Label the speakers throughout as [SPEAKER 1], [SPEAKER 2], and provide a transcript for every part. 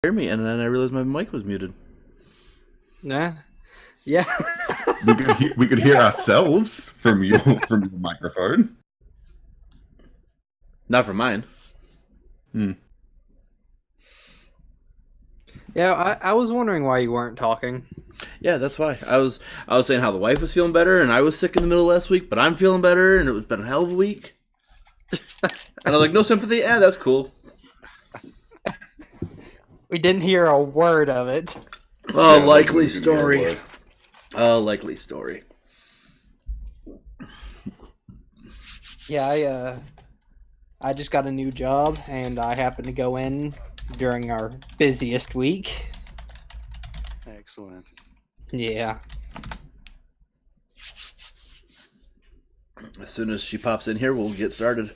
[SPEAKER 1] hear me, and then I realized my mic was muted.
[SPEAKER 2] Nah. Yeah.
[SPEAKER 3] We could hear ourselves from your microphone.
[SPEAKER 1] Not from mine.
[SPEAKER 2] Yeah, I was wondering why you weren't talking.
[SPEAKER 1] Yeah, that's why. I was saying how the wife was feeling better, and I was sick in the middle of last week, but I'm feeling better, and it's been a hell of a week. And I was like, no sympathy? Yeah, that's cool.
[SPEAKER 2] We didn't hear a word of it.
[SPEAKER 1] Oh,
[SPEAKER 3] Yeah,
[SPEAKER 1] likely
[SPEAKER 3] we didn't hear a
[SPEAKER 1] story.
[SPEAKER 3] word.
[SPEAKER 1] Likely story.
[SPEAKER 2] Yeah, I just got a new job, and I happened to go in during our busiest week.
[SPEAKER 4] Excellent.
[SPEAKER 2] Yeah.
[SPEAKER 1] As soon as she pops in here, we'll get started.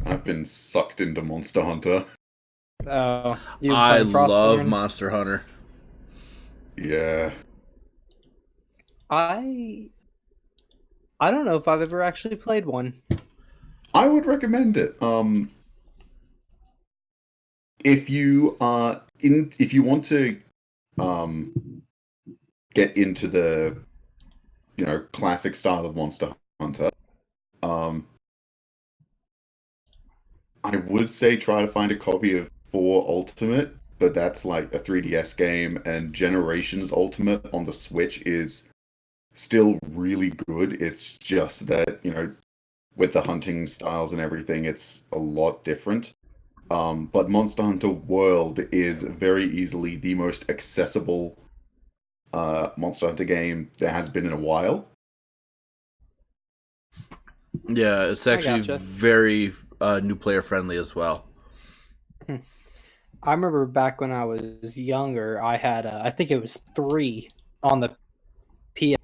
[SPEAKER 3] I've been sucked into Monster Hunter.
[SPEAKER 2] Oh, you
[SPEAKER 1] I
[SPEAKER 2] playing
[SPEAKER 1] love
[SPEAKER 2] Frostborn?
[SPEAKER 1] Monster Hunter.
[SPEAKER 3] Yeah.
[SPEAKER 2] I don't know if I've ever actually played one.
[SPEAKER 3] I would recommend it. If you if you want to get into the classic style of Monster Hunter, um I would say try to find a copy of 4 Ultimate, but that's like a 3DS game, and Generations Ultimate on the Switch is still really good. It's just that, with the hunting styles and everything, it's a lot different. But Monster Hunter World is very easily the most accessible Monster Hunter game there has been in a while.
[SPEAKER 1] Yeah, it's
[SPEAKER 2] I
[SPEAKER 1] actually
[SPEAKER 2] gotcha.
[SPEAKER 1] very new player friendly as well.
[SPEAKER 2] I remember back when I was younger, I had I think it was 3 on the PS,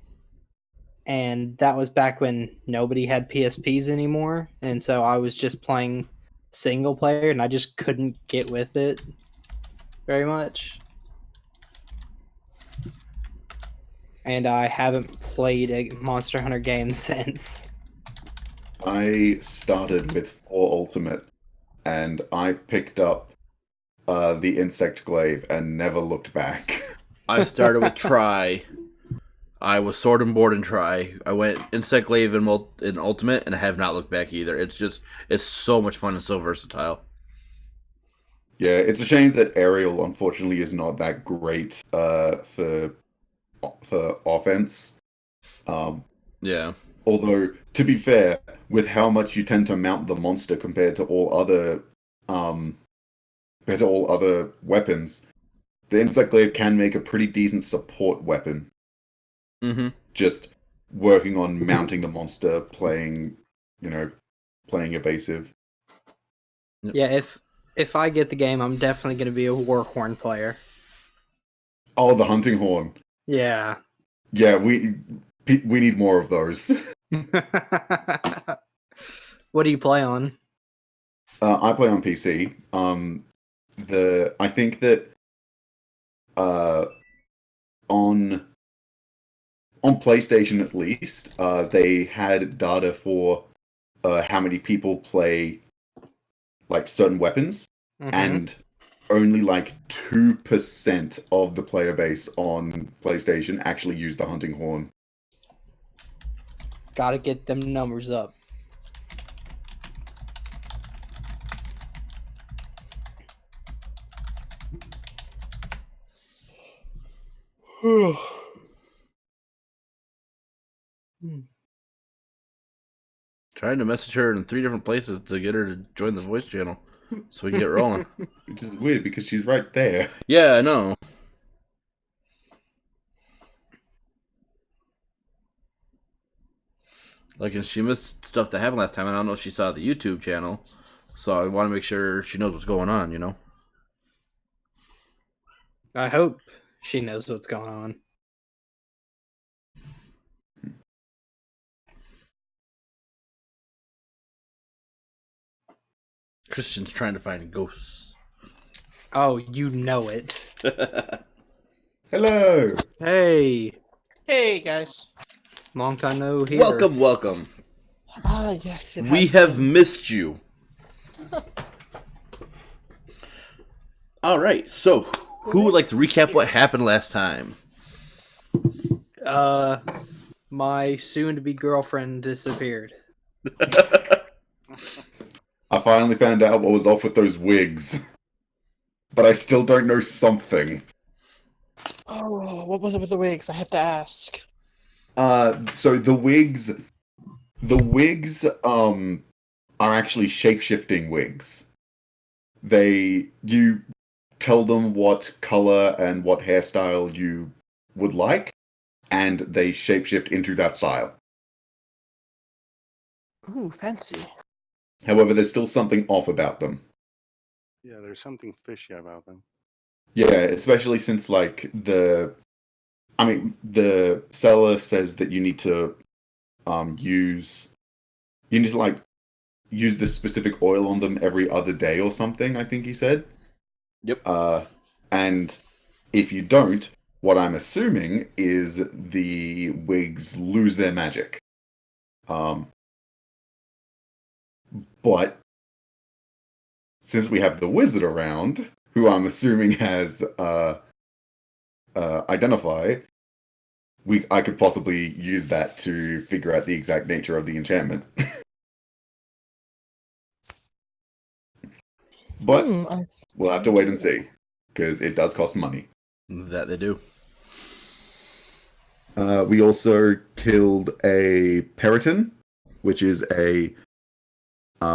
[SPEAKER 2] and that was back when nobody had PSPs anymore, and so I was just playing single player, and I just couldn't get with it very much. And I haven't played a Monster Hunter game since.
[SPEAKER 3] I started with 4 Ultimate, and I picked up the Insect Glaive and never looked back.
[SPEAKER 1] I started with Try. I was Sword and Board and Try. I went Insect Glaive in Ultimate, and I have not looked back either. It's so much fun and so versatile.
[SPEAKER 3] Yeah, it's a shame that Ariel unfortunately is not that great for offense. Um,
[SPEAKER 1] Yeah.
[SPEAKER 3] Although, to be fair, with how much you tend to mount the monster compared to all other weapons, the Insect Glaive can make a pretty decent support weapon.
[SPEAKER 1] Mm-hmm.
[SPEAKER 3] Just working on mounting the monster, playing evasive.
[SPEAKER 2] Yeah, if I get the game, I'm definitely going to be a Warhorn player.
[SPEAKER 3] Oh, the hunting horn.
[SPEAKER 2] Yeah.
[SPEAKER 3] Yeah, we need more of those.
[SPEAKER 2] What do you play on?
[SPEAKER 3] I play on PC. I think that uh, on PlayStation at least, they had data for how many people play like certain weapons, and only like 2% of the player base on PlayStation actually use the hunting horn.
[SPEAKER 2] Gotta get them numbers up.
[SPEAKER 1] Trying to message her in 3 different places to get her to join the voice channel so we can get rolling.
[SPEAKER 3] Which is weird because she's right there.
[SPEAKER 1] Yeah, I know. Like, if she missed stuff that happened last time, I don't know if she saw the YouTube channel. So I want to make sure she knows what's going on, you know?
[SPEAKER 2] I hope she knows what's going on.
[SPEAKER 1] Christian's trying to find ghosts.
[SPEAKER 2] Oh, you know it.
[SPEAKER 3] Hello.
[SPEAKER 2] Hey,
[SPEAKER 5] Hey guys.
[SPEAKER 2] long time no hear.
[SPEAKER 1] Welcome, welcome.
[SPEAKER 5] Ah, yes, it
[SPEAKER 1] We
[SPEAKER 5] has
[SPEAKER 1] have
[SPEAKER 5] been.
[SPEAKER 1] missed you. All right, so who would like to recap what happened last time?
[SPEAKER 2] My soon-to-be girlfriend disappeared.
[SPEAKER 3] I finally found out what was off with those wigs. But I still don't know something.
[SPEAKER 5] Oh, what was it with the wigs? I have to ask.
[SPEAKER 3] So the wigs, are actually shape-shifting wigs. You tell them what color and what hairstyle you would like, and they shapeshift into that style.
[SPEAKER 5] Ooh, fancy.
[SPEAKER 3] However, there's still something off about them.
[SPEAKER 4] Yeah, there's something fishy about them.
[SPEAKER 3] Yeah, especially since the seller says that you need to use this specific oil on them every other day or something, I think he said.
[SPEAKER 1] Yep.
[SPEAKER 3] And if you don't, what I'm assuming is the wigs lose their magic. But since we have the wizard around, who I'm assuming has identify, I could possibly use that to figure out the exact nature of the enchantment. But we'll have to wait and see, because it does cost money.
[SPEAKER 1] That they do.
[SPEAKER 3] We also killed a Periton, which is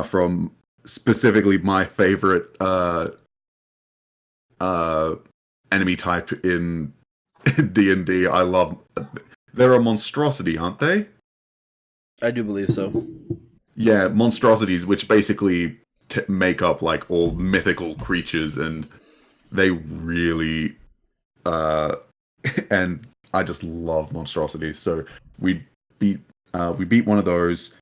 [SPEAKER 3] from specifically my favorite enemy type in D&D. I love. They're a monstrosity, aren't they?
[SPEAKER 1] I do believe so.
[SPEAKER 3] Yeah, monstrosities, which basically make up like all mythical creatures, and they really and I just love monstrosities. So we beat one of those,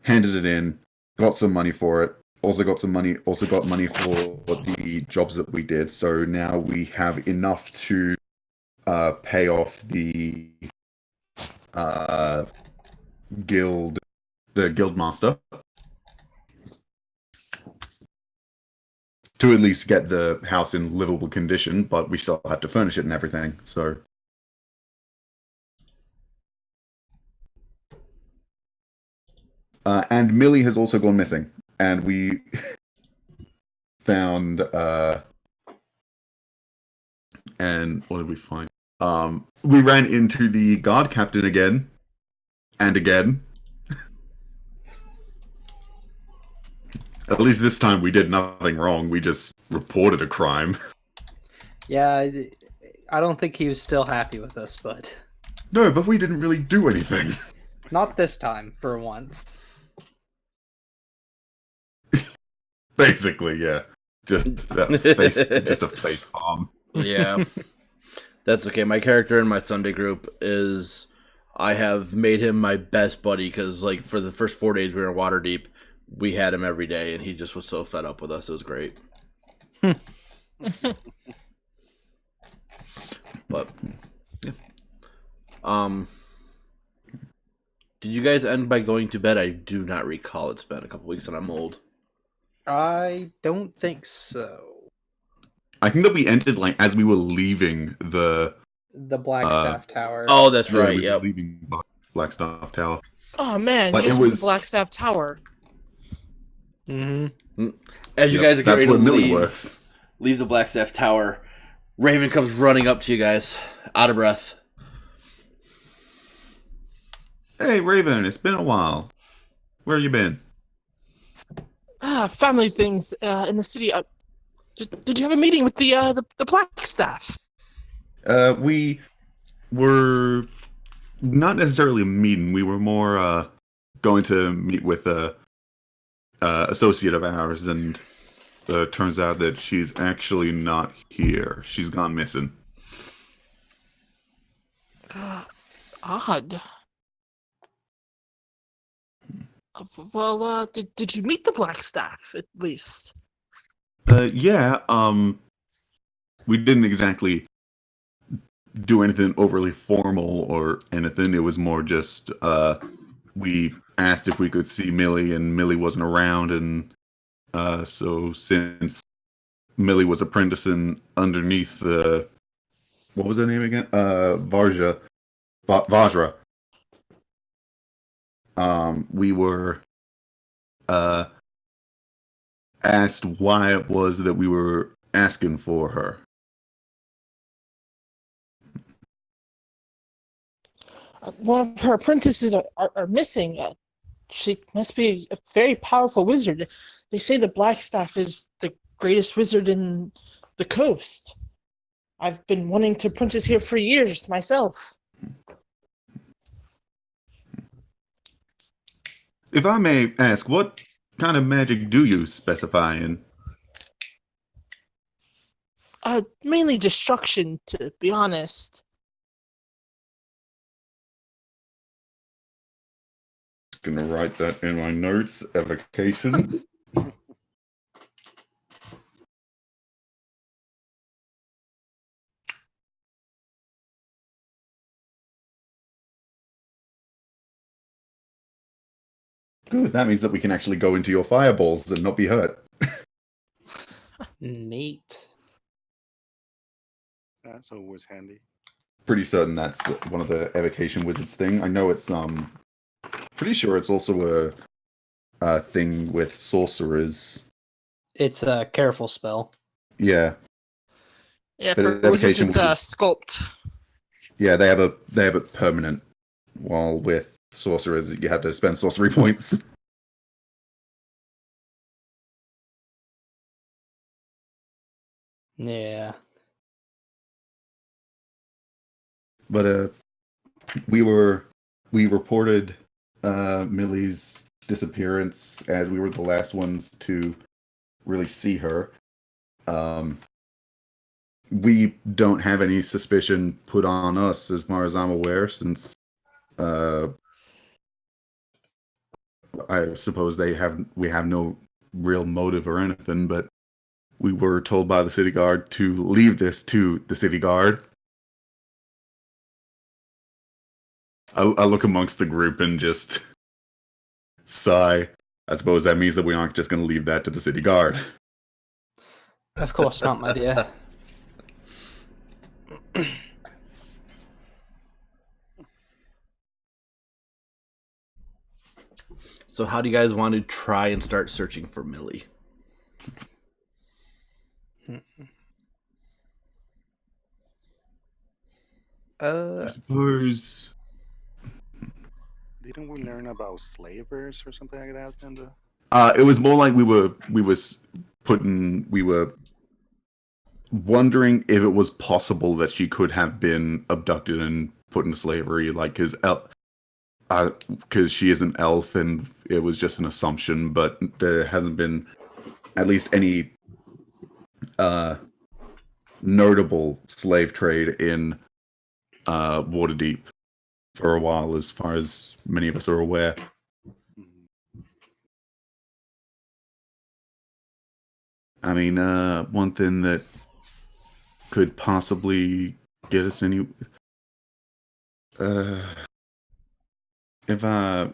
[SPEAKER 3] handed it in, got some money for it. Also got money for the jobs that we did. So now we have enough to pay off the guild master, to at least get the house in livable condition, but we still have to furnish it and everything, so. And Millie has also gone missing, and we found, and what did we find? We ran into the guard captain again, and again. At least this time we did nothing wrong, we just reported a crime.
[SPEAKER 2] Yeah, I don't think he was still happy with us, but
[SPEAKER 3] No, but we didn't really do anything.
[SPEAKER 2] not this time, for once.
[SPEAKER 3] Basically, yeah. Just that face, just a face palm.
[SPEAKER 1] Yeah. That's okay. My character in my Sunday group is... I have made him my best buddy, because like for the first 4 days we were in WaterDeep, we had him every day, and he just was so fed up with us. It was great. But yeah. Did you guys end by going to bed? I do not recall. It's been a couple weeks and I'm old.
[SPEAKER 2] I don't think so.
[SPEAKER 3] I think that we ended like as we were leaving the
[SPEAKER 2] Blackstaff Tower.
[SPEAKER 1] Oh, that's
[SPEAKER 3] yeah,
[SPEAKER 1] right.
[SPEAKER 3] we were
[SPEAKER 1] Yep.
[SPEAKER 3] leaving Blackstaff Tower.
[SPEAKER 5] Oh man,
[SPEAKER 3] But
[SPEAKER 5] you guys
[SPEAKER 3] it
[SPEAKER 5] went
[SPEAKER 3] was-
[SPEAKER 5] to Blackstaff Tower.
[SPEAKER 2] Mm-hmm.
[SPEAKER 1] As you
[SPEAKER 3] Yep,
[SPEAKER 1] guys are getting
[SPEAKER 3] that's
[SPEAKER 1] ready
[SPEAKER 3] where
[SPEAKER 1] to
[SPEAKER 3] Millie
[SPEAKER 1] leave,
[SPEAKER 3] works.
[SPEAKER 1] leave the Blackstaff Tower, Raven comes running up to you guys, out of breath.
[SPEAKER 3] Hey, Raven, it's been a while. Where you been?
[SPEAKER 5] Family things in the city. Did you have a meeting with the Blackstaff?
[SPEAKER 3] We were not necessarily a meeting. We were more going to meet with associate of ours, and turns out that she's actually not here. She's gone missing.
[SPEAKER 5] Odd. Well, did you meet the Black Staff at least?
[SPEAKER 3] Yeah. We didn't exactly do anything overly formal or anything. It was more just we asked if we could see Millie, and Millie wasn't around, and so since Millie was apprenticing underneath the what was her name again? Vajra. We were asked why it was that we were asking for her.
[SPEAKER 5] One of her apprentices are missing. She must be a very powerful wizard. They say the Blackstaff is the greatest wizard in the coast. I've been wanting to apprentice here for years myself.
[SPEAKER 3] If I may ask, what kind of magic do you specify in?
[SPEAKER 5] Mainly destruction, to be honest.
[SPEAKER 3] Gonna write that in my notes. Evocation. Good. That means that we can actually go into your fireballs and not be hurt.
[SPEAKER 2] Neat.
[SPEAKER 4] That's always handy.
[SPEAKER 3] Pretty certain that's one of the evocation wizards thing. I know it's pretty sure it's also a thing with sorcerers.
[SPEAKER 2] It's a careful spell.
[SPEAKER 3] Yeah.
[SPEAKER 5] Yeah,
[SPEAKER 3] But
[SPEAKER 5] for wizards
[SPEAKER 3] evocation
[SPEAKER 5] it's
[SPEAKER 3] wizards-
[SPEAKER 5] sculpt.
[SPEAKER 3] Yeah, they have a permanent. While with sorcerers, you have to spend sorcery points.
[SPEAKER 2] Yeah.
[SPEAKER 3] But we reported Millie's disappearance as we were the last ones to really see her. We don't have any suspicion put on us, as far as I'm aware, since I suppose we have no real motive or anything, but we were told by the city guard to leave this to the city guard. I look amongst the group and just sigh. I suppose that means that we aren't just going to leave that to the city guard.
[SPEAKER 2] Of course not, my dear.
[SPEAKER 1] So how do you guys want to try and start searching for Millie?
[SPEAKER 3] I suppose.
[SPEAKER 4] Didn't we learn about slavers or something like that in the?
[SPEAKER 3] It was more like we were wondering if it was possible that she could have been abducted and put into slavery, like because she is an elf, and it was just an assumption, but there hasn't been at least any notable slave trade in Waterdeep for a while, as far as many of us are aware. I mean, one thing that could possibly get us any... if I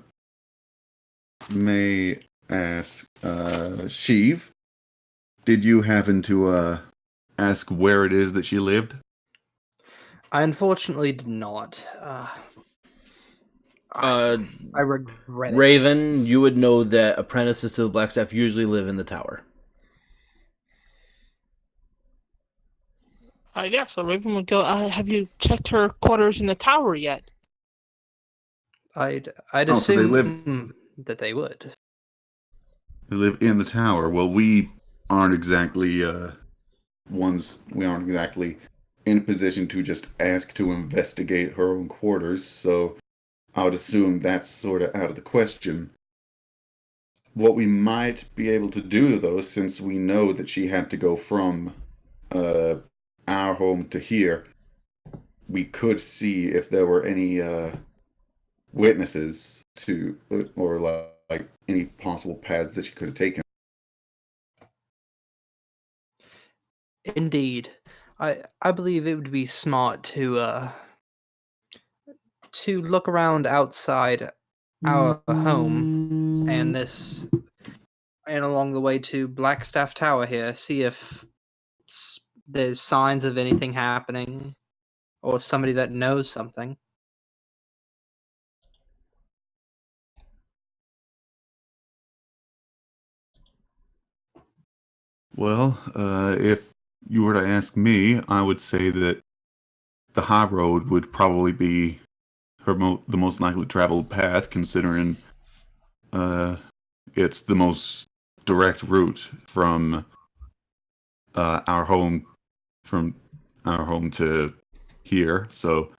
[SPEAKER 3] may ask, Sheev, did you happen to ask where it is that she lived?
[SPEAKER 2] I unfortunately did not. I regret it.
[SPEAKER 1] Raven, you would know that apprentices to the Blackstaff usually live in the tower.
[SPEAKER 5] Yeah, so Raven would go, have you checked her quarters in the tower yet?
[SPEAKER 2] I'd
[SPEAKER 3] So they
[SPEAKER 2] assume that they would.
[SPEAKER 3] They live in the tower. Well, we aren't exactly we aren't exactly in a position to just ask to investigate her own quarters, so I would assume that's sort of out of the question. what we might be able to do, though, since we know that she had to go from uh, our home to here, we could see if there were any witnesses to, or like any possible paths that she could have taken.
[SPEAKER 2] Indeed. I believe it would be smart to look around outside our home and along the way to Blackstaff Tower here, see if there's signs of anything happening or somebody that knows something.
[SPEAKER 3] Well, if you were to ask me, I would say that the high road would probably be the most likely traveled path, considering it's the most direct route uh, our home from our home to here. So,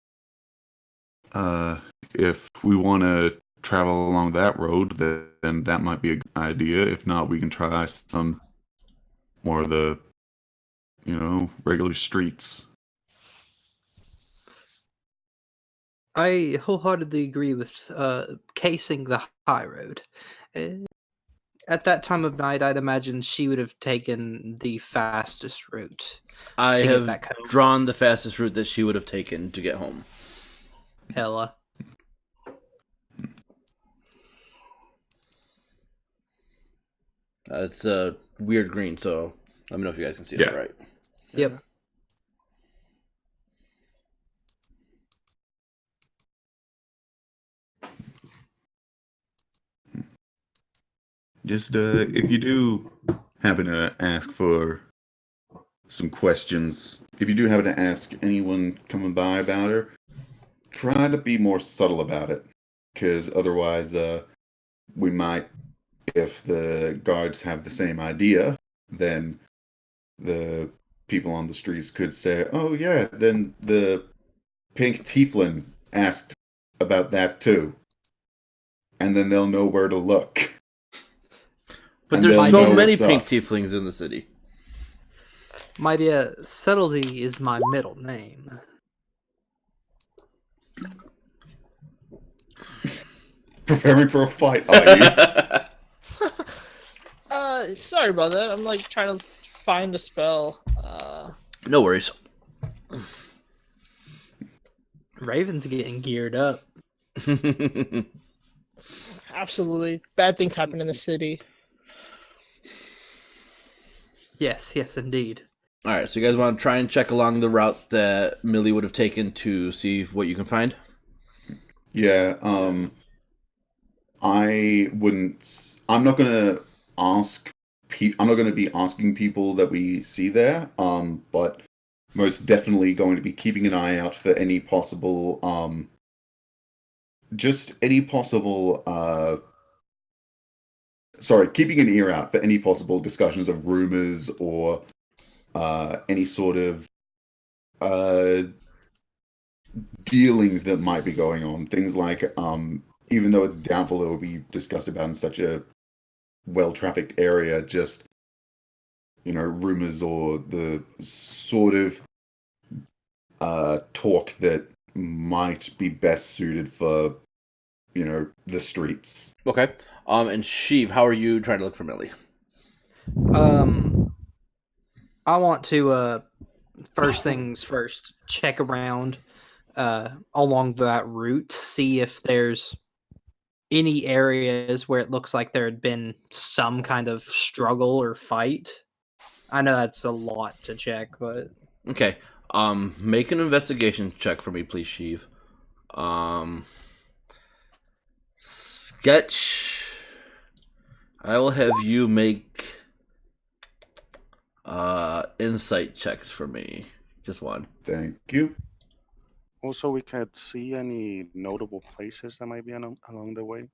[SPEAKER 3] if we want to travel along that road, then that might be a good idea. If not, we can try some more of the, regular streets.
[SPEAKER 2] I wholeheartedly agree with casing the high road. At that time of night, I'd imagine she would have taken the fastest route.
[SPEAKER 1] I
[SPEAKER 2] to get
[SPEAKER 1] have
[SPEAKER 2] back home.
[SPEAKER 1] drawn the fastest route that she would have taken to get home.
[SPEAKER 2] Hella.
[SPEAKER 1] It's a weird green, so let me know if you guys can see it right.
[SPEAKER 2] Yep.
[SPEAKER 3] Just if you do happen to ask for some questions, if you do happen to ask anyone coming by about her, try to be more subtle about it, because otherwise, we might, if the guards have the same idea, then the people on the streets could say, "Oh yeah, then the pink tieflin asked about that too," and then they'll know where to look.
[SPEAKER 1] But
[SPEAKER 3] And
[SPEAKER 1] there's
[SPEAKER 3] they'll
[SPEAKER 1] so
[SPEAKER 3] know
[SPEAKER 1] many
[SPEAKER 3] it's
[SPEAKER 1] pink
[SPEAKER 3] us.
[SPEAKER 1] tieflings in the city.
[SPEAKER 2] My dear, subtlety is my middle name.
[SPEAKER 3] Preparing for a fight, are you?
[SPEAKER 5] Sorry about that. I'm like trying to find a spell.
[SPEAKER 1] No worries.
[SPEAKER 2] Raven's getting geared up.
[SPEAKER 5] Absolutely. Bad things happen in the city.
[SPEAKER 2] Yes, indeed.
[SPEAKER 1] All right, so you guys want to try and check along the route that Millie would have taken to see what you can find?
[SPEAKER 3] Yeah, I wouldn't. I'm not gonna ask. I'm not gonna be asking people that we see there. But most definitely going to be keeping an eye out for any possible. Just any possible. Sorry, keeping an ear out for any possible discussions of rumors or any sort of dealings that might be going on. Things like, even though it's doubtful it will be discussed about in such a well-trafficked area, just, rumors or the sort of talk that might be best suited for, the streets.
[SPEAKER 1] Okay. And Sheev, how are you trying to look for Millie?
[SPEAKER 2] I want to first things first, check around along that route, see if there's any areas where it looks like there had been some kind of struggle or fight. I know that's a lot to check, but
[SPEAKER 1] Okay. Make an investigation check for me, please, Sheev. Sketch. I will have you make insight checks for me. Just one.
[SPEAKER 3] Thank you.
[SPEAKER 4] Also, we could see any notable places that might be along the way.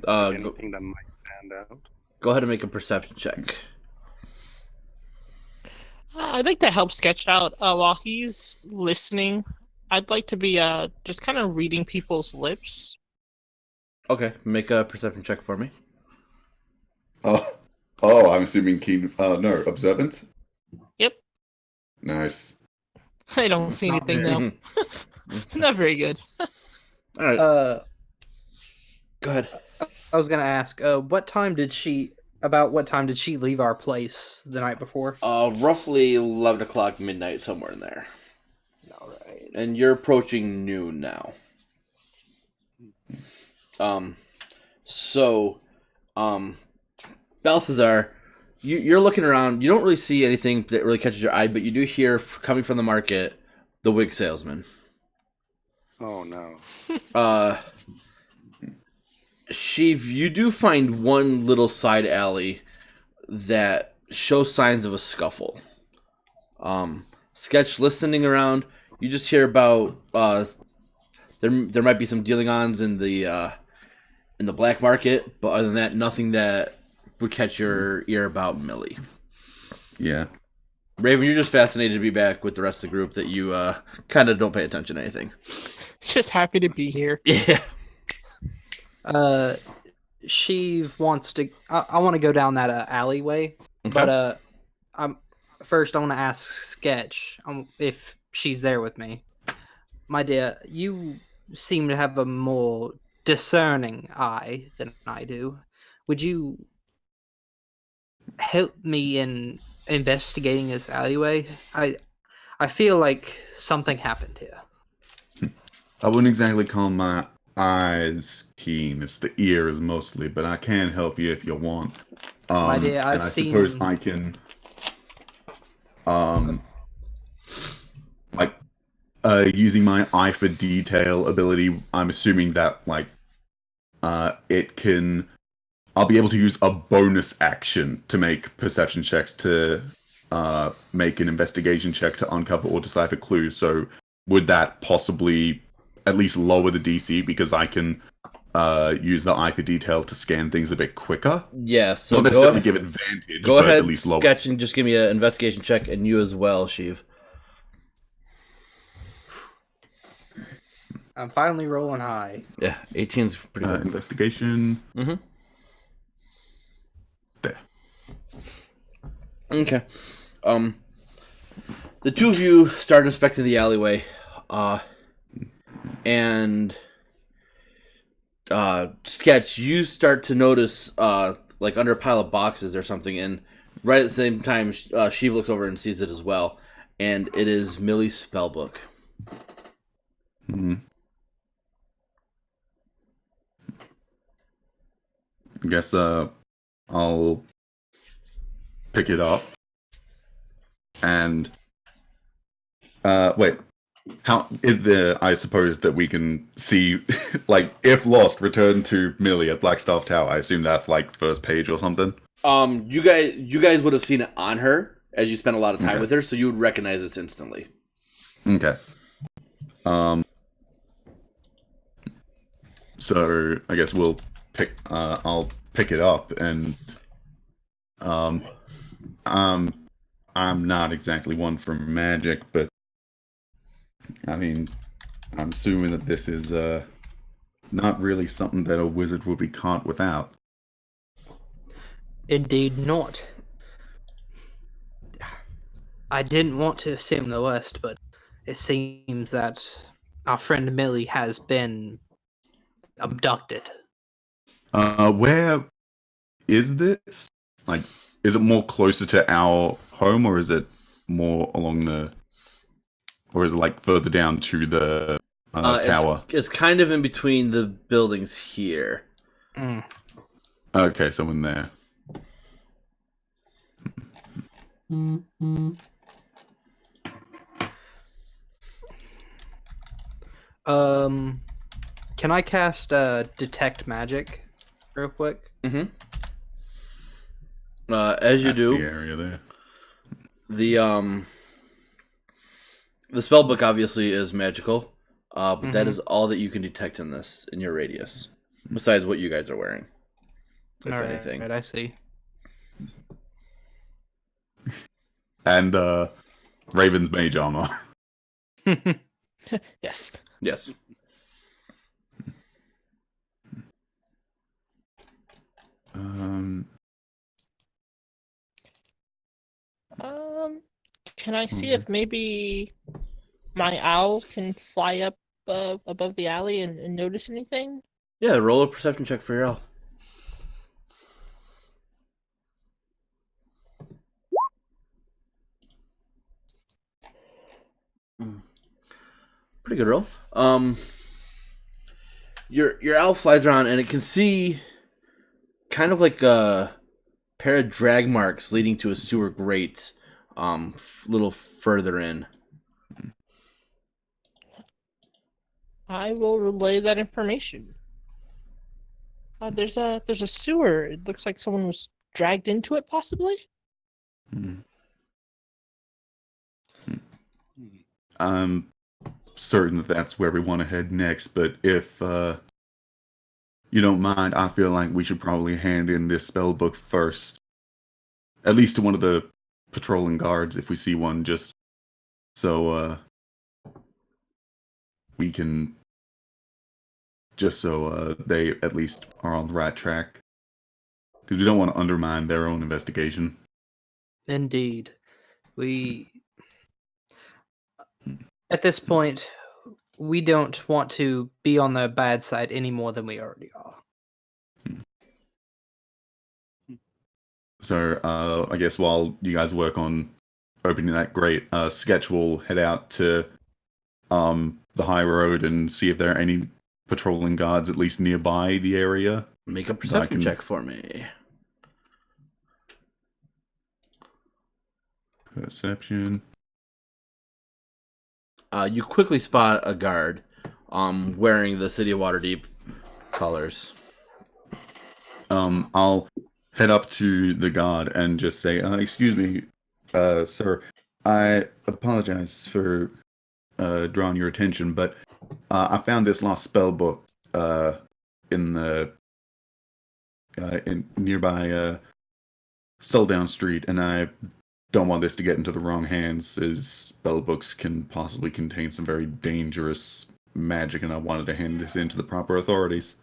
[SPEAKER 1] Go
[SPEAKER 4] Anything that might stand out.
[SPEAKER 1] ahead and make a perception check.
[SPEAKER 5] I'd like to help sketch out while he's listening. I'd like to be just kind of reading people's lips.
[SPEAKER 1] Okay, make a perception check for me.
[SPEAKER 3] Oh, I'm assuming keen. No, observant.
[SPEAKER 5] Yep.
[SPEAKER 3] Nice.
[SPEAKER 5] I don't see
[SPEAKER 2] Not
[SPEAKER 5] anything
[SPEAKER 2] very.
[SPEAKER 5] though. Not very good.
[SPEAKER 1] All right,
[SPEAKER 2] Uh,
[SPEAKER 1] go ahead.
[SPEAKER 2] I was gonna ask, what time did she? About what time did she leave our place the night before?
[SPEAKER 1] Roughly 11 o'clock midnight, somewhere in there.
[SPEAKER 2] All right.
[SPEAKER 1] And you're approaching noon now. So, Balthazar, you're looking around. You don't really see anything that really catches your eye, but you do hear coming from the market the wig salesman.
[SPEAKER 4] Oh no.
[SPEAKER 1] Sheev, you do find one little side alley that shows signs of a scuffle. Sketch listening around, you just hear about there might be some dealing-ons in the black market, but other than that, nothing that would catch your ear about Millie.
[SPEAKER 3] Yeah.
[SPEAKER 1] Raven, you're just fascinated to be back with the rest of the group that you kind of don't pay attention to anything.
[SPEAKER 5] Just happy to be here.
[SPEAKER 1] Yeah.
[SPEAKER 2] Sheev wants to. I want to go down that alleyway,
[SPEAKER 1] Okay.
[SPEAKER 2] but I'm first. I want to ask Sketch if she's there with me. My dear, you seem to have a more discerning eye than I do. Would you help me in investigating this alleyway? I feel like something happened here.
[SPEAKER 3] I wouldn't exactly call my eyes keen. It's the ears mostly, but I can help you if you want.
[SPEAKER 2] My dear,
[SPEAKER 3] and I suppose I can, like, using my eye for detail ability. I'm assuming that it can. I'll be able to use a bonus action to make perception checks to make an investigation check to uncover or decipher clues. So would that possibly at least lower the DC because I can use the eye for detail to scan things a bit quicker?
[SPEAKER 1] Yeah, so
[SPEAKER 3] Not necessarily give advantage,
[SPEAKER 1] go
[SPEAKER 3] but
[SPEAKER 1] ahead,
[SPEAKER 3] at least lower.
[SPEAKER 1] Sketch, and just give me an investigation check, and you as well, Sheev.
[SPEAKER 2] I'm finally rolling high.
[SPEAKER 1] Yeah, 18's pretty good.
[SPEAKER 3] Investigation.
[SPEAKER 1] Mm-hmm.
[SPEAKER 3] There.
[SPEAKER 1] Okay. The two of you start inspecting the alleyway, and Sketch, you start to notice like under a pile of boxes or something, and right at the same time, Sheev looks over and sees it as well, and it is Millie's spellbook.
[SPEAKER 3] Mm-hmm. I guess I'll pick it up and wait. How is there? I suppose that we can see, like, if lost, return to Millie at Blackstaff Tower. I assume that's like first page or something.
[SPEAKER 1] You guys would have seen it on her as you spent a lot of time with her, so you would recognize this instantly.
[SPEAKER 3] Okay. So I guess we'll pick. I'll pick it up, and I'm not exactly one for magic, but I mean, I'm assuming that this is not really something that a wizard would be caught without.
[SPEAKER 2] Indeed not. I didn't want to assume the worst, but it seems that our friend Millie has been abducted.
[SPEAKER 3] Where is this? Like, is it more closer to our home, or is it more along the, or is it like further down to the tower?
[SPEAKER 1] It's kind of in between the buildings here.
[SPEAKER 2] Mm.
[SPEAKER 3] Okay, so in there.
[SPEAKER 2] Mm-hmm. Can I cast detect magic real quick?
[SPEAKER 1] Mm-hmm. As you
[SPEAKER 3] That's
[SPEAKER 1] do,
[SPEAKER 3] the area there.
[SPEAKER 1] The spell book obviously is magical, but that is all that you can detect in your radius, besides what you guys are wearing, if anything.
[SPEAKER 2] Right, I see.
[SPEAKER 3] And Raven's mage armor.
[SPEAKER 5] Yes.
[SPEAKER 1] Yes.
[SPEAKER 5] Can I see if maybe my owl can fly up above the alley and notice anything?
[SPEAKER 1] Yeah, roll a perception check for your owl. Pretty good roll. Your owl flies around and it can see kind of like a pair of drag marks leading to a sewer grate, little further in.
[SPEAKER 5] I will relay that information. There's a sewer. It looks like someone was dragged into it, possibly.
[SPEAKER 3] I'm certain that that's where we want to head next, but if you don't mind, I feel like we should probably hand in this spell book first. At least to one of the patrolling guards, if we see one, just so we can... Just so they at least are on the right track. Because we don't want to undermine their own investigation.
[SPEAKER 2] Indeed. At this point, we don't want to be on the bad side any more than we already are.
[SPEAKER 3] So, I guess while you guys work on opening that grate, Sketch will head out to the high road and see if there are any patrolling guards at least nearby the area.
[SPEAKER 1] Make a perception check for me.
[SPEAKER 3] Perception.
[SPEAKER 1] You quickly spot a guard wearing the City of Waterdeep colors.
[SPEAKER 3] I'll head up to the guard and just say, excuse me, sir, I apologize for drawing your attention, but I found this lost spell book in the in nearby Suldown Street, and I don't want this to get into the wrong hands, as spell books can possibly contain some very dangerous magic, and I wanted to hand this in to the proper authorities.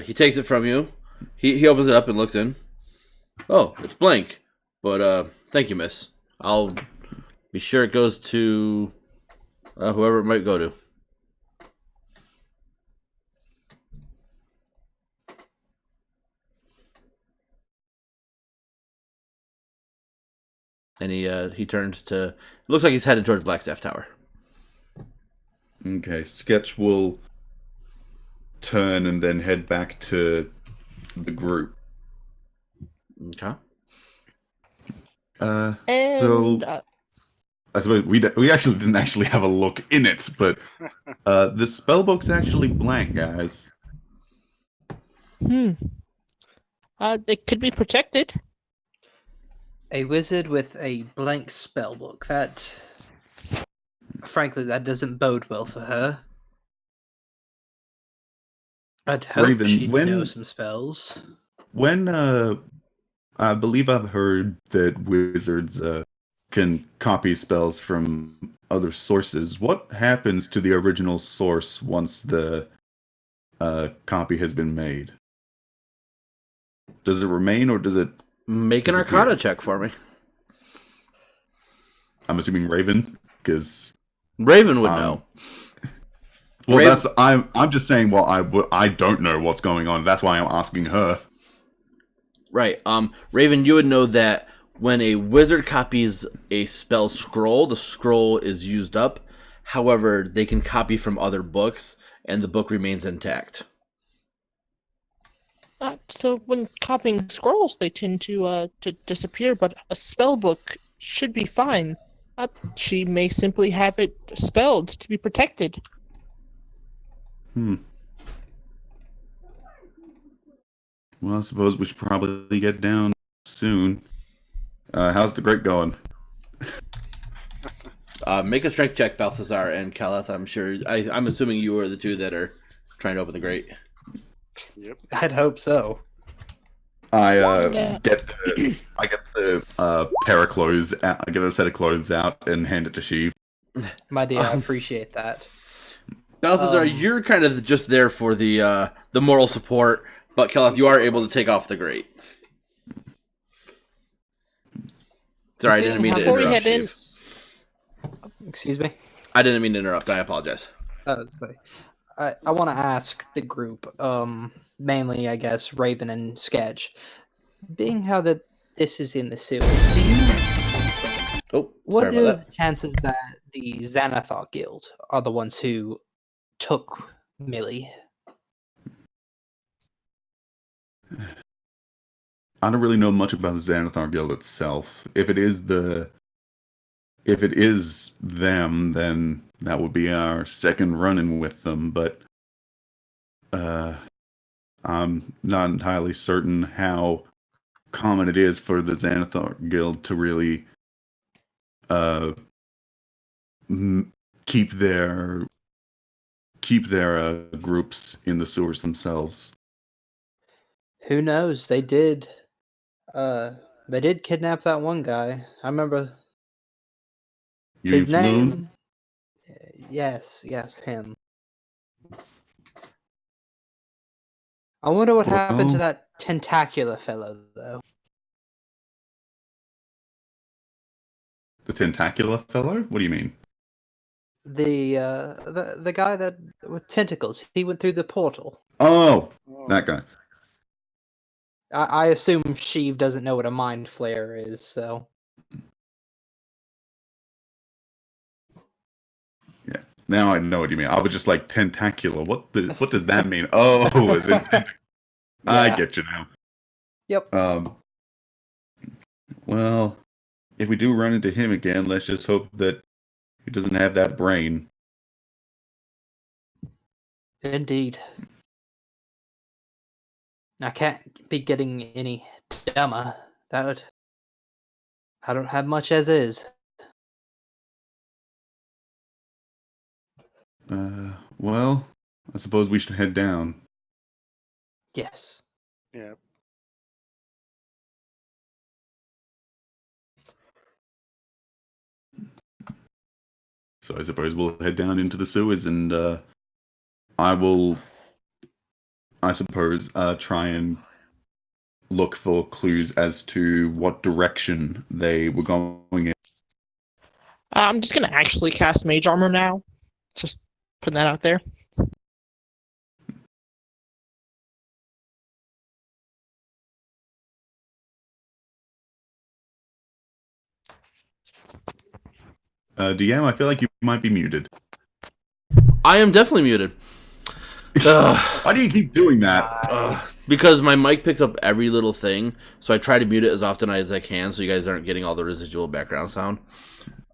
[SPEAKER 1] He takes it from you. He opens it up and looks in. Oh, it's blank. But thank you, miss. I'll be sure it goes to whoever it might go to. And he turns to... It looks like he's headed towards Blackstaff Tower.
[SPEAKER 3] Okay, Sketch will turn and then head back to the group.
[SPEAKER 1] Okay.
[SPEAKER 5] And
[SPEAKER 3] I suppose we actually didn't actually have a look in it, but the spellbook's actually blank, guys.
[SPEAKER 5] It could be protected.
[SPEAKER 2] A wizard with a blank spellbook. That, frankly, that doesn't bode well for her. I'd hope
[SPEAKER 3] Raven,
[SPEAKER 2] she'd know some spells.
[SPEAKER 3] When I believe I've heard that wizards can copy spells from other sources. What happens to the original source once the copy has been made? Does it remain, or does it...
[SPEAKER 1] Make an Arcana check for me.
[SPEAKER 3] I'm assuming Raven, because
[SPEAKER 1] Raven would know.
[SPEAKER 3] Well,
[SPEAKER 1] Raven...
[SPEAKER 3] I'm just saying. Well, I don't know what's going on. That's why I'm asking her.
[SPEAKER 1] Right. Raven, you would know that when a wizard copies a spell scroll, the scroll is used up. However, they can copy from other books, and the book remains intact.
[SPEAKER 5] So when copying scrolls, they tend to disappear, but a spell book should be fine. She may simply have it spelled to be protected.
[SPEAKER 3] Well, I suppose we should probably get down soon. How's the grate going?
[SPEAKER 1] Make a strength check, Balthazar and Kaleth. I'm assuming you are the two that are trying to open the grate.
[SPEAKER 4] Yep.
[SPEAKER 2] I'd hope so.
[SPEAKER 3] I get the pair of clothes. I get a set of clothes out and hand it to Sheev.
[SPEAKER 2] My dear, I appreciate that.
[SPEAKER 1] Balthazar, you're kind of just there for the moral support, but Kaleth, you are able to take off the grate. Sorry, I didn't mean to
[SPEAKER 5] Before we
[SPEAKER 1] interrupt,
[SPEAKER 5] head in-
[SPEAKER 1] Steve.
[SPEAKER 2] Excuse me.
[SPEAKER 1] I didn't mean to interrupt. I apologize.
[SPEAKER 2] Sorry. I want to ask the group, mainly, I guess, Raven and Sketch, being how that this is in the sewers,
[SPEAKER 1] Oh,
[SPEAKER 2] what
[SPEAKER 1] sorry
[SPEAKER 2] are
[SPEAKER 1] about
[SPEAKER 2] the chances that the Xanathar Guild are the ones who took Millie?
[SPEAKER 3] I don't really know much about the Xanathar Guild itself. If it is them, then that would be our second run-in with them, but I'm not entirely certain how common it is for the Xanathar Guild to really keep their groups in the sewers themselves.
[SPEAKER 2] Who knows? They did kidnap that one guy. I remember
[SPEAKER 3] You
[SPEAKER 2] his
[SPEAKER 3] mean Flume?
[SPEAKER 2] name. Yes, him. I wonder what happened to
[SPEAKER 3] Well-
[SPEAKER 2] that tentacular fellow, though.
[SPEAKER 3] The tentacular fellow? What do you mean?
[SPEAKER 2] The guy that with tentacles. He went through the portal.
[SPEAKER 3] Oh,
[SPEAKER 4] Oh,
[SPEAKER 3] that guy.
[SPEAKER 2] I assume Sheev doesn't know what a mind flare is, so
[SPEAKER 3] Yeah. Now I know what you mean. I was just like tentacular. What does that mean? Oh, is it? I
[SPEAKER 2] Yeah.
[SPEAKER 3] get you now.
[SPEAKER 2] Yep.
[SPEAKER 3] Well, if we do run into him again, let's just hope that he doesn't have that brain.
[SPEAKER 2] Indeed. I can't be getting any dumber. I don't have much as is.
[SPEAKER 3] Well, I suppose we should head down.
[SPEAKER 2] Yes.
[SPEAKER 4] yeah.
[SPEAKER 3] So I suppose we'll head down into the sewers, and I will, I suppose, try and look for clues as to what direction they were going in.
[SPEAKER 5] I'm just gonna actually cast Mage Armor now. Just putting that out there.
[SPEAKER 3] DM, I feel like you might be muted.
[SPEAKER 1] I am definitely muted. Ugh.
[SPEAKER 3] Why do you keep doing that?
[SPEAKER 1] Because my mic picks up every little thing, so I try to mute it as often as I can, so you guys aren't getting all the residual background sound.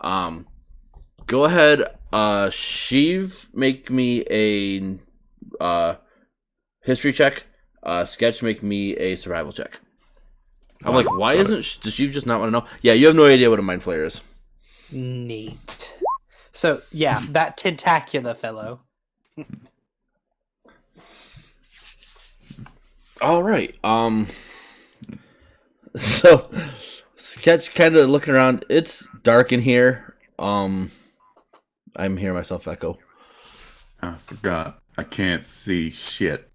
[SPEAKER 1] Go ahead, Sheev, make me a history check. Sketch, make me a survival check. I'm like, why
[SPEAKER 3] Got
[SPEAKER 1] isn't does Sheev just not want to know? Yeah, you have no idea what a mind flare is.
[SPEAKER 2] Neat. So yeah, that tentacular fellow.
[SPEAKER 1] All right. So Sketch kind of looking around. It's dark in here. I'm hearing myself echo.
[SPEAKER 3] I forgot. I can't see shit.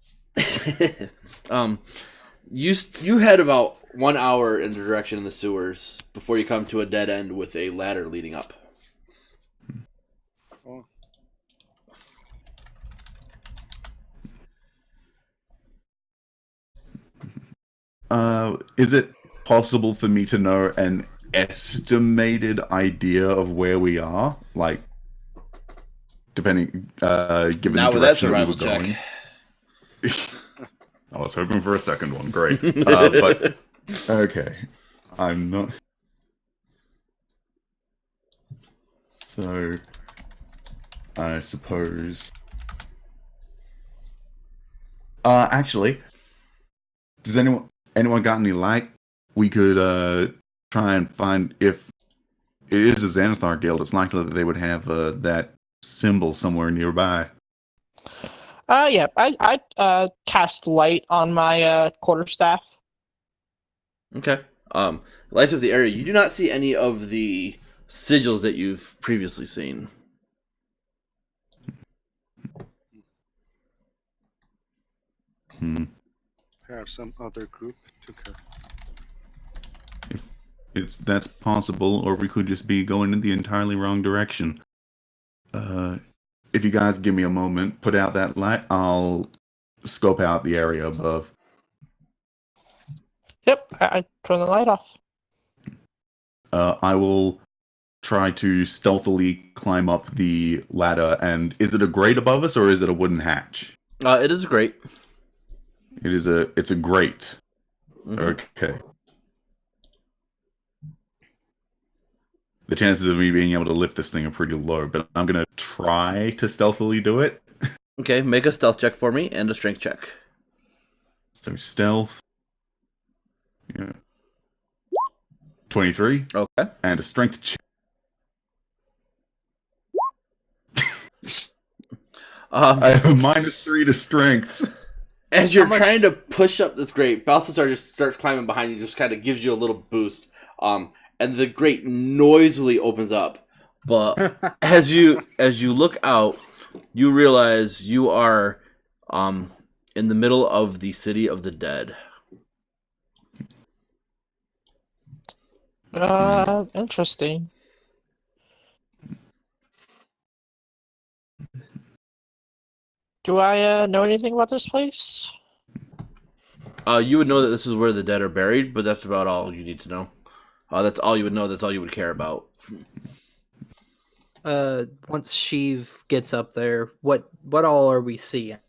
[SPEAKER 1] You head about 1 hour in the direction of the sewers before you come to a dead end with a ladder leading up.
[SPEAKER 3] Is it possible for me to know an estimated idea of where we are? Like, depending, given
[SPEAKER 1] Not
[SPEAKER 3] the
[SPEAKER 1] with that
[SPEAKER 3] direction that we
[SPEAKER 1] survival
[SPEAKER 3] were
[SPEAKER 1] check.
[SPEAKER 3] going. I was hoping for a second one. Great. But, okay. I'm not... So, I suppose... actually, does anyone got any light? We could try and find if it is a Xanathar guild. It's likely that they would have that symbol somewhere nearby.
[SPEAKER 5] Yeah, I cast light on my quarterstaff.
[SPEAKER 1] Okay. Lights up the area. You do not see any of the sigils that you've previously seen.
[SPEAKER 3] Hmm.
[SPEAKER 4] Perhaps some other group took her.
[SPEAKER 3] That's possible, or we could just be going in the entirely wrong direction. If you guys give me a moment, put out that light, I'll scope out the area above.
[SPEAKER 5] Yep, I turn the light off.
[SPEAKER 3] I will try to stealthily climb up the ladder. And is it a grate above us, or is it a wooden hatch?
[SPEAKER 1] It is great.
[SPEAKER 3] It's a grate.
[SPEAKER 1] Mhm.
[SPEAKER 3] Okay. The chances of me being able to lift this thing are pretty low, but I'm gonna try to stealthily do it.
[SPEAKER 1] Okay, make a stealth check for me and a strength check.
[SPEAKER 3] So stealth. Yeah. 23.
[SPEAKER 1] Okay.
[SPEAKER 3] And a strength check. I have a -3 to strength.
[SPEAKER 1] As you're trying to push up this grate, Balthazar just starts climbing behind you, just kind of gives you a little boost. And the grate noisily opens up. But as you look out, you realize you are in the middle of the city of the dead.
[SPEAKER 5] Interesting. Do I know anything about this place?
[SPEAKER 1] You would know that this is where the dead are buried, but that's about all you need to know. That's all you would know. That's all you would care about.
[SPEAKER 2] Once Sheev gets up there, what all are we seeing?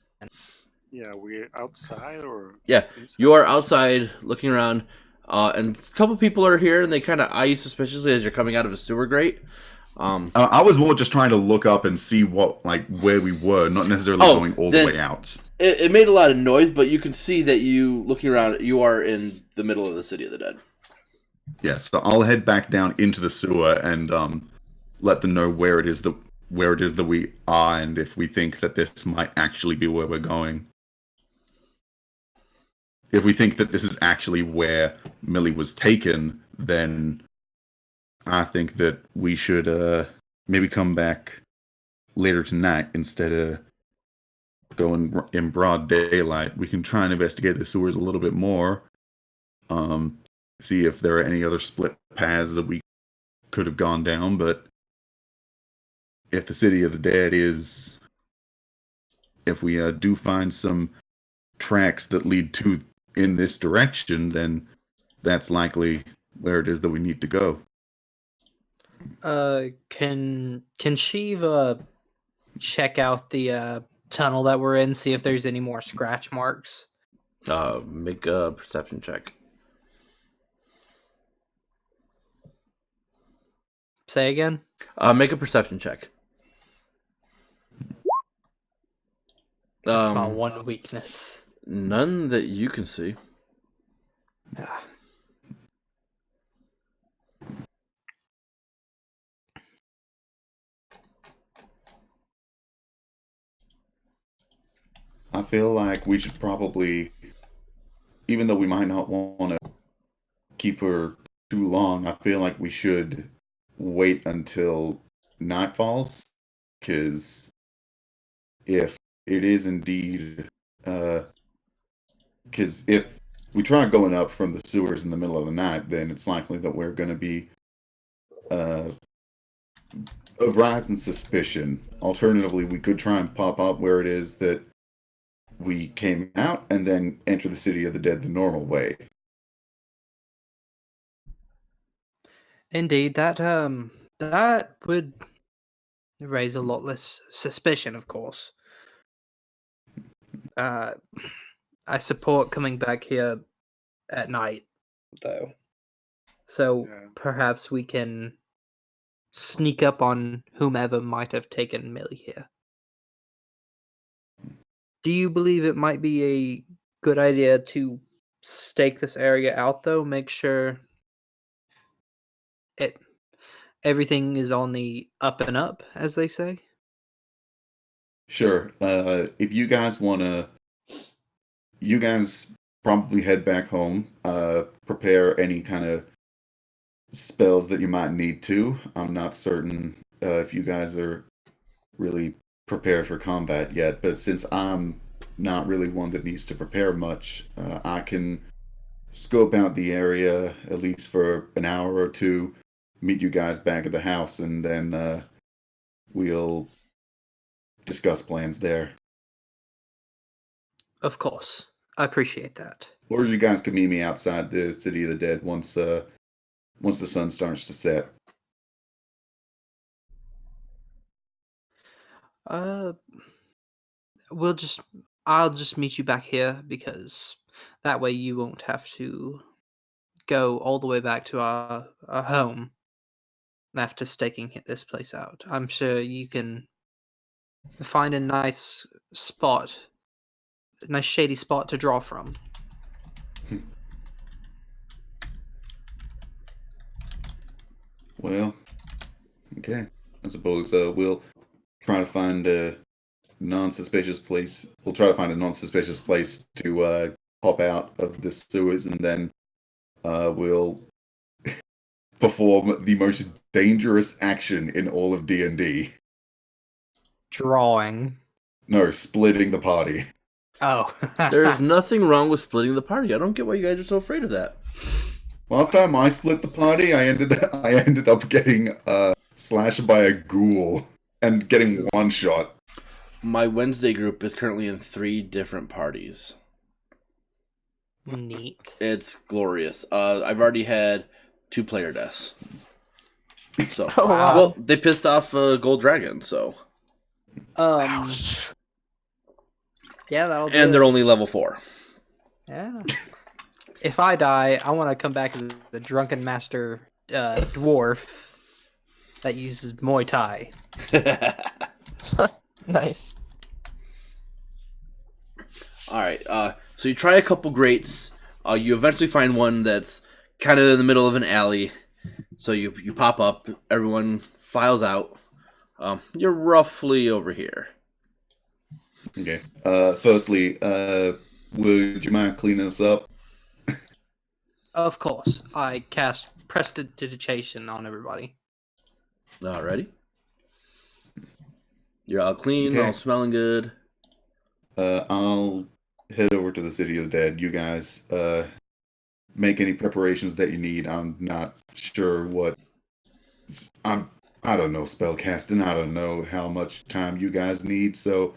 [SPEAKER 4] Yeah, we're outside or
[SPEAKER 1] Yeah,
[SPEAKER 4] inside?
[SPEAKER 1] you are outside looking around, and a couple people are here, and they kind of eye you suspiciously as you're coming out of a sewer grate.
[SPEAKER 3] I was more just trying to look up and see where we were, not necessarily going all the way out.
[SPEAKER 1] It made a lot of noise, but you can see that you, looking around, you are in the middle of the city of the dead.
[SPEAKER 3] Yeah, so I'll head back down into the sewer and let them know where it is that we are, and if we think that this might actually be where we're going. If we think that this is actually where Millie was taken, then I think that we should maybe come back later tonight instead of going in broad daylight. We can try and investigate the sewers a little bit more. See if there are any other split paths that we could have gone down, but if the city of the dead is... If we do find some tracks that lead to in this direction, then that's likely where it is that we need to go.
[SPEAKER 2] Can Sheev check out the tunnel that we're in, see if there's any more scratch marks?
[SPEAKER 1] Make a perception check.
[SPEAKER 2] Say again?
[SPEAKER 1] Make a perception check.
[SPEAKER 2] That's my one weakness.
[SPEAKER 1] None that you can see.
[SPEAKER 3] I feel like we should probably, even though we might not want to keep her too long, I feel like we should wait until night falls, because if it is indeed, because if we try going up from the sewers in the middle of the night, then it's likely that we're going to be a rise in suspicion. Alternatively, we could try and pop up where it is that we came out and then enter the city of the dead the normal way.
[SPEAKER 2] Indeed, that would raise a lot less suspicion, of course. I support coming back here at night, though. So perhaps we can sneak up on whomever might have taken Millie here. Do you believe it might be a good idea to stake this area out, though? Make sure everything is on the up and up, as they say?
[SPEAKER 3] Sure. If you guys want to... You guys probably head back home, prepare any kind of spells that you might need to. I'm not certain if you guys are really prepared for combat yet, but since I'm not really one that needs to prepare much, I can scope out the area at least for an hour or two, meet you guys back at the house, and then we'll discuss plans there.
[SPEAKER 2] Of course. I appreciate that.
[SPEAKER 3] Or you guys can meet me outside the City of the Dead once the sun starts to set.
[SPEAKER 2] Uh, I'll just meet you back here because that way you won't have to go all the way back to our home after staking this place out. I'm sure you can find a nice spot, a nice shady spot to draw from.
[SPEAKER 3] Well, okay. I suppose we'll try to find a non-suspicious place. We'll try to find a non-suspicious place to pop out of the sewers, and then we'll perform the most dangerous action in all of D&D.
[SPEAKER 2] Drawing.
[SPEAKER 3] No, splitting the party.
[SPEAKER 2] Oh.
[SPEAKER 1] There's nothing wrong with splitting the party. I don't get why you guys are so afraid of that.
[SPEAKER 3] Last time I split the party, I ended up getting slashed by a ghoul and getting one shot.
[SPEAKER 1] My Wednesday group is currently in 3 different parties.
[SPEAKER 2] Neat.
[SPEAKER 1] It's glorious. I've already had 2 player deaths. So,
[SPEAKER 5] Oh, wow.
[SPEAKER 1] well, they pissed off Gold Dragon, so.
[SPEAKER 2] Yeah, that'll do
[SPEAKER 1] And they're
[SPEAKER 2] it.
[SPEAKER 1] only level 4.
[SPEAKER 2] Yeah. If I die, I want to come back as the drunken master dwarf that uses Muay Thai.
[SPEAKER 5] Nice.
[SPEAKER 1] Alright, so you try a couple grates. You eventually find one that's kind of in the middle of an alley. So you pop up, everyone files out. You're roughly over here.
[SPEAKER 3] Okay. Firstly, would you mind cleaning us up?
[SPEAKER 2] Of course, I cast Prestidigitation on everybody.
[SPEAKER 1] Alrighty. You're all clean,
[SPEAKER 3] Okay.
[SPEAKER 1] all smelling good.
[SPEAKER 3] I'll head over to the City of the Dead. You guys make any preparations that you need. I'm not sure what. I don't know spellcasting. I don't know how much time you guys need. So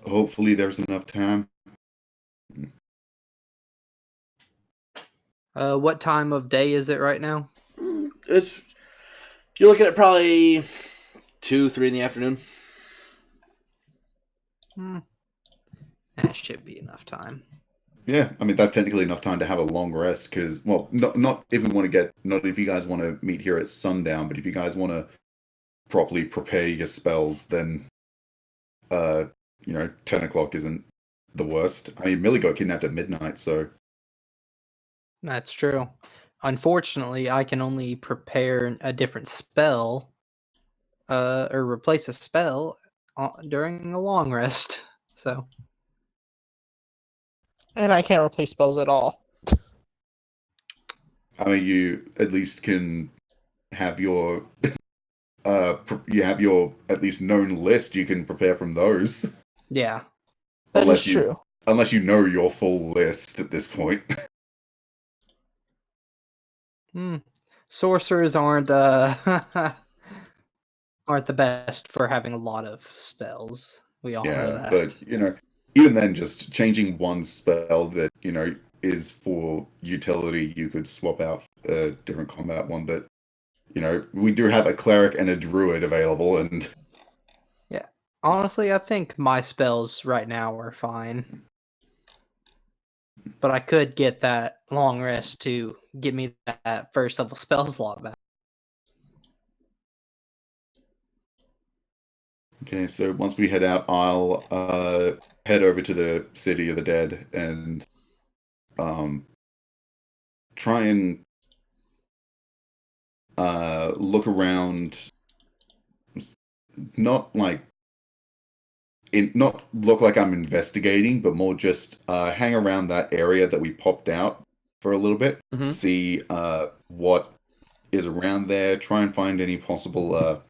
[SPEAKER 3] hopefully there's enough time.
[SPEAKER 2] What time of day is it right now?
[SPEAKER 1] You're looking at probably 2, 3 in the afternoon.
[SPEAKER 2] That should be enough time.
[SPEAKER 3] Yeah, I mean that's technically enough time to have a long rest. Because, well, not if we want to not if you guys want to meet here at sundown, but if you guys want to properly prepare your spells, then 10 o'clock isn't the worst. I mean, Millie got kidnapped at midnight, so
[SPEAKER 2] That's true. Unfortunately, I can only prepare a different spell, or replace a spell during a long rest. So
[SPEAKER 5] And I can't replace spells at all.
[SPEAKER 3] I mean, you at least can have your you have your at least known list. You can prepare from those.
[SPEAKER 2] yeah,
[SPEAKER 5] That is true.
[SPEAKER 3] Unless you know your full list at this point.
[SPEAKER 2] sorcerers aren't aren't the best for having a lot of spells. We all know that.
[SPEAKER 3] But even then, just changing one spell that is for utility, you could swap out a different combat one. But we do have a cleric and a druid available, and
[SPEAKER 2] Yeah, honestly, I think my spells right now are fine. But I could get that long rest to give me that first level spell slot back.
[SPEAKER 3] okay. So once we head out, I'll head over to the City of the Dead and try and look around. Not look like I'm investigating, but more just hang around that area that we popped out for a little bit,
[SPEAKER 1] Mhm.
[SPEAKER 3] see what is around there, try and find any possible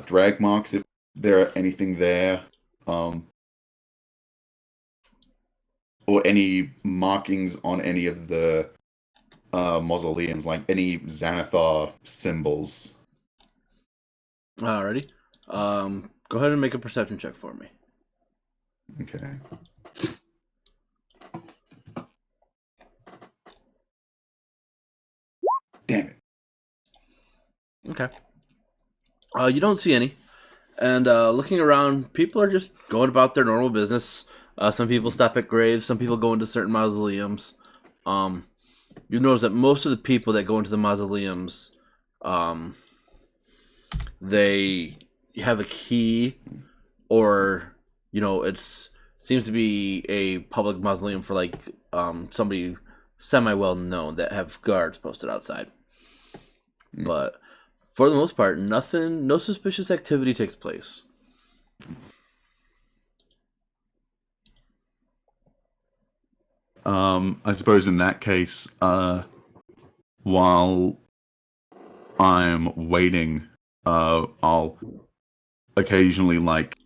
[SPEAKER 3] drag marks if there are anything there. or any markings on any of the mausoleums, like any Xanathar symbols.
[SPEAKER 1] Alrighty. Go ahead and make a perception check for me.
[SPEAKER 3] Okay. Damn it.
[SPEAKER 1] Okay. You don't see any. And looking around, people are just going about their normal business. Some people stop at graves. Some people go into certain mausoleums. You notice that most of the people that go into the mausoleums, they have a key, or it's seems to be a public mausoleum for like somebody semi well known that have guards posted outside. But for the most part, no suspicious activity takes place.
[SPEAKER 3] I suppose in that case, while I'm waiting, I'll occasionally like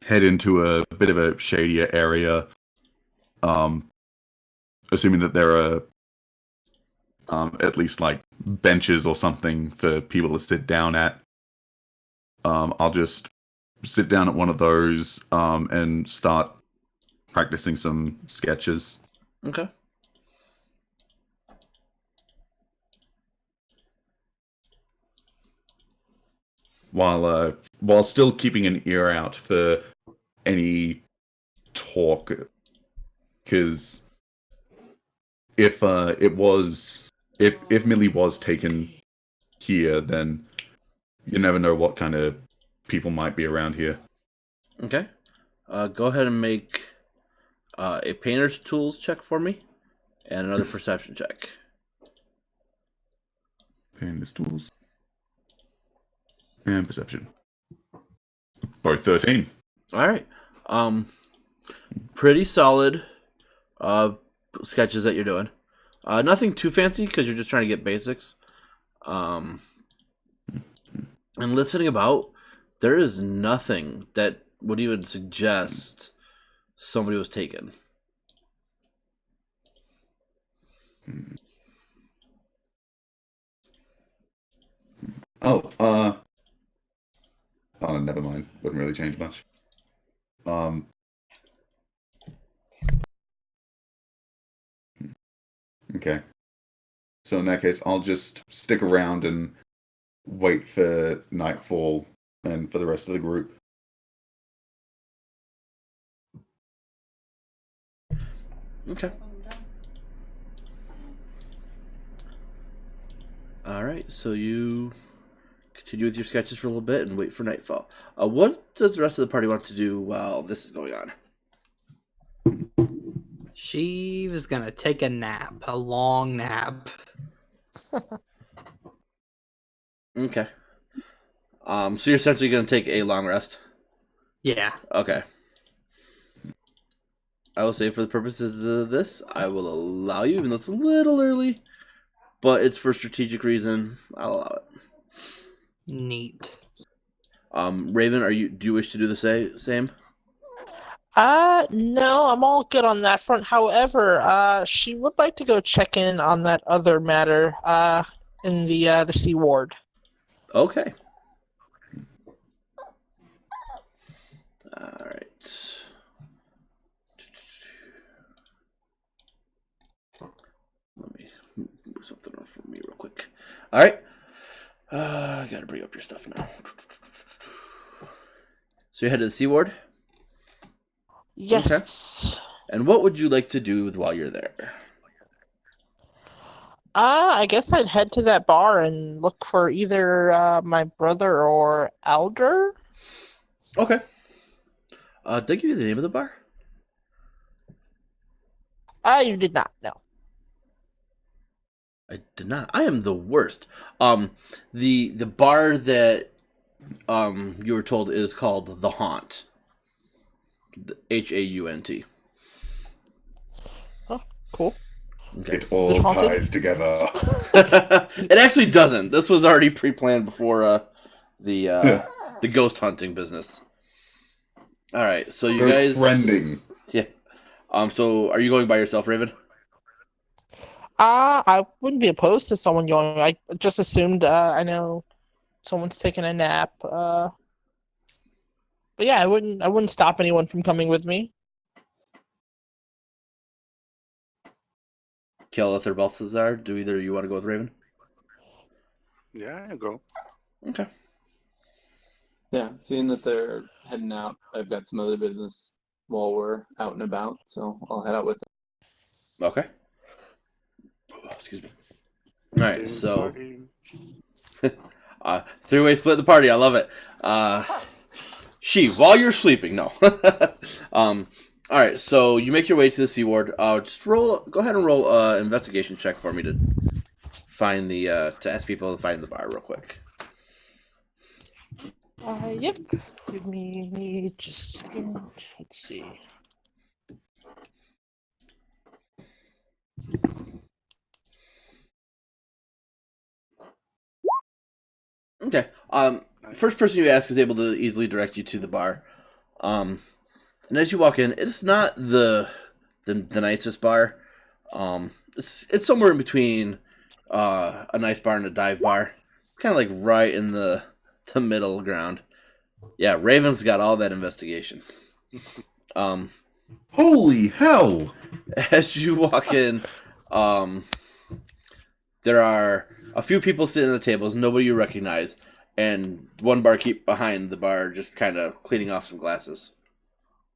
[SPEAKER 3] head into a bit of a shadier area, assuming that there are at least like benches or something for people to sit down at. I'll just sit down at one of those and start practicing some sketches.
[SPEAKER 1] Okay.
[SPEAKER 3] While still keeping an ear out for any talk, because if Millie was taken here, then you never know what kind of people might be around here.
[SPEAKER 1] Okay. Go ahead and make a painter's tools check for me, and another perception check.
[SPEAKER 3] Painter's tools and perception. Both 13.
[SPEAKER 1] All right. Pretty solid sketches that you're doing. Nothing too fancy because you're just trying to get basics. And listening about, there is nothing that would even suggest somebody was taken.
[SPEAKER 3] Oh, never mind. Wouldn't really change much. Okay. So in that case, I'll just stick around and wait for nightfall and for the rest of the group.
[SPEAKER 1] Okay. All right, so you continue with your sketches for a little bit and wait for nightfall. What does the rest of the party want to do while this is going on?
[SPEAKER 2] She was gonna take a nap, a long nap.
[SPEAKER 1] Okay. So you're essentially going to take a long rest?
[SPEAKER 2] Yeah.
[SPEAKER 1] Okay. I will say for the purposes of this, I will allow you, even though it's a little early, but it's for strategic reason. I'll allow it.
[SPEAKER 2] Neat.
[SPEAKER 1] Raven, do you wish to do the same?
[SPEAKER 5] No, I'm all good on that front. However, she would like to go check in on that other matter, in the C ward.
[SPEAKER 1] Okay. All right. Let me move something up for me real quick. All right. I gotta bring up your stuff now. So you head to the C ward?
[SPEAKER 5] Yes.
[SPEAKER 1] Okay. And what would you like to do while you're there?
[SPEAKER 5] I guess I'd head to that bar and look for either my brother or Alder.
[SPEAKER 1] Okay. Did I give you the name of the bar?
[SPEAKER 5] You did not, no.
[SPEAKER 1] I did not. I am the worst. The bar that you were told is called The Haunt. Haunt.
[SPEAKER 5] Oh, cool.
[SPEAKER 1] Okay.
[SPEAKER 3] It all ties together.
[SPEAKER 1] It actually doesn't. This was already pre-planned before the ghost hunting business. All right, so you
[SPEAKER 3] Ghost
[SPEAKER 1] guys.
[SPEAKER 3] friending.
[SPEAKER 1] Yeah. So are you going by yourself, Raven?
[SPEAKER 5] I wouldn't be opposed to someone going. I just assumed. I know someone's taking a nap. But yeah, I wouldn't stop anyone from coming with me.
[SPEAKER 1] Kill or Balthazar, do either of you want to go with Raven?
[SPEAKER 4] Yeah, I go.
[SPEAKER 1] Okay.
[SPEAKER 6] Yeah, seeing that they're heading out, I've got some other business while we're out and about, so I'll head out with them.
[SPEAKER 1] Okay. Excuse me. All right,
[SPEAKER 4] Team
[SPEAKER 1] so
[SPEAKER 4] party.
[SPEAKER 1] three-way split the party. I love it. While you're sleeping, no. All right, so you make your way to the Sea Ward. Just go ahead and roll investigation check for me to find to ask people to find the bar real quick.
[SPEAKER 5] Yep. Give me just a second. Let's see.
[SPEAKER 1] Okay. First person you ask is able to easily direct you to the bar. And as you walk in, it's not the nicest bar. It's somewhere in between a nice bar and a dive bar, kind of like right in the middle ground. Yeah, Raven's got all that investigation.
[SPEAKER 3] Holy hell!
[SPEAKER 1] As you walk in, there are a few people sitting at the tables, nobody you recognize, and one barkeep behind the bar just kind of cleaning off some glasses.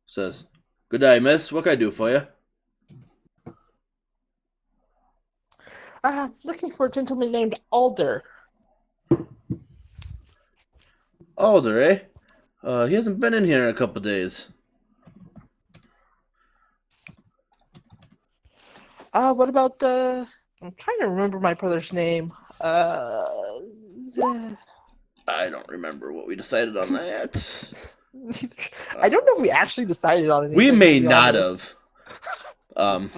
[SPEAKER 1] Says, "Good day, miss. What can I do for you?"
[SPEAKER 5] Looking for a gentleman named Alder.
[SPEAKER 1] Alder, eh? He hasn't been in here in a couple days.
[SPEAKER 5] What about I'm trying to remember my brother's name.
[SPEAKER 1] I don't remember what we decided on that.
[SPEAKER 5] I don't know if we actually decided on anything.
[SPEAKER 1] We may
[SPEAKER 5] to be
[SPEAKER 1] not
[SPEAKER 5] honest.
[SPEAKER 1] have.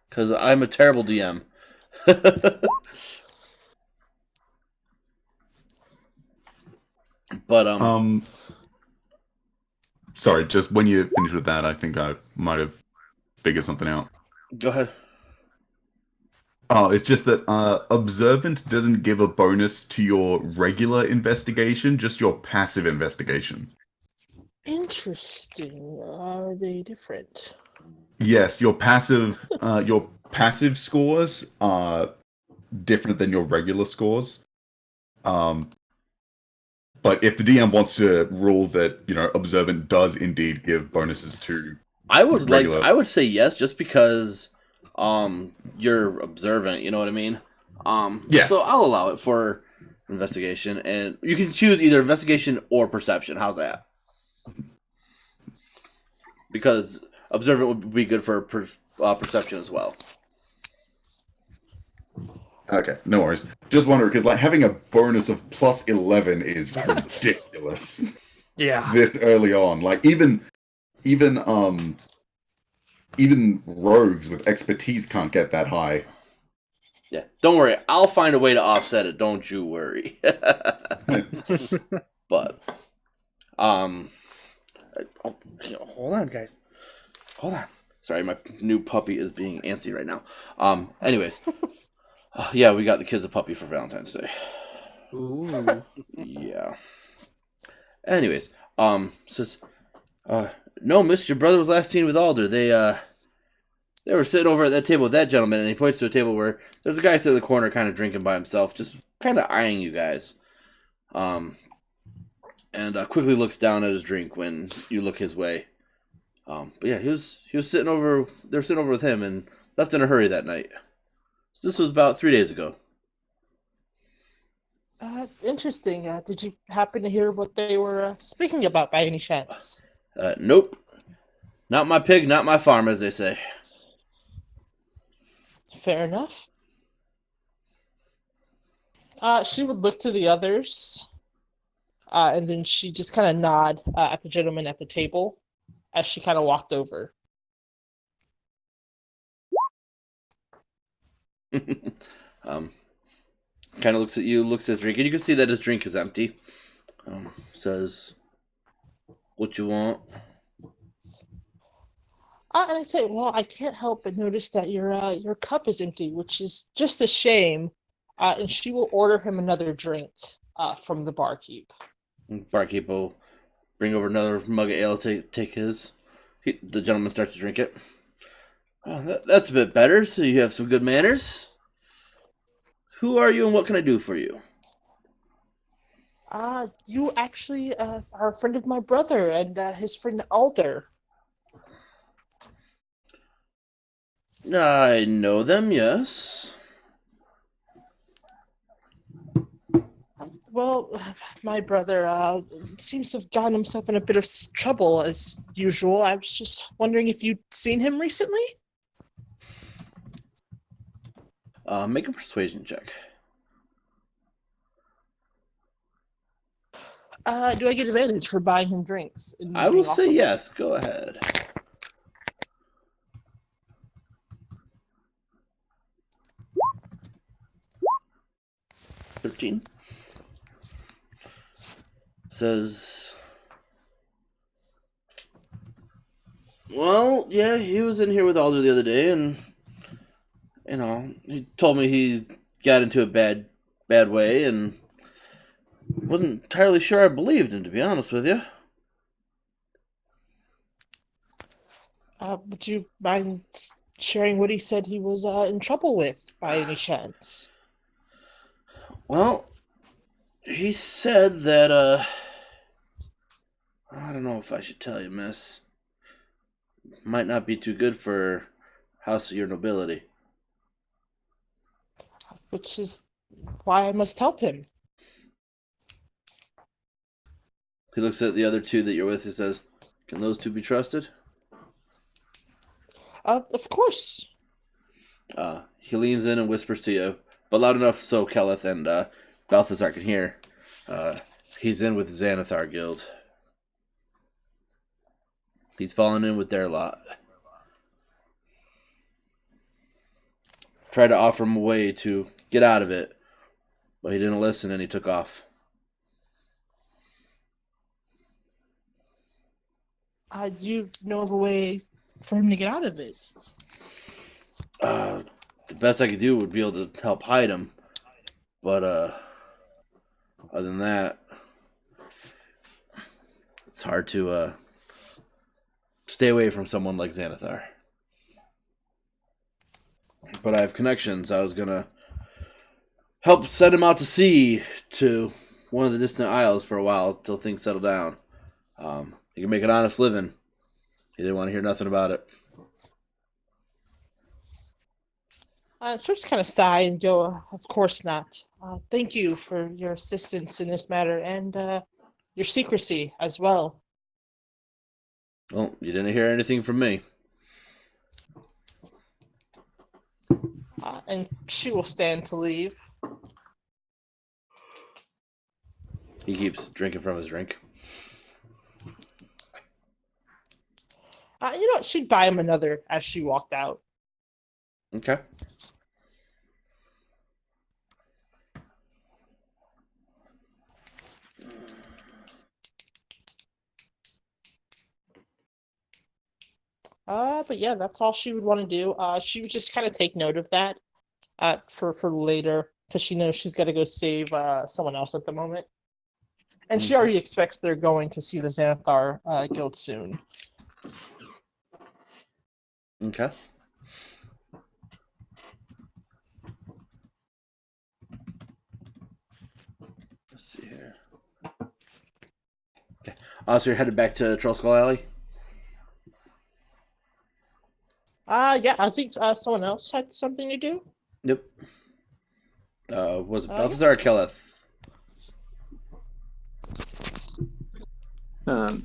[SPEAKER 1] Because I'm a terrible DM. But
[SPEAKER 3] Sorry, just when you finish with that, I think I might have figured something out.
[SPEAKER 1] go ahead.
[SPEAKER 3] Oh, it's just that observant doesn't give a bonus to your regular investigation, just your passive investigation.
[SPEAKER 5] Interesting. Are they different?
[SPEAKER 3] Yes, your passive scores are different than your regular scores. But if the DM wants to rule that, observant does indeed give bonuses to
[SPEAKER 1] I would
[SPEAKER 3] regular.
[SPEAKER 1] I would say yes, just because you're observant, you know what I mean?
[SPEAKER 3] Yeah.
[SPEAKER 1] So I'll allow it for investigation, and you can choose either investigation or perception. How's that? Because observant would be good for perception as well.
[SPEAKER 3] Okay, no worries. Just wondering, because having a bonus of plus 11 is ridiculous.
[SPEAKER 2] Yeah.
[SPEAKER 3] This early on. Even rogues with expertise can't get that high.
[SPEAKER 1] Yeah, don't worry. I'll find a way to offset it. Don't you worry. But, hold on, guys. Hold on. Sorry, my new puppy is being antsy right now. Anyways, yeah, we got the kids a puppy for Valentine's Day.
[SPEAKER 2] Ooh.
[SPEAKER 1] Yeah. Anyways, says, no, miss, your brother was last seen with Alder. They were sitting over at that table with that gentleman, and he points to a table where there's a guy sitting in the corner kind of drinking by himself, just kind of eyeing you guys. And quickly looks down at his drink when you look his way. But yeah, he was sitting over, they were sitting over with him and left in a hurry that night. So this was about 3 days ago.
[SPEAKER 5] Interesting. Did you happen to hear what they were speaking about by any chance?
[SPEAKER 1] Nope. Not my pig, not my farm, as they say.
[SPEAKER 5] Fair enough. She would look to the others, and then she just kind of nod at the gentleman at the table as she kind of walked over.
[SPEAKER 1] Kind of looks at you, looks at his drink, and you can see that his drink is empty. Says, "What you want?"
[SPEAKER 5] And I say, well, I can't help but notice that your cup is empty, which is just a shame. And she will order him another drink from the barkeep.
[SPEAKER 1] Barkeep will bring over another mug of ale. Take his. The gentleman starts to drink it. Oh, that's a bit better. So you have some good manners. Who are you, and what can I do for you?
[SPEAKER 5] You actually are a friend of my brother and his friend Alder.
[SPEAKER 1] I know them, yes.
[SPEAKER 5] Well, my brother seems to have gotten himself in a bit of trouble as usual. I was just wondering if you'd seen him recently?
[SPEAKER 1] Make a persuasion check.
[SPEAKER 5] Do I get advantage for buying him drinks? And
[SPEAKER 1] I will
[SPEAKER 5] being
[SPEAKER 1] say
[SPEAKER 5] awesome?
[SPEAKER 1] yes. Go ahead. 13. Says, well, yeah, he was in here with Alder the other day, and he told me he got into a bad way, and wasn't entirely sure I believed him, to be honest with you.
[SPEAKER 5] Would you mind sharing what he said he was in trouble with, by any chance?
[SPEAKER 1] Well, he said that, I don't know if I should tell you, miss. Might not be too good for House of Your Nobility.
[SPEAKER 5] Which is why I must help him.
[SPEAKER 1] He looks at the other two that you're with and says, can those two be trusted?
[SPEAKER 5] Of course.
[SPEAKER 1] He leans in and whispers to you, but loud enough so Keleth and Balthazar can hear. He's in with the Xanathar Guild. He's fallen in with their lot. Tried to offer him a way to get out of it, but he didn't listen and he took off.
[SPEAKER 5] Do you know of a way for him to get out of it?
[SPEAKER 1] The best I could do would be able to help hide him, but other than that, it's hard to stay away from someone like Xanathar. But I have connections. I was gonna help send him out to sea to one of the distant isles for a while till things settle down. He can make an honest living. He didn't want to hear nothing about it.
[SPEAKER 5] So just kind of sigh and go, of course not. Thank you for your assistance in this matter and your secrecy as well.
[SPEAKER 1] Well, you didn't hear anything from me.
[SPEAKER 5] And she will stand to leave.
[SPEAKER 1] He keeps drinking from his drink.
[SPEAKER 5] You know what? She'd buy him another as she walked out.
[SPEAKER 1] Okay.
[SPEAKER 5] But yeah, that's all she would want to do. She would just kind of take note of that for later because she knows she's got to go save someone else at the moment. And she already expects they're going to see the Xanathar Guild soon.
[SPEAKER 1] Okay. Let's see here. Okay. So you're headed back to Troll Skull Alley?
[SPEAKER 5] Yeah, I think someone else had something to do.
[SPEAKER 1] Yep. Was it Balthazar or Keleth?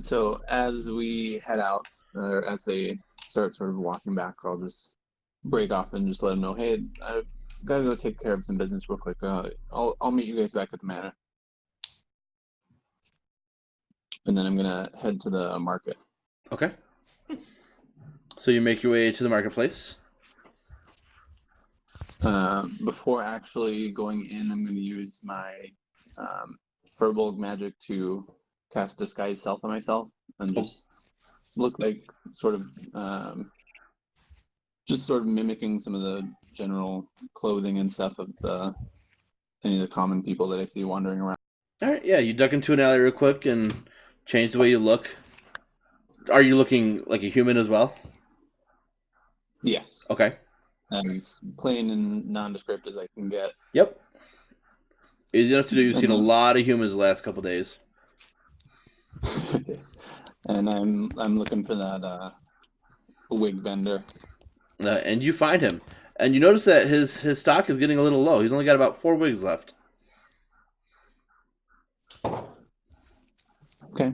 [SPEAKER 6] So as we head out, or as they start sort of walking back, I'll just break off and just let them know, hey, I've got to go take care of some business real quick. I'll meet you guys back at the manor. And then I'm going to head to the market.
[SPEAKER 1] Okay. So you make your way to the marketplace.
[SPEAKER 6] Before actually going in, I'm going to use my Furbolg magic to cast Disguise Self on myself and just look like sort of just sort of mimicking some of the general clothing and stuff of any of the common people that I see wandering around.
[SPEAKER 1] All right, yeah, you duck into an alley real quick and change the way you look. Are you looking like a human as well?
[SPEAKER 6] Yes,
[SPEAKER 1] Okay.
[SPEAKER 6] as plain and nondescript as I can get.
[SPEAKER 1] Yep. Easy enough to do. You've seen a lot of humans the last couple days.
[SPEAKER 6] And I'm looking for that wig vendor.
[SPEAKER 1] And you find him. And you notice that his stock is getting a little low. He's only got about 4 wigs left.
[SPEAKER 6] Okay.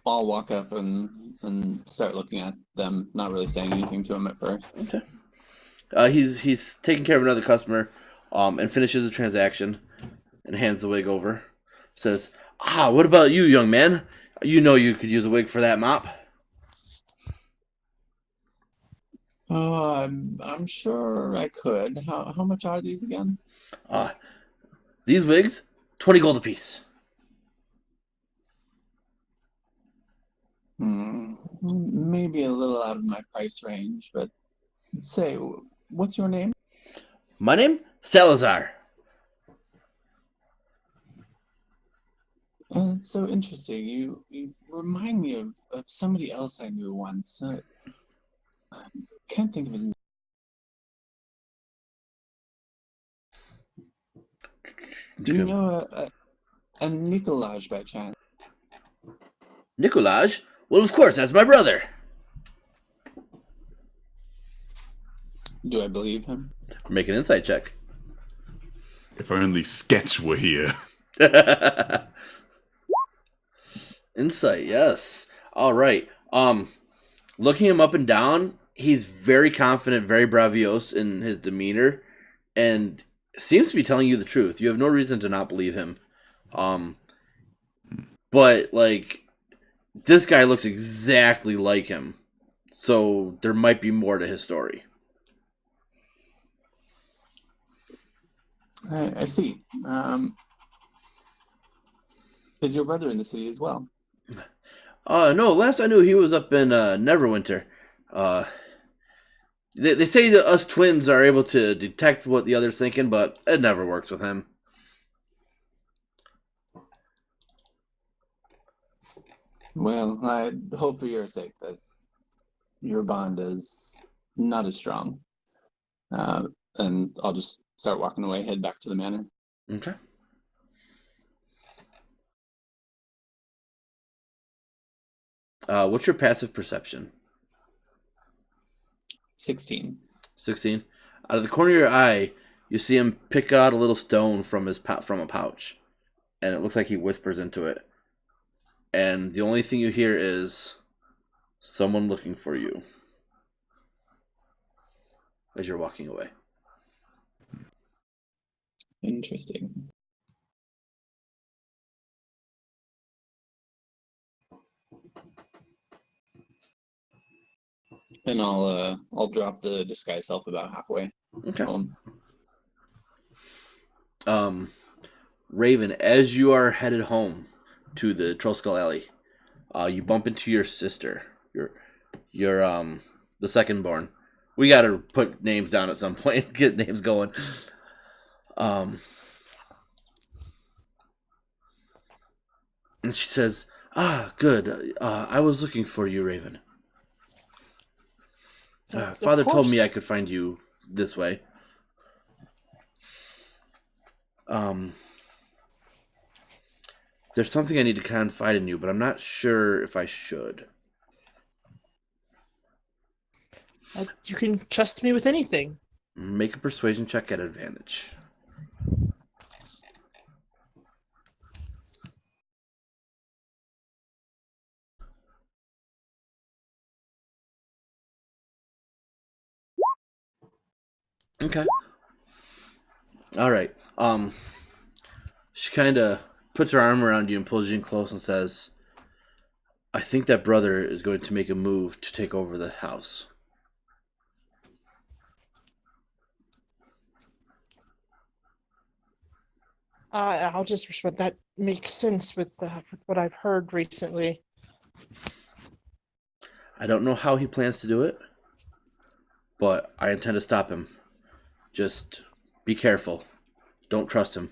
[SPEAKER 6] I'll walk up and start looking at them, not really saying anything to him at first.
[SPEAKER 1] Okay. He's taking care of another customer, and finishes the transaction, and hands the wig over. Says, what about you, young man? You know you could use a wig for that mop.
[SPEAKER 6] Oh, I'm sure I could. How much are these again?
[SPEAKER 1] These wigs, 20 gold apiece.
[SPEAKER 6] Maybe a little out of my price range, but say, what's your name?
[SPEAKER 1] My name? Salazar.
[SPEAKER 6] It's so interesting. You remind me of somebody else I knew once. I can't think of his name. Do you know a Nicolaj by chance?
[SPEAKER 1] Nicolaj? Well, of course, that's my brother.
[SPEAKER 6] Do I believe him?
[SPEAKER 1] Make an insight check.
[SPEAKER 3] If only Sketch were here.
[SPEAKER 1] Insight, yes. All right. Looking him up and down, he's very confident, very bravios in his demeanor, and seems to be telling you the truth. You have no reason to not believe him. But like, this guy looks exactly like him, so there might be more to his story.
[SPEAKER 6] I see. Is your brother in the city as well?
[SPEAKER 1] No, last I knew he was up in Neverwinter. They say that us twins are able to detect what the other's thinking, but it never works with him.
[SPEAKER 6] Well, I hope for your sake that your bond is not as strong. And I'll just start walking away, head back to the manor.
[SPEAKER 1] Okay. What's your passive perception?
[SPEAKER 6] 16.
[SPEAKER 1] 16. Out of the corner of your eye, you see him pick out a little stone from from a pouch, and it looks like he whispers into it. And the only thing you hear is someone looking for you as you're walking away.
[SPEAKER 6] Interesting. And I'll drop the disguise self about halfway.
[SPEAKER 1] Okay. Raven, as you are headed home to the Troll Skull Alley, you bump into your sister. Your the second born. We gotta put names down at some point, get names going. And she says, good. I was looking for you, Raven. Father told me I could find you this way. There's something I need to confide in you, but I'm not sure if I should.
[SPEAKER 5] You can trust me with anything.
[SPEAKER 1] Make a persuasion check at advantage. Okay. All right. She kind of puts her arm around you and pulls you in close and says, I think that brother is going to make a move to take over the house.
[SPEAKER 5] I'll just respond. That makes sense with what I've heard recently.
[SPEAKER 1] I don't know how he plans to do it, but I intend to stop him. Just be careful. Don't trust him.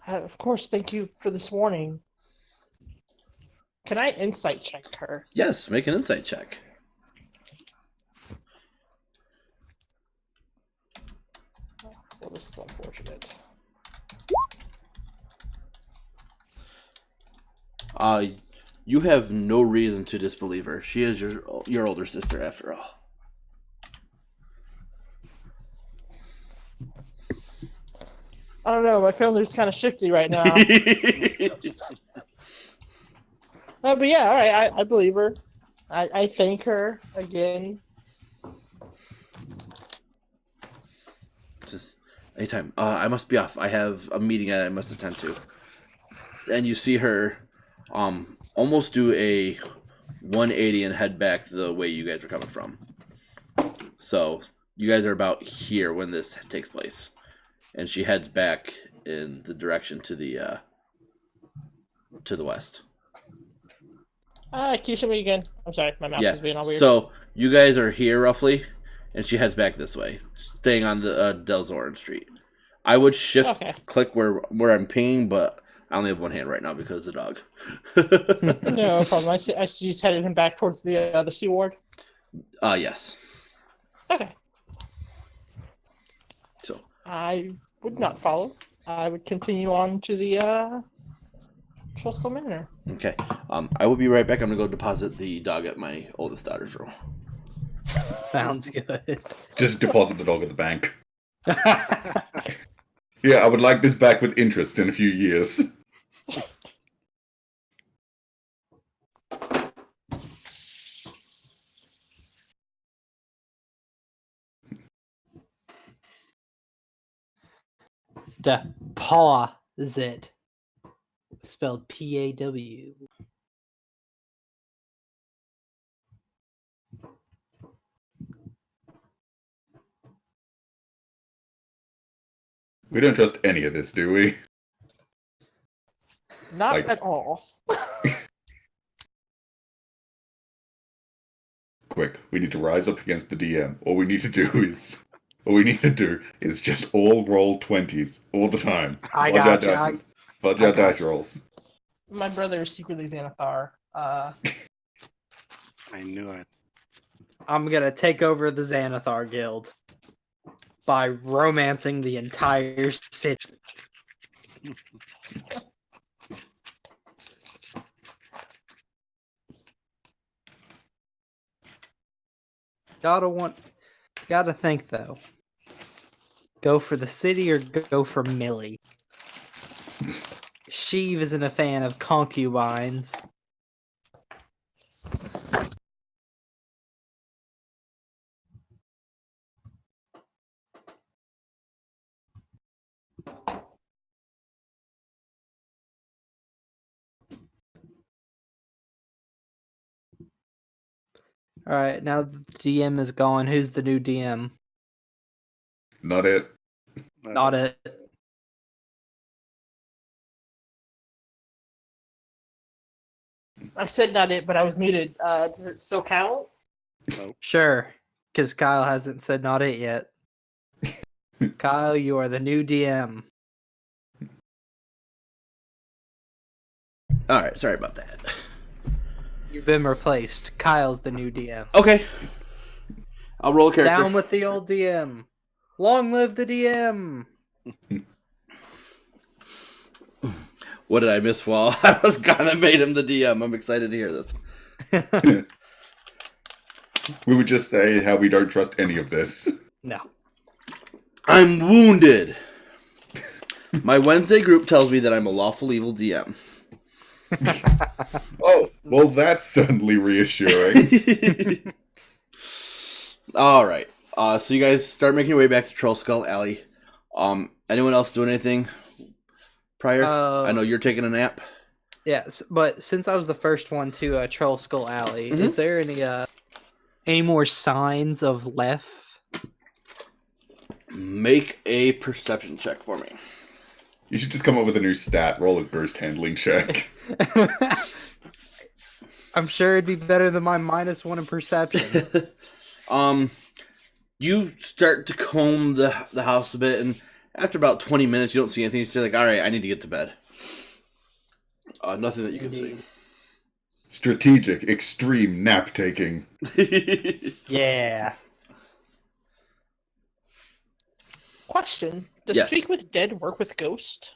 [SPEAKER 5] Of course, thank you for this warning. Can I insight check her?
[SPEAKER 1] Yes, make an insight check.
[SPEAKER 5] Well, this is unfortunate.
[SPEAKER 1] You have no reason to disbelieve her. She is your older sister, after all.
[SPEAKER 5] I don't know. My family's kind of shifty right now. But yeah, all right. I believe her. I thank her again.
[SPEAKER 1] Just anytime. I must be off. I have a meeting I must attend to. And you see her almost do a 180 and head back the way you guys are coming from. So you guys are about here when this takes place. And she heads back in the direction to the west.
[SPEAKER 5] Can you show me again? I'm sorry, my mouth is being all weird.
[SPEAKER 1] So you guys are here roughly, and she heads back this way, staying on the Delzoran Street. I would click where I'm pinging, but I only have one hand right now because of the dog.
[SPEAKER 5] No problem. I see she's headed him back towards the Sea Ward.
[SPEAKER 1] Yes.
[SPEAKER 5] Okay.
[SPEAKER 1] So
[SPEAKER 5] I would not follow. I would continue on to the Trusco Manor.
[SPEAKER 1] okay. I will be right back. I'm gonna go deposit the dog at my oldest daughter's room.
[SPEAKER 2] Sounds good.
[SPEAKER 3] Just deposit the dog at the bank. Yeah, I would like this back with interest in a few years.
[SPEAKER 2] Deposit. Spelled P-A-W.
[SPEAKER 3] We don't trust any of this, do we?
[SPEAKER 5] Not at all.
[SPEAKER 3] Quick, we need to rise up against the DM. All we need to do is just all roll 20s all the time.
[SPEAKER 2] I got you.
[SPEAKER 3] Fudge our dice rolls.
[SPEAKER 5] My brother is secretly Xanathar.
[SPEAKER 4] I knew it.
[SPEAKER 2] I'm gonna take over the Xanathar Guild by romancing the entire city. Gotta think though. Go for the city or go for Millie? Sheev isn't a fan of concubines. Alright, now the DM is gone. Who's the new DM?
[SPEAKER 3] Not it.
[SPEAKER 2] Not it.
[SPEAKER 5] I said not it, but I was muted. Does it still count?
[SPEAKER 2] Sure, because Kyle hasn't said not it yet. Kyle, you are the new DM.
[SPEAKER 1] Alright, sorry about that.
[SPEAKER 2] You've been replaced. Kyle's the new DM.
[SPEAKER 1] Okay. I'll roll a character.
[SPEAKER 2] Down with the old DM. Long live the DM.
[SPEAKER 1] What did I miss while I was gone that made him the DM? I'm excited to hear this.
[SPEAKER 3] We would just say how we don't trust any of this.
[SPEAKER 2] No.
[SPEAKER 1] I'm wounded. My Wednesday group tells me that I'm a lawful evil DM.
[SPEAKER 3] Oh, well, that's certainly reassuring.
[SPEAKER 1] All right. So you guys start making your way back to Troll Skull Alley. Anyone else doing anything prior? I know you're taking a nap.
[SPEAKER 2] Yes, but since I was the first one to Troll Skull Alley, is there any more signs of Lef?
[SPEAKER 1] Make a perception check for me.
[SPEAKER 3] You should just come up with a new stat. Roll a burst handling check.
[SPEAKER 2] I'm sure it'd be better than my -1 in perception.
[SPEAKER 1] You start to comb the house a bit, and after about 20 minutes, you don't see anything. You're like, all right, I need to get to bed. Nothing that you can
[SPEAKER 2] Indeed.
[SPEAKER 3] Strategic, extreme nap taking.
[SPEAKER 1] see.
[SPEAKER 2] Yeah.
[SPEAKER 5] Question: Does
[SPEAKER 1] Yes.
[SPEAKER 5] Speak with Dead work with Ghost?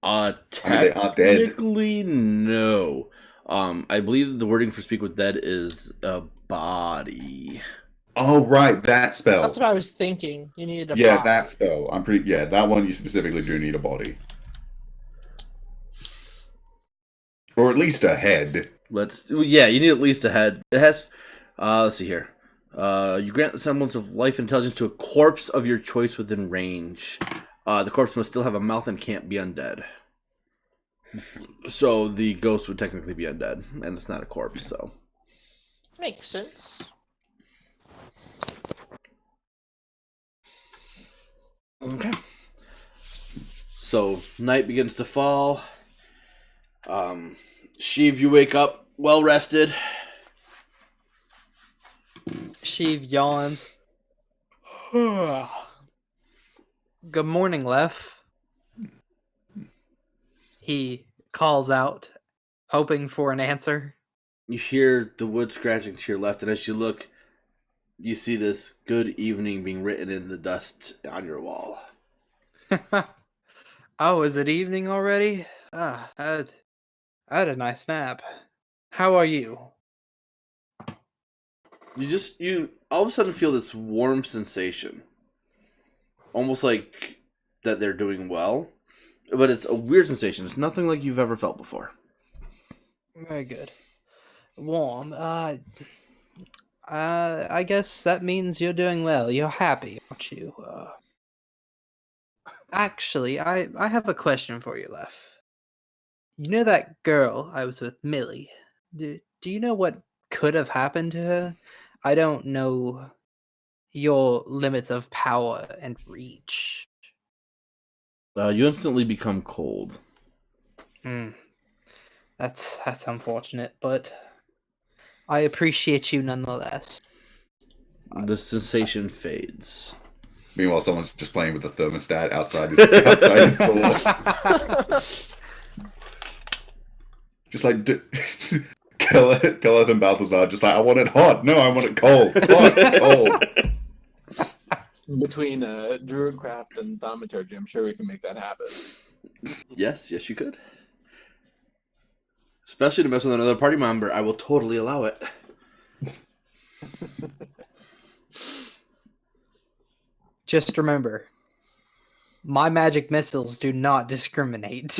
[SPEAKER 3] I mean, they are dead.
[SPEAKER 1] Technically, no. I believe the wording for speak with dead is a body.
[SPEAKER 3] Oh, right, that spell.
[SPEAKER 5] That's what I was thinking. You needed a
[SPEAKER 3] Yeah,
[SPEAKER 5] body.
[SPEAKER 3] that spell. I'm pretty. Yeah, that one you specifically do need a body, or at least a head.
[SPEAKER 1] Yeah, you need at least a head. It has. Let's see here. You grant the semblance of life intelligence to a corpse of your choice within range. The corpse must still have a mouth and can't be undead. So the ghost would technically be undead, and it's not a corpse. So
[SPEAKER 5] Makes sense.
[SPEAKER 1] okay. So night begins to fall. Sheev, you wake up well rested.
[SPEAKER 2] Sheev yawns. Good morning, Lef. He calls out, hoping for an answer.
[SPEAKER 1] You hear the wood scratching to your left, and as you look, you see this "good evening" being written in the dust on your wall.
[SPEAKER 2] Oh, is it evening already? I had a nice nap. How are you?
[SPEAKER 1] You all of a sudden feel this warm sensation, almost like that they're doing well, but it's a weird sensation. It's nothing like you've ever felt before.
[SPEAKER 2] Very good. Warm. I guess that means you're doing well. You're happy, aren't you? Actually, I have a question for you, Lef. You know that girl I was with, Millie? Do you know what could have happened to her? I don't know your limits of power and reach.
[SPEAKER 1] You instantly become cold.
[SPEAKER 2] That's unfortunate, but I appreciate you nonetheless.
[SPEAKER 1] The sensation fades.
[SPEAKER 3] Meanwhile, someone's just playing with the thermostat outside his door. Just like Keleth and Balthazar, just like, I want it hot. No, I want it cold. Hot, cold.
[SPEAKER 6] Between Druidcraft and Thaumaturgy, I'm sure we can make that happen.
[SPEAKER 1] Yes, you could. Especially to mess with another party member, I will totally allow it.
[SPEAKER 2] Just remember, my magic missiles do not discriminate.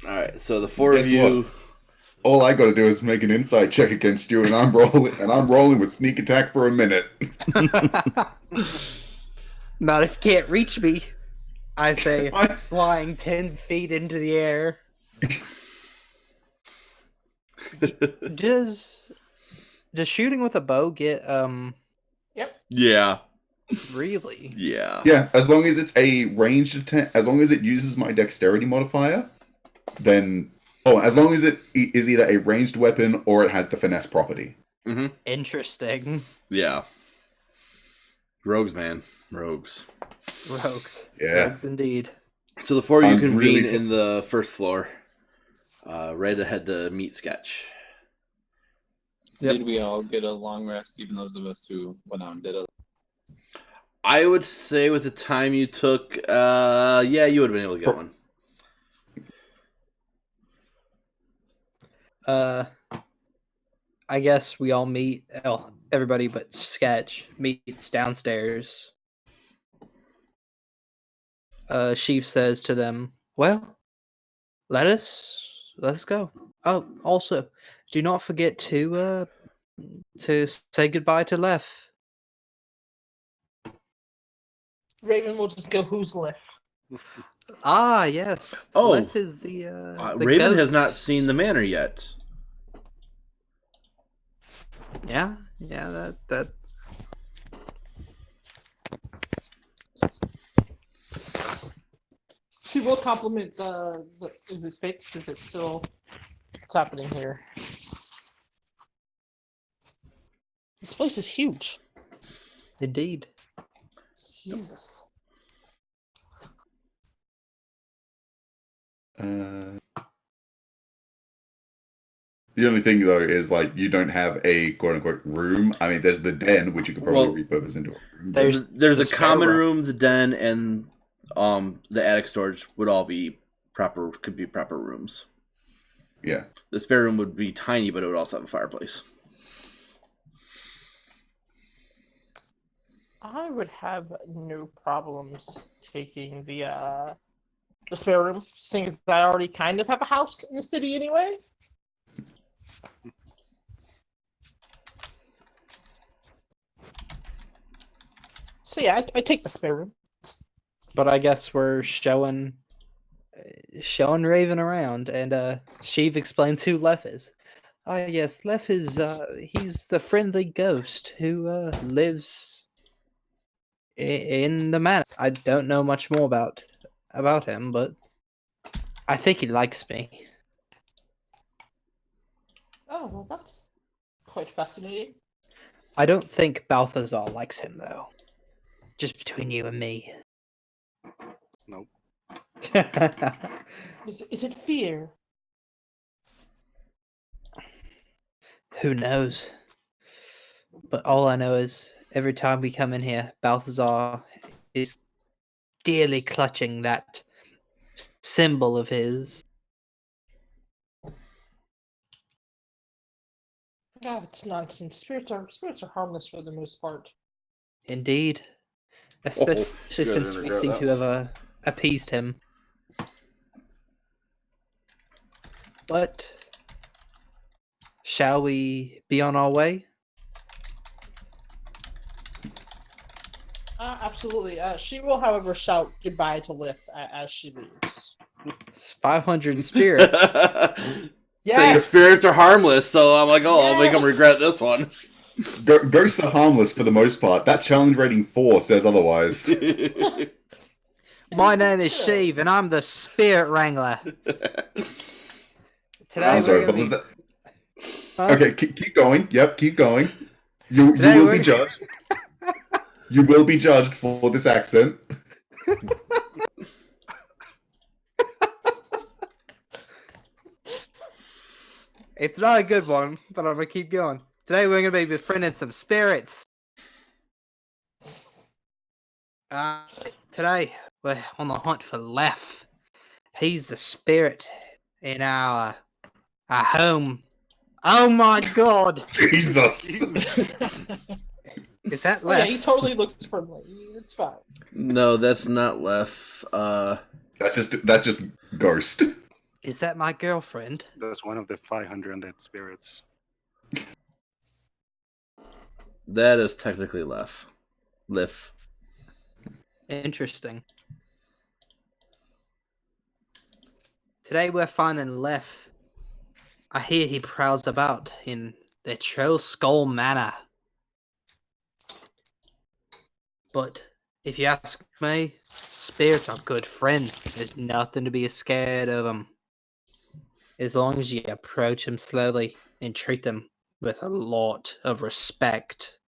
[SPEAKER 1] Alright, so the four of
[SPEAKER 3] Guess
[SPEAKER 1] you...
[SPEAKER 3] what? All I gotta do is make an insight check against you, and I'm rolling with sneak attack for a minute.
[SPEAKER 2] Not if you can't reach me. I say, flying 10 feet into the air. Does shooting with a bow get
[SPEAKER 5] Yep.
[SPEAKER 1] Yeah.
[SPEAKER 2] really?
[SPEAKER 1] Yeah.
[SPEAKER 3] Yeah, as long as it's a ranged attack, as long as it uses my dexterity modifier, then as long as it is either a ranged weapon or it has the finesse property.
[SPEAKER 1] Mm-hmm.
[SPEAKER 2] Interesting.
[SPEAKER 1] Yeah. Rogues, man. Rogues.
[SPEAKER 3] Yeah.
[SPEAKER 2] Rogues indeed.
[SPEAKER 1] So the four of you
[SPEAKER 3] I'm
[SPEAKER 1] convene
[SPEAKER 3] really
[SPEAKER 1] in the first floor, right ahead to meet Sketch.
[SPEAKER 2] Yep.
[SPEAKER 6] Did we all get a long rest, even those of us who went out and did it?
[SPEAKER 1] I would say with the time you took, yeah, you would have been able to get one.
[SPEAKER 2] I guess we all meet. Oh, everybody but Sketch meets downstairs. Sheaf says to them, "Well, let us go. Oh, also, do not forget to say goodbye to Lef."
[SPEAKER 5] Raven will just go, who's left?
[SPEAKER 2] Ah, yes.
[SPEAKER 1] Oh,
[SPEAKER 2] Lef is the
[SPEAKER 1] Raven has
[SPEAKER 2] ghost.
[SPEAKER 1] not seen the manor yet.
[SPEAKER 2] Yeah, that.
[SPEAKER 5] we will compliment is it fixed? Is it still what's happening here? This place is huge.
[SPEAKER 2] Indeed.
[SPEAKER 5] Jesus.
[SPEAKER 3] The only thing though is like you don't have a quote unquote room. I mean, there's the den which you could probably repurpose into a room.
[SPEAKER 1] There's a
[SPEAKER 2] spare
[SPEAKER 1] common
[SPEAKER 2] room.
[SPEAKER 1] room, the den, and the attic storage would all be proper. Could be proper rooms.
[SPEAKER 3] Yeah.
[SPEAKER 1] The spare room would be tiny, but it would also have a fireplace.
[SPEAKER 5] I would have no problems taking the spare room, seeing as I already kind of have a house in the city anyway. So yeah, I take the spare room.
[SPEAKER 2] But I guess we're showing Raven around, and Sheev explains who Lef is. Ah, yes, Lef is he's the friendly ghost who lives in the manor. I don't know much more about him, but I think he likes me.
[SPEAKER 5] Oh, well, that's quite fascinating.
[SPEAKER 2] I don't think Balthazar likes him though. Just between you and me.
[SPEAKER 4] Nope.
[SPEAKER 5] Is it fear?
[SPEAKER 2] Who knows? But all I know is every time we come in here, Balthazar is dearly clutching that symbol of his.
[SPEAKER 5] God, it's nonsense. Spirits are harmless for the most part.
[SPEAKER 2] Indeed. Especially
[SPEAKER 1] good
[SPEAKER 2] since we
[SPEAKER 1] interrupt
[SPEAKER 2] seem
[SPEAKER 1] that.
[SPEAKER 2] to have appeased him. But shall we be on our way?
[SPEAKER 5] Absolutely. She will, however, shout goodbye to Lif as she leaves.
[SPEAKER 2] It's 500 spirits.
[SPEAKER 1] Saying
[SPEAKER 5] Yes!
[SPEAKER 1] spirits are harmless, so I'm like, oh, I'll make them
[SPEAKER 5] Yes!
[SPEAKER 1] regret this one.
[SPEAKER 3] Ghosts are harmless for the most part. That challenge rating 4 says otherwise.
[SPEAKER 2] My name is
[SPEAKER 5] True.
[SPEAKER 2] Sheev, and I'm the spirit wrangler. Today
[SPEAKER 3] I'm
[SPEAKER 2] we're
[SPEAKER 3] sorry,
[SPEAKER 2] gonna
[SPEAKER 3] what was
[SPEAKER 2] be.
[SPEAKER 3] that?
[SPEAKER 2] Huh?
[SPEAKER 3] Okay, keep going. Yep, keep going. You
[SPEAKER 2] Today
[SPEAKER 3] will
[SPEAKER 2] we're-
[SPEAKER 3] be judged. You will be judged for this accent.
[SPEAKER 2] It's not a good one, but I'm gonna keep going. Today we're gonna be befriending some spirits. Today we're on the hunt for Lef. He's the spirit in our home. Oh my god!
[SPEAKER 3] Jesus.
[SPEAKER 2] Is that
[SPEAKER 5] Oh, yeah,
[SPEAKER 2] Lef?
[SPEAKER 5] he totally looks friendly. It's fine.
[SPEAKER 1] No, that's not Lef.
[SPEAKER 3] That's just ghost.
[SPEAKER 2] Is that my girlfriend?
[SPEAKER 4] That's one of the 500 undead spirits.
[SPEAKER 1] That is technically Lef. Lif.
[SPEAKER 2] Interesting. Today we're finding Lef. I hear he prowls about in the Troll Skull Manor. But if you ask me, spirits are good friends. There's nothing to be scared of them. As long as you approach them slowly and treat them with a lot of respect.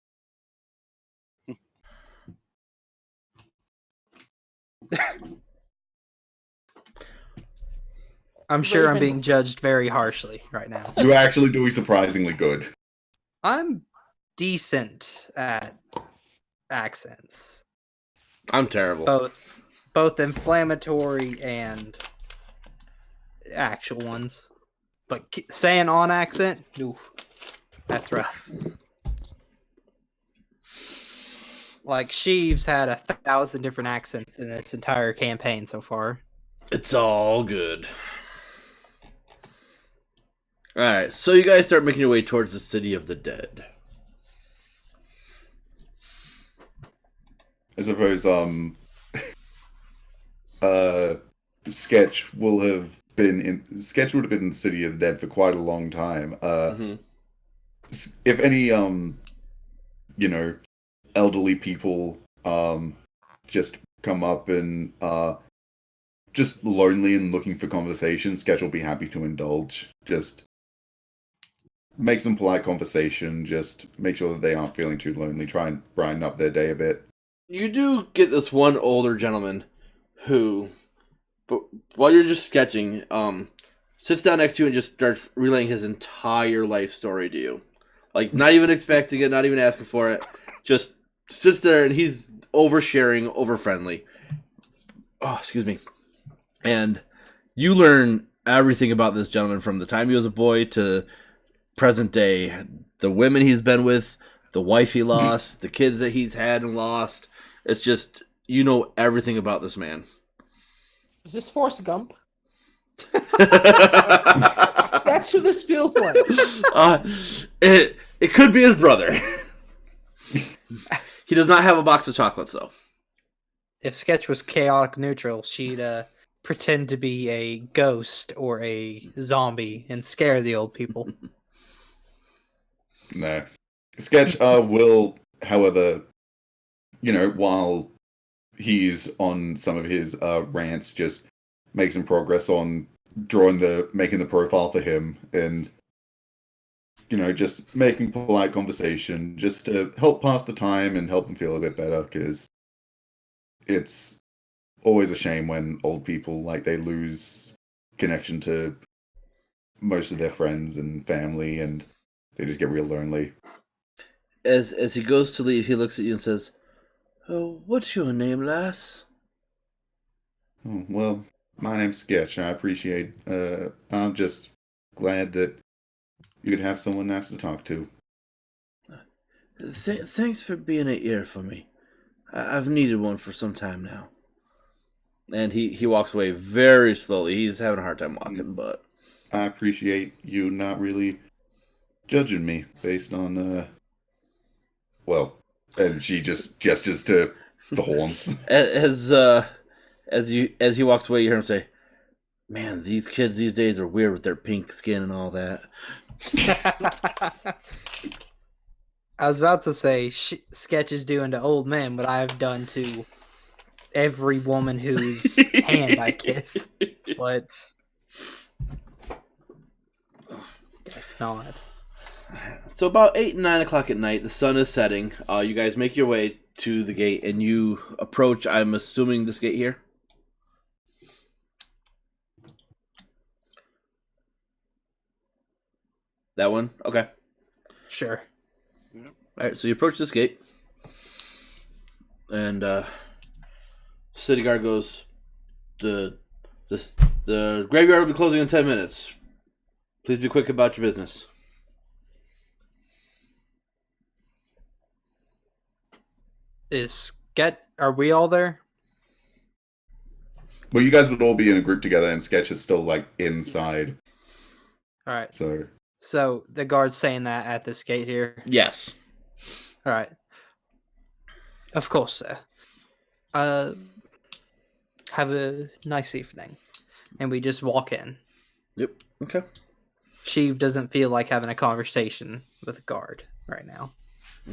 [SPEAKER 2] I'm sure I'm
[SPEAKER 5] Raven-
[SPEAKER 2] being judged very harshly right now.
[SPEAKER 3] You're actually doing surprisingly good.
[SPEAKER 2] I'm decent at accents.
[SPEAKER 1] I'm terrible.
[SPEAKER 2] Both inflammatory and actual ones. But staying on accent, oof, that's rough. Like, Sheev's had 1,000 different accents in this entire campaign so far.
[SPEAKER 1] It's all good. Alright, so you guys start making your way towards the city of the dead.
[SPEAKER 3] I suppose Sketch would have been in the City of the Dead for quite a long time. If any elderly people just come up and just lonely and looking for conversation, Sketch will be happy to indulge. Just make some polite conversation. Just make sure that they aren't feeling too lonely. Try and brighten up their day a bit.
[SPEAKER 1] You do get this one older gentleman who, but while you're just sketching, sits down next to you and just starts relaying his entire life story to you. Like, not even expecting it, not even asking for it. Just sits there and he's oversharing, over-friendly. Oh, excuse me. And you learn everything about this gentleman from the time he was a boy to present day. The women he's been with, the wife he lost, the kids that he's had and lost. It's just, you know everything about this man.
[SPEAKER 5] Is this Forrest Gump?
[SPEAKER 1] That's
[SPEAKER 5] That's who this feels like.
[SPEAKER 1] It could be his brother. He does not have a box of chocolates, though.
[SPEAKER 2] If Sketch was chaotic neutral, she'd pretend to be a ghost or a zombie and scare the old people.
[SPEAKER 3] No. Sketch will, however, while he's on some of his rants, just make some progress on making the profile for him and, just making polite conversation just to help pass the time and help him feel a bit better, because it's always a shame when old people, like, they lose connection to most of their friends and family and they just get real lonely.
[SPEAKER 1] As he goes to leave, he looks at you and says, "Oh, what's your name, lass?"
[SPEAKER 3] Oh, well, my name's Sketch. I appreciate. I'm just glad that you could have someone nice to talk to.
[SPEAKER 1] Thanks for being an ear for me. I've needed one for some time now. And he walks away very slowly. He's having a hard time walking, but
[SPEAKER 3] I appreciate you not really judging me based on. Well, and she just gestures to the horns.
[SPEAKER 1] as he walks away, you hear him say, "Man, these kids these days are weird with their pink skin and all that."
[SPEAKER 2] I was about to say Sketch is doing to old men what I've done to every woman whose hand I kissed, but guess not.
[SPEAKER 1] So about 8 and 9 o'clock at night, the sun is setting. You guys make your way to the gate, and you approach, I'm assuming, this gate here? That one? Okay.
[SPEAKER 2] Sure.
[SPEAKER 1] Alright, so you approach this gate, and city guard goes, the graveyard will be closing in 10 minutes. Please be quick about your business.
[SPEAKER 2] Are we all there?
[SPEAKER 3] Well, you guys would all be in a group together, and Sketch is still like inside.
[SPEAKER 2] All right.
[SPEAKER 3] So
[SPEAKER 2] the guard's saying that at this gate here.
[SPEAKER 1] Yes.
[SPEAKER 2] All right. Of course, sir. Have a nice evening. And we just walk in.
[SPEAKER 1] Yep. Okay.
[SPEAKER 2] Sheev doesn't feel like having a conversation with a guard right now.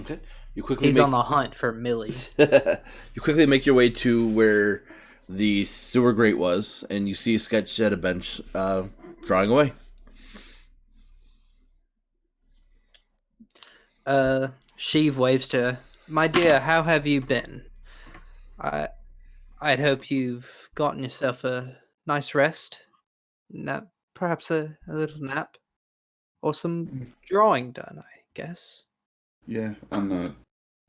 [SPEAKER 1] Okay. You quickly
[SPEAKER 2] He's on the hunt for Millie.
[SPEAKER 1] You quickly make your way to where the sewer grate was, and you see a Sketch at a bench drawing away.
[SPEAKER 2] Sheev waves to her. My dear, how have you been? I'd hope you've gotten yourself a nice rest. Perhaps a little nap. Or some drawing done, I guess.
[SPEAKER 3] yeah, I'm not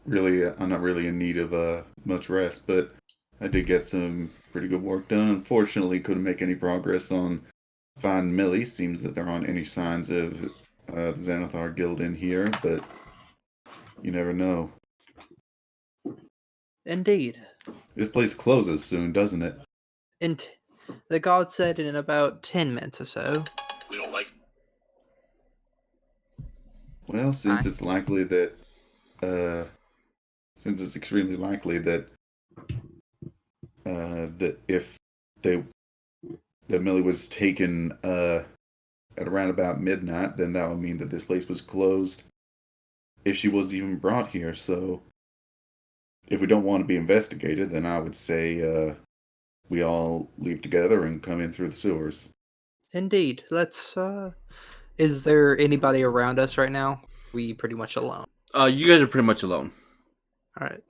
[SPEAKER 3] really in need of much rest, but I did get some pretty good work done. Unfortunately, couldn't make any progress on finding Millie. Seems that there aren't any signs of the Xanathar Guild in here, but you never know.
[SPEAKER 2] Indeed.
[SPEAKER 3] This place closes soon, doesn't it?
[SPEAKER 2] And the guard said in about 10 minutes or so.
[SPEAKER 7] We don't like.
[SPEAKER 3] Well, since it's likely that, since it's extremely likely that, that if that Millie was taken at around about midnight, then that would mean that this place was closed if she wasn't even brought here. So, if we don't want to be investigated, then I would say we all leave together and come in through the sewers.
[SPEAKER 2] Indeed. Let's. Is there anybody around us right now? We pretty much alone.
[SPEAKER 1] You guys are pretty much alone.
[SPEAKER 2] All right.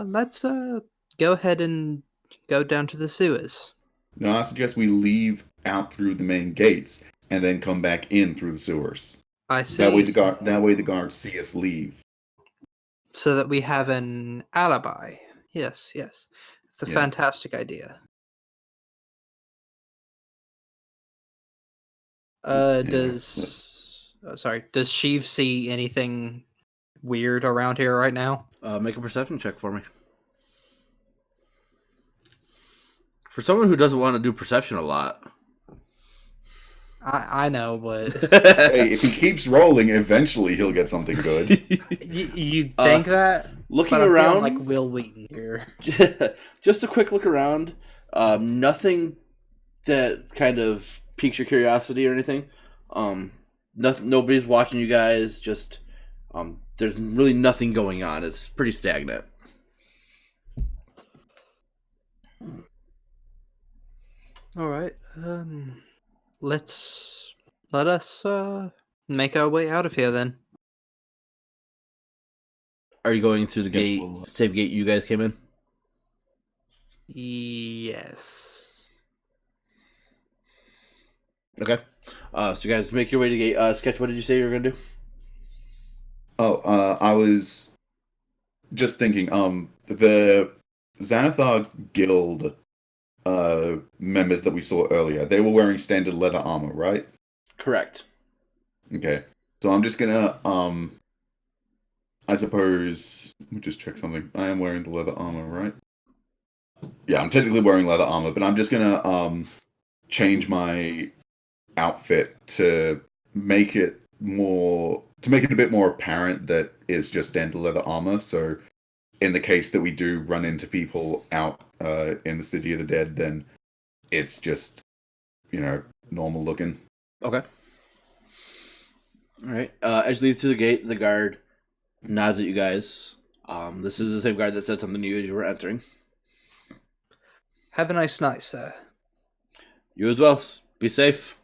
[SPEAKER 2] Let's go ahead and go down to the sewers.
[SPEAKER 3] Now, I suggest we leave out through the main gates and then come back in through the sewers.
[SPEAKER 2] I see.
[SPEAKER 3] That way the guards see us leave.
[SPEAKER 2] So that we have an alibi. Yes, yes. It's a
[SPEAKER 3] Yeah.
[SPEAKER 2] fantastic idea. Does Sheev see anything weird around here right now?
[SPEAKER 1] Make a perception check for me. For someone who doesn't want to do perception a lot.
[SPEAKER 2] I know, but
[SPEAKER 3] Hey, if he keeps rolling, eventually he'll get something good.
[SPEAKER 2] you think that?
[SPEAKER 1] Looking
[SPEAKER 2] But I'm
[SPEAKER 1] around,
[SPEAKER 2] feeling like Will Wheaton here.
[SPEAKER 1] just a quick look around. Nothing that kind of piques your curiosity or anything. Nothing. Nobody's watching you guys. Just there's really nothing going on. It's pretty stagnant.
[SPEAKER 2] All right. Let us make our way out of here then.
[SPEAKER 1] Are you going through the gate?
[SPEAKER 3] Schedule.
[SPEAKER 1] Same gate you guys came in?
[SPEAKER 2] Yes.
[SPEAKER 1] Okay. So you guys make your way to the gate. Sketch, what did you say you were gonna do?
[SPEAKER 3] I was just thinking, the Xanathar Guild members that we saw earlier, they were wearing standard leather armor, right?
[SPEAKER 1] Correct.
[SPEAKER 3] Okay. So I'm just gonna, I suppose, let me just check something. I am wearing the leather armor, right? Yeah, I'm technically wearing leather armor, but I'm just gonna, change my outfit to make it a bit more apparent that it's just standard leather armor. So in the case that we do run into people out in the City of the Dead, then it's just, normal looking.
[SPEAKER 1] Okay. All right. As you leave through the gate, the guard nods at you guys. This is the same guard that said something to you as you were entering.
[SPEAKER 2] Have a nice night, sir.
[SPEAKER 1] You as well. Be safe.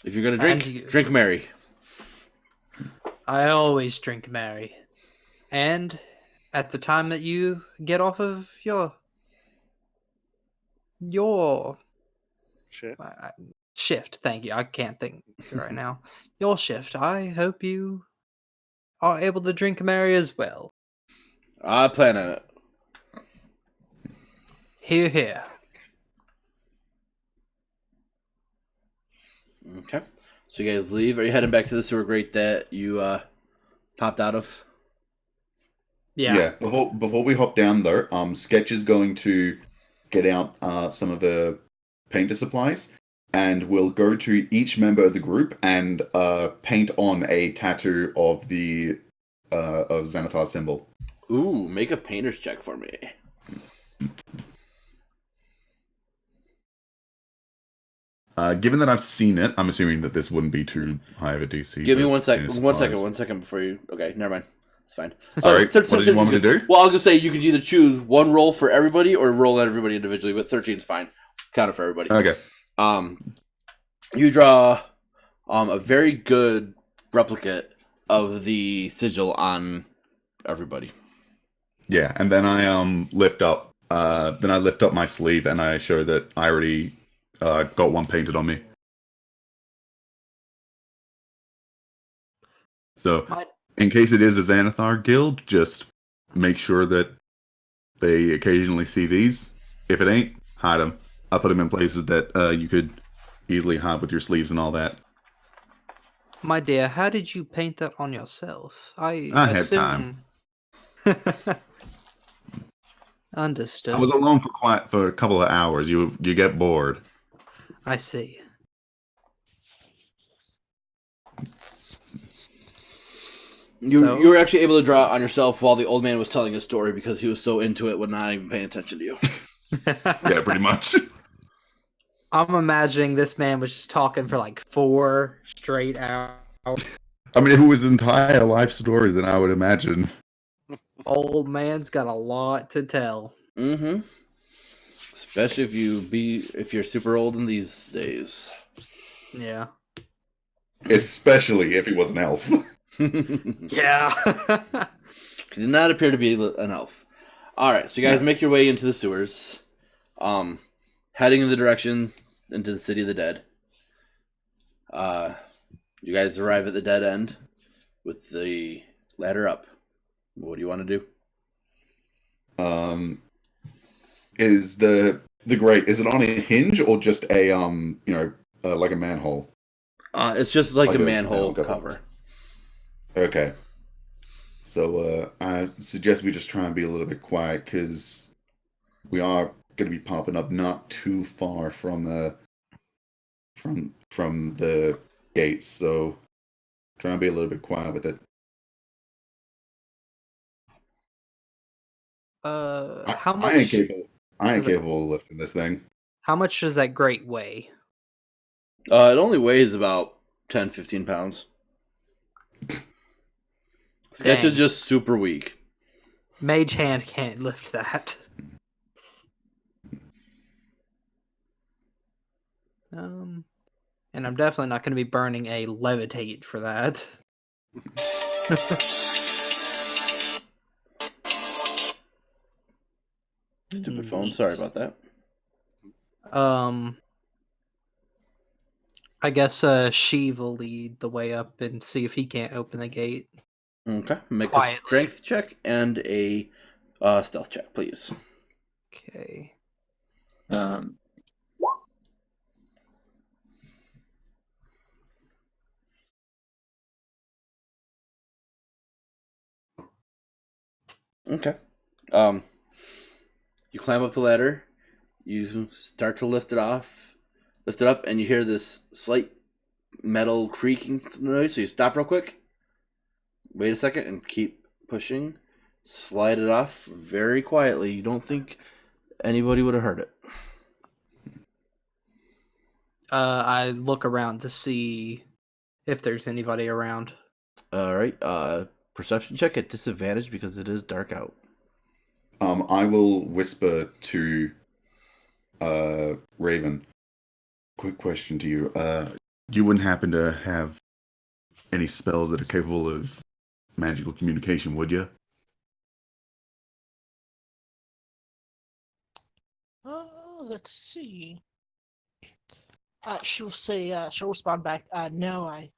[SPEAKER 1] If you're gonna
[SPEAKER 2] And you.
[SPEAKER 1] drink merry.
[SPEAKER 2] I always drink Mary. And at the time that you get off of your
[SPEAKER 4] Shit.
[SPEAKER 2] shift, thank you. I can't think right now. Your shift. I hope you are able to drink Mary as well.
[SPEAKER 1] I plan on it.
[SPEAKER 2] Hear, hear.
[SPEAKER 1] Okay. So you guys leave. Are you heading back to the sewer grate that you popped out of?
[SPEAKER 2] Yeah.
[SPEAKER 3] Before we hop down though, Sketch is going to get out some of the painter supplies, and we'll go to each member of the group and paint on a tattoo of the of Xanathar's symbol.
[SPEAKER 1] Ooh, make a painter's check for me.
[SPEAKER 3] Given that I've seen it, I'm assuming that this wouldn't be too high of a DC.
[SPEAKER 1] Give me
[SPEAKER 3] but
[SPEAKER 1] 1 second.
[SPEAKER 3] any
[SPEAKER 1] 1
[SPEAKER 3] surprise?
[SPEAKER 1] second. 1 second before you. Okay, never mind. It's fine.
[SPEAKER 3] All right. What did you want me to do?
[SPEAKER 1] Well, I'll just say you could either choose one roll for everybody or roll at everybody individually, but 13 is fine. Count it for everybody.
[SPEAKER 3] Okay.
[SPEAKER 1] You draw a very good replicate of the sigil on everybody.
[SPEAKER 3] Yeah, and then I lift up my sleeve and I show that I already got one painted on me. So, in case it is a Xanathar guild, just make sure that they occasionally see these. If it ain't, hide them. I'll put them in places that you could easily hide with your sleeves and all that.
[SPEAKER 2] My dear, how did you paint that on yourself? I
[SPEAKER 3] had time.
[SPEAKER 2] Understood.
[SPEAKER 3] I was alone for a couple of hours. You get bored.
[SPEAKER 2] I see.
[SPEAKER 1] You were actually able to draw it on yourself while the old man was telling his story because he was so into it when not even paying attention to you.
[SPEAKER 3] Yeah, pretty much.
[SPEAKER 2] I'm imagining this man was just talking for like 4 straight hours.
[SPEAKER 3] I mean, if it was his entire life story, then I would imagine.
[SPEAKER 2] Old man's got a lot to tell.
[SPEAKER 1] Mm-hmm. Especially if you're super old in these days.
[SPEAKER 2] Yeah.
[SPEAKER 3] Especially if he was an elf.
[SPEAKER 2] Yeah.
[SPEAKER 1] He did not appear to be an elf. All right, so you guys make your way into the sewers, heading in the direction into the city of the dead. You guys arrive at the dead end with the ladder up. What do you want to do?
[SPEAKER 3] Is the grate, is it on a hinge or just a like a manhole?
[SPEAKER 1] It's just like a manhole
[SPEAKER 3] manhole
[SPEAKER 1] cover.
[SPEAKER 3] Okay. So I suggest we just try and be a little bit quiet because we are going to be popping up not too far from the gates. So try and be a little bit quiet with it.
[SPEAKER 2] How
[SPEAKER 3] I ain't
[SPEAKER 2] much?
[SPEAKER 3] capable. I ain't capable of lifting this thing.
[SPEAKER 2] How much does that grate weigh?
[SPEAKER 1] It only weighs about 10, 15 pounds. Sketch is
[SPEAKER 2] Dang.
[SPEAKER 1] just super weak.
[SPEAKER 2] Mage hand can't lift that. And I'm definitely not going to be burning a levitate for that.
[SPEAKER 1] Stupid phone. Sorry about that.
[SPEAKER 2] I guess Sheev will lead the way up and see if he can't open the gate.
[SPEAKER 1] Okay. Make
[SPEAKER 2] Quietly.
[SPEAKER 1] a strength check and a stealth check, please.
[SPEAKER 2] Okay.
[SPEAKER 1] Okay. You climb up the ladder. You start to lift it up, and you hear this slight metal creaking noise. So you stop real quick, wait a second, and keep pushing. Slide it off very quietly. You don't think anybody would have heard it.
[SPEAKER 2] I look around to see if there's anybody around.
[SPEAKER 1] All right. Perception check at disadvantage because it is dark out.
[SPEAKER 3] I will whisper to Raven. Quick question to you. You wouldn't happen to have any spells that are capable of magical communication, would you?
[SPEAKER 5] Let's see. She'll say. She'll respond back. No, I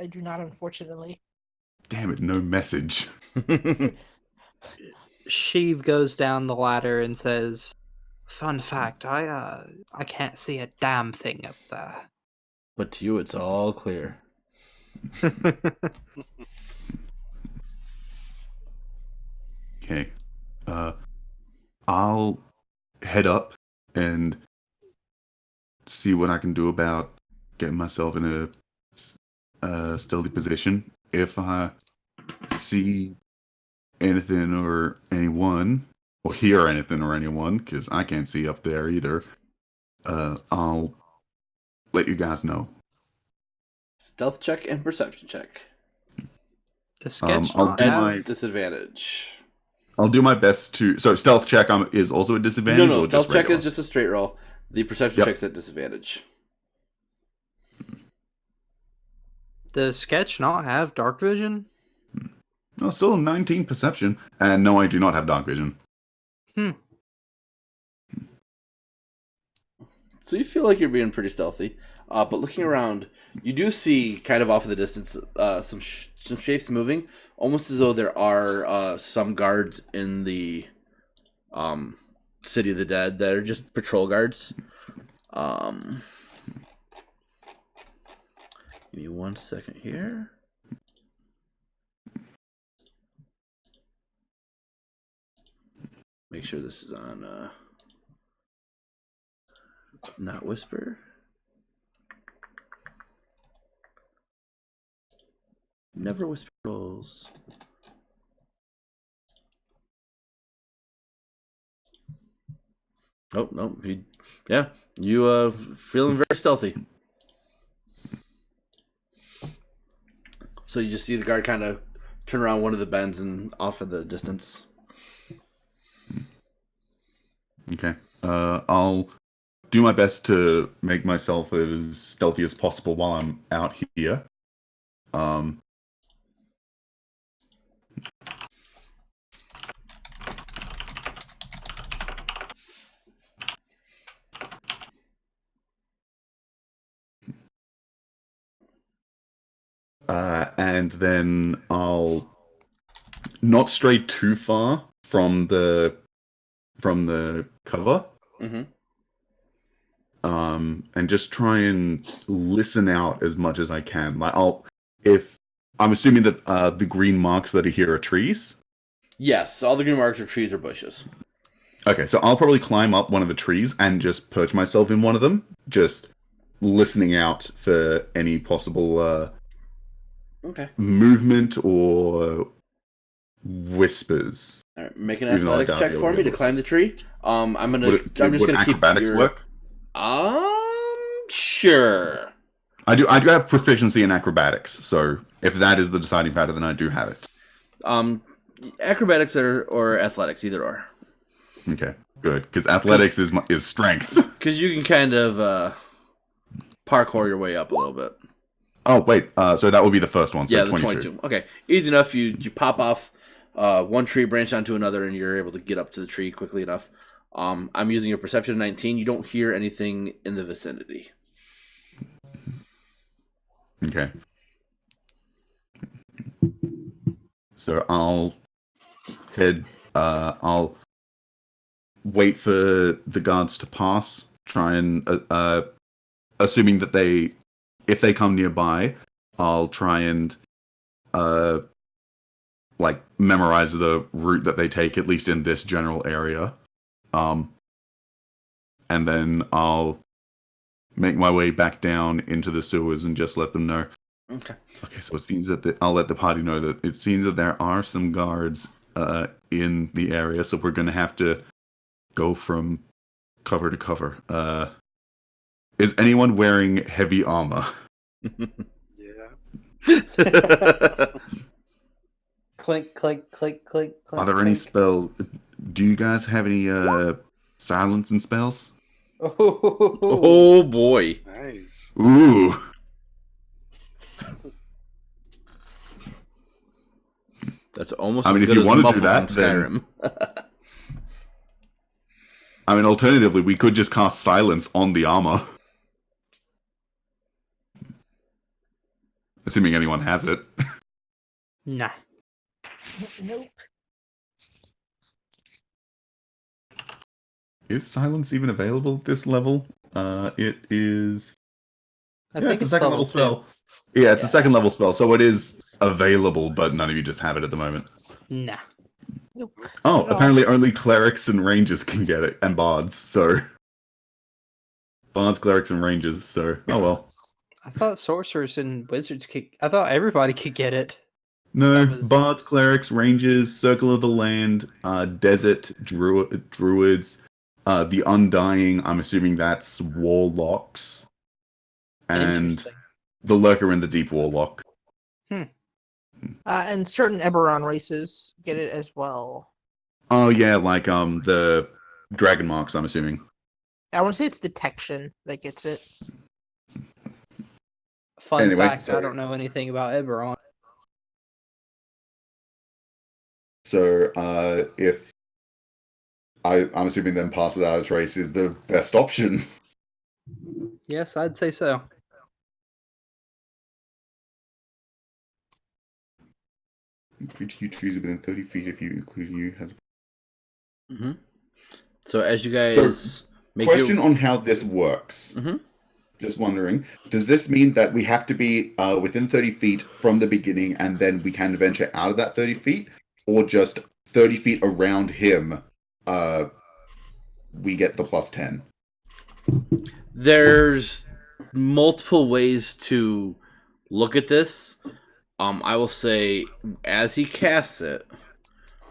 [SPEAKER 5] do not, unfortunately.
[SPEAKER 3] Damn it! No message.
[SPEAKER 2] Sheev goes down the ladder and says, "Fun fact, I can't see a damn thing up there."
[SPEAKER 1] But to you, it's all clear.
[SPEAKER 3] Okay. I'll head up and see what I can do about getting myself in a stealthy position. If I see anything or anyone, or hear anything or anyone, because I can't see up there either, I'll let you guys know.
[SPEAKER 1] Stealth check and perception check.
[SPEAKER 2] The sketch
[SPEAKER 3] I'll
[SPEAKER 2] not
[SPEAKER 3] do
[SPEAKER 2] have...
[SPEAKER 3] my-
[SPEAKER 1] Disadvantage.
[SPEAKER 3] I'll do my best to. So stealth check is also a disadvantage.
[SPEAKER 1] No.
[SPEAKER 3] Or
[SPEAKER 1] Stealth
[SPEAKER 3] just
[SPEAKER 1] check
[SPEAKER 3] regular?
[SPEAKER 1] is just a straight roll. The perception check's at disadvantage.
[SPEAKER 2] Does sketch not have dark vision?
[SPEAKER 3] No, still 19 perception, and no, I do not have dark vision.
[SPEAKER 1] So you feel like you're being pretty stealthy, but looking around, you do see kind of off in the distance some shapes moving, almost as though there are some guards in the city of the dead that are just patrol guards. Give me 1 second here. Make sure this is on not whisper. Never whisper rolls. Oh no, you feeling very stealthy. So you just see the guard kind of turn around one of the bends and off in the distance.
[SPEAKER 3] Okay. I'll do my best to make myself as stealthy as possible while I'm out here. And then I'll not stray too far from the cover.
[SPEAKER 1] Mm-hmm.
[SPEAKER 3] And just try and listen out as much as I can. Like I'm assuming that the green marks that are here are trees.
[SPEAKER 1] Yes, all the green marks are trees or bushes.
[SPEAKER 3] Okay, so I'll probably climb up one of the trees and just perch myself in one of them, just listening out for any possible movement or whispers.
[SPEAKER 1] All right, make an
[SPEAKER 3] Even though I
[SPEAKER 1] athletics
[SPEAKER 3] doubt
[SPEAKER 1] check
[SPEAKER 3] you'll
[SPEAKER 1] for
[SPEAKER 3] be
[SPEAKER 1] me to
[SPEAKER 3] able to
[SPEAKER 1] climb the tree. I'm just
[SPEAKER 3] would
[SPEAKER 1] gonna keep
[SPEAKER 3] acrobatics
[SPEAKER 1] your...
[SPEAKER 3] work?
[SPEAKER 1] Sure.
[SPEAKER 3] I do have proficiency in acrobatics, so if that is the deciding factor, then I do have it.
[SPEAKER 1] Acrobatics or athletics, either or.
[SPEAKER 3] Okay, good, because athletics is strength.
[SPEAKER 1] Because you can kind of parkour your way up a little bit.
[SPEAKER 3] Oh wait, so that would be the first one. So
[SPEAKER 1] yeah, the
[SPEAKER 3] 22.
[SPEAKER 1] Okay, easy enough. You pop off one tree, branch onto another, and you're able to get up to the tree quickly enough. I'm using your perception of 19. You don't hear anything in the vicinity.
[SPEAKER 3] Okay. So I'll I'll wait for the guards to pass. Try and assuming that if they come nearby, I'll try and like memorize the route that they take, at least in this general area. And then I'll make my way back down into the sewers and just let them know.
[SPEAKER 1] Okay.
[SPEAKER 3] Okay, so it seems that I'll let the party know that it seems that there are some guards in the area, so we're going to have to go from cover to cover. Is anyone wearing heavy armor?
[SPEAKER 4] Yeah.
[SPEAKER 2] Clink, clink, clink, clink, clink.
[SPEAKER 3] Are there any spells? Do you guys have any silencing spells?
[SPEAKER 1] Oh boy.
[SPEAKER 4] Nice.
[SPEAKER 3] Ooh.
[SPEAKER 1] That's almost
[SPEAKER 3] I mean,
[SPEAKER 1] as
[SPEAKER 3] if
[SPEAKER 1] good
[SPEAKER 3] you
[SPEAKER 1] as
[SPEAKER 3] want to do
[SPEAKER 1] Muffle
[SPEAKER 3] that,
[SPEAKER 1] from
[SPEAKER 3] then
[SPEAKER 1] Skyrim.
[SPEAKER 3] I mean, alternatively, we could just cast silence on the armor. Assuming anyone has it.
[SPEAKER 2] Nah.
[SPEAKER 5] Nope.
[SPEAKER 3] Is silence even available at this level? It is.
[SPEAKER 2] I
[SPEAKER 3] Yeah,
[SPEAKER 2] think
[SPEAKER 3] it's a second level
[SPEAKER 2] two.
[SPEAKER 3] spell. Yeah, it's a
[SPEAKER 2] Yeah.
[SPEAKER 3] second level spell, so it is available, but none of you just have it at the moment.
[SPEAKER 2] Nah.
[SPEAKER 5] Nope.
[SPEAKER 3] Oh,
[SPEAKER 5] Not at all.
[SPEAKER 3] apparently only clerics and rangers can get it, and bards, so... Bards, clerics, and rangers, so... Oh well.
[SPEAKER 2] I thought sorcerers and wizards I thought everybody could get it.
[SPEAKER 3] No,
[SPEAKER 2] That was-
[SPEAKER 3] bards, clerics, rangers, circle of the land, desert, druids, the undying, I'm assuming that's warlocks, and
[SPEAKER 2] Interesting.
[SPEAKER 3] the lurker and the deep warlock.
[SPEAKER 5] And certain Eberron races get it as well.
[SPEAKER 3] Oh yeah, like the dragon marks, I'm assuming.
[SPEAKER 5] I want to say it's detection that gets it.
[SPEAKER 2] Fun
[SPEAKER 3] Anyway,
[SPEAKER 2] fact,
[SPEAKER 3] so-
[SPEAKER 2] I don't know anything about Eberron.
[SPEAKER 3] So if I'm assuming then pass without a trace is the best option.
[SPEAKER 2] Yes, I'd say so.
[SPEAKER 3] Creature you choose within 30 feet if you include you has.
[SPEAKER 1] Mm-hmm. So as you guys
[SPEAKER 3] So,
[SPEAKER 1] make
[SPEAKER 3] Question on how this works.
[SPEAKER 1] Mhm.
[SPEAKER 3] Just wondering, does this mean that we have to be within 30 feet from the beginning and then we can venture out of that 30 feet? Or just 30 feet around him, we get the plus 10?
[SPEAKER 1] There's multiple ways to look at this. I will say, as he casts it,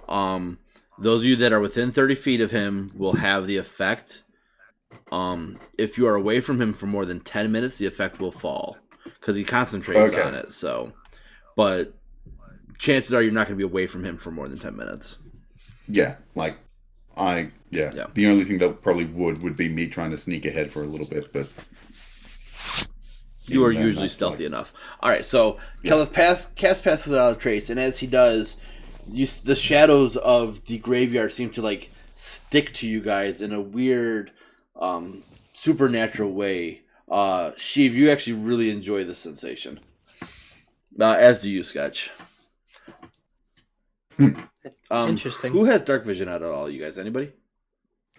[SPEAKER 1] those of you that are within 30 feet of him will have the effect. If you are away from him for more than 10 minutes, the effect will fall because he concentrates
[SPEAKER 3] Okay.
[SPEAKER 1] on it. So, but chances are you're not going to be away from him for more than 10 minutes.
[SPEAKER 3] Yeah, like
[SPEAKER 1] Yeah.
[SPEAKER 3] The only thing that probably would be me trying to sneak ahead for a little bit, but
[SPEAKER 1] You are
[SPEAKER 3] even then,
[SPEAKER 1] usually
[SPEAKER 3] that's
[SPEAKER 1] stealthy
[SPEAKER 3] like-
[SPEAKER 1] enough. All right, so
[SPEAKER 3] Yeah.
[SPEAKER 1] Keleth casts Pass Without a Trace, and as he does, the shadows of the graveyard seem to like stick to you guys in a weird, supernatural way. Sheev, you actually really enjoy this sensation. As do you, Sketch.
[SPEAKER 2] Interesting.
[SPEAKER 1] Who has dark vision out of all you guys? Anybody?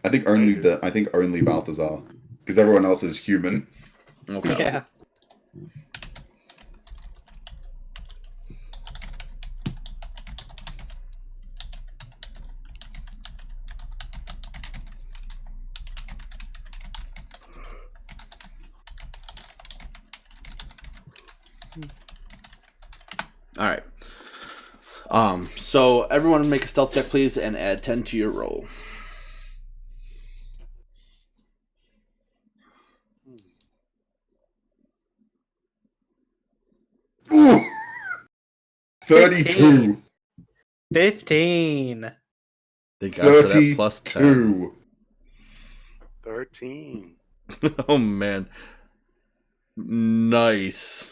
[SPEAKER 3] I think only Balthazar, because everyone else is human.
[SPEAKER 1] Okay.
[SPEAKER 2] Yeah.
[SPEAKER 1] All right. So everyone make a stealth check, please, and add 10 to your roll.
[SPEAKER 3] Ooh! 32.
[SPEAKER 2] 15.
[SPEAKER 1] Thank God for that plus 10.
[SPEAKER 3] 32.
[SPEAKER 4] 13.
[SPEAKER 1] Oh, man. Nice.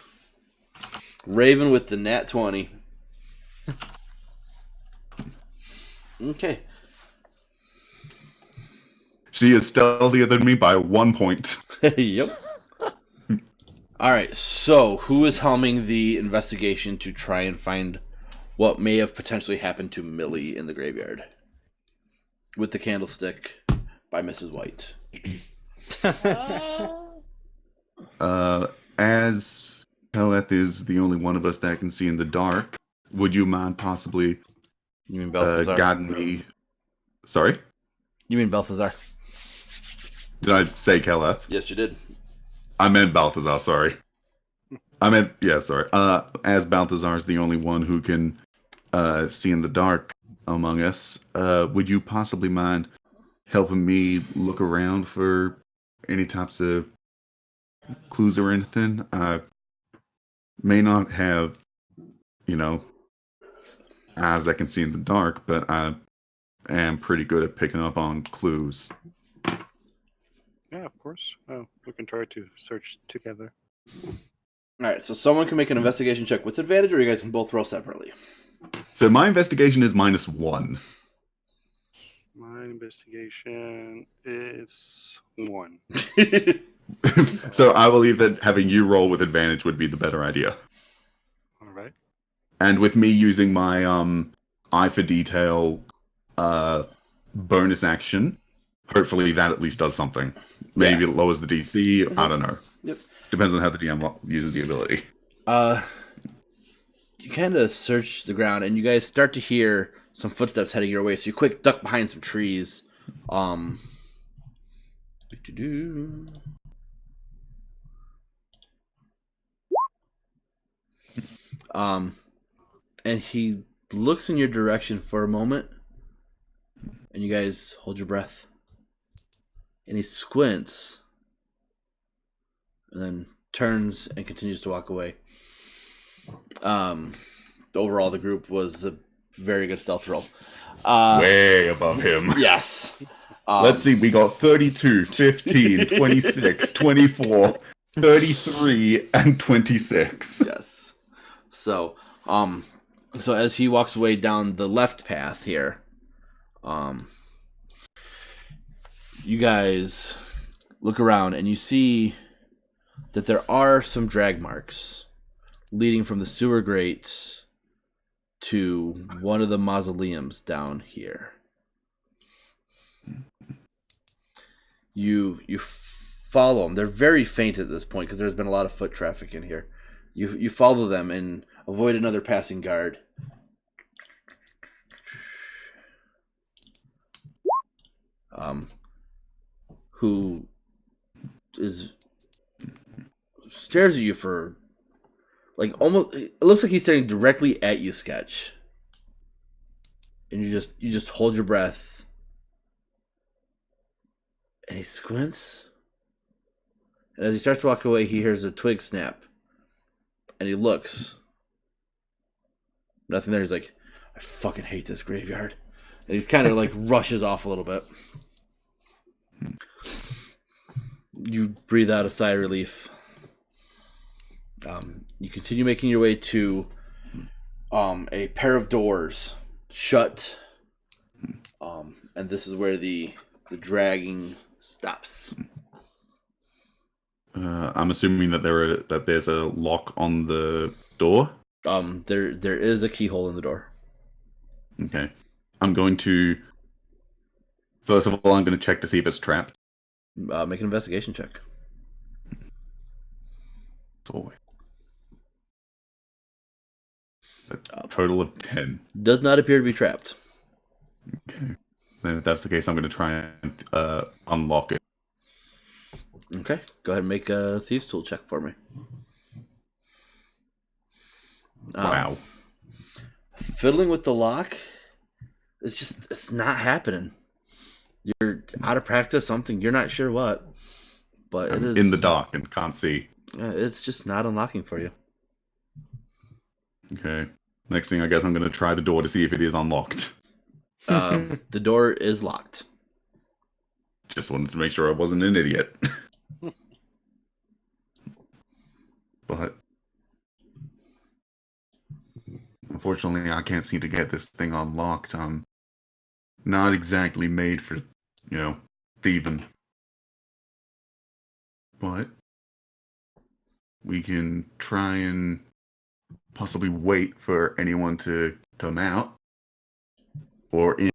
[SPEAKER 1] Raven with the nat 20. Okay.
[SPEAKER 3] She is stealthier than me by 1 point.
[SPEAKER 1] Yep. All right. So, who is helming the investigation to try and find what may have potentially happened to Millie in the graveyard? With the candlestick by Mrs. White.
[SPEAKER 3] As Keleth is the only one of us that can see in the dark, would you mind possibly
[SPEAKER 1] You mean Balthazar?
[SPEAKER 3] guiding me? Sorry?
[SPEAKER 1] You mean Balthazar?
[SPEAKER 3] Did I say Keleth?
[SPEAKER 1] Yes, you did.
[SPEAKER 3] I meant Balthazar, sorry. Sorry. As Balthazar is the only one who can see in the dark among us, would you possibly mind helping me look around for any types of clues or anything? I may not have, eyes that can see in the dark, but I am pretty good at picking up on clues.
[SPEAKER 4] Yeah, of course. We can try to search together.
[SPEAKER 1] All right, so someone can make an investigation check with advantage, or you guys can both roll separately.
[SPEAKER 3] So my investigation is -1.
[SPEAKER 4] My investigation is 1.
[SPEAKER 3] So I believe that having you roll with advantage would be the better idea.
[SPEAKER 4] All right.
[SPEAKER 3] And with me using my eye for detail bonus action, hopefully that at least does something. Maybe it lowers the DC. I don't know.
[SPEAKER 1] Yep.
[SPEAKER 3] Depends on how the DM uses the ability.
[SPEAKER 1] You kind of search the ground, and you guys start to hear some footsteps heading your way. So you quick duck behind some trees. And he looks in your direction for a moment, and you guys hold your breath. And he squints, and then turns and continues to walk away. Overall, the group was a very good stealth roll.
[SPEAKER 3] Way above him.
[SPEAKER 1] Yes.
[SPEAKER 3] Let's see, we got 32, 15, 26, 24, 33, and 26.
[SPEAKER 1] Yes. So as he walks away down the left path here, you guys look around and you see that there are some drag marks leading from the sewer grates to one of the mausoleums down here. You follow them. They're very faint at this point because there's been a lot of foot traffic in here. You follow them and avoid another passing guard. Who stares at you for almost. It looks like he's staring directly at you, Sketch. And you just hold your breath. And he squints. And as he starts to walk away, he hears a twig snap. And he looks. Nothing there. He's like, I fucking hate this graveyard. And he's kind of like rushes off a little bit. You breathe out a sigh of relief. You continue making your way to a pair of doors shut, and this is where the dragging stops.
[SPEAKER 3] I'm assuming that there's a lock on the door.
[SPEAKER 1] There is a keyhole in the door.
[SPEAKER 3] Okay. I'm going to... First of all, I'm going to check to see if it's trapped.
[SPEAKER 1] Make an investigation check.
[SPEAKER 3] So, a total of 10.
[SPEAKER 1] Does not appear to be trapped.
[SPEAKER 3] Okay. Then if that's the case, I'm going to try and unlock it.
[SPEAKER 1] Okay, go ahead and make a thieves tool check for me.
[SPEAKER 3] Wow.
[SPEAKER 1] Fiddling with the lock, it's not happening. You're out of practice, something you're not sure what, but
[SPEAKER 3] I'm
[SPEAKER 1] it is
[SPEAKER 3] in the dark and can't see.
[SPEAKER 1] It's just not unlocking for you.
[SPEAKER 3] Okay. Next thing, I guess I'm going to try the door to see if it is unlocked.
[SPEAKER 1] The door is locked.
[SPEAKER 3] Just wanted to make sure I wasn't an idiot. But unfortunately, I can't seem to get this thing unlocked. I'm not exactly made for, thieving. But we can try and possibly wait for anyone to come out. Or in.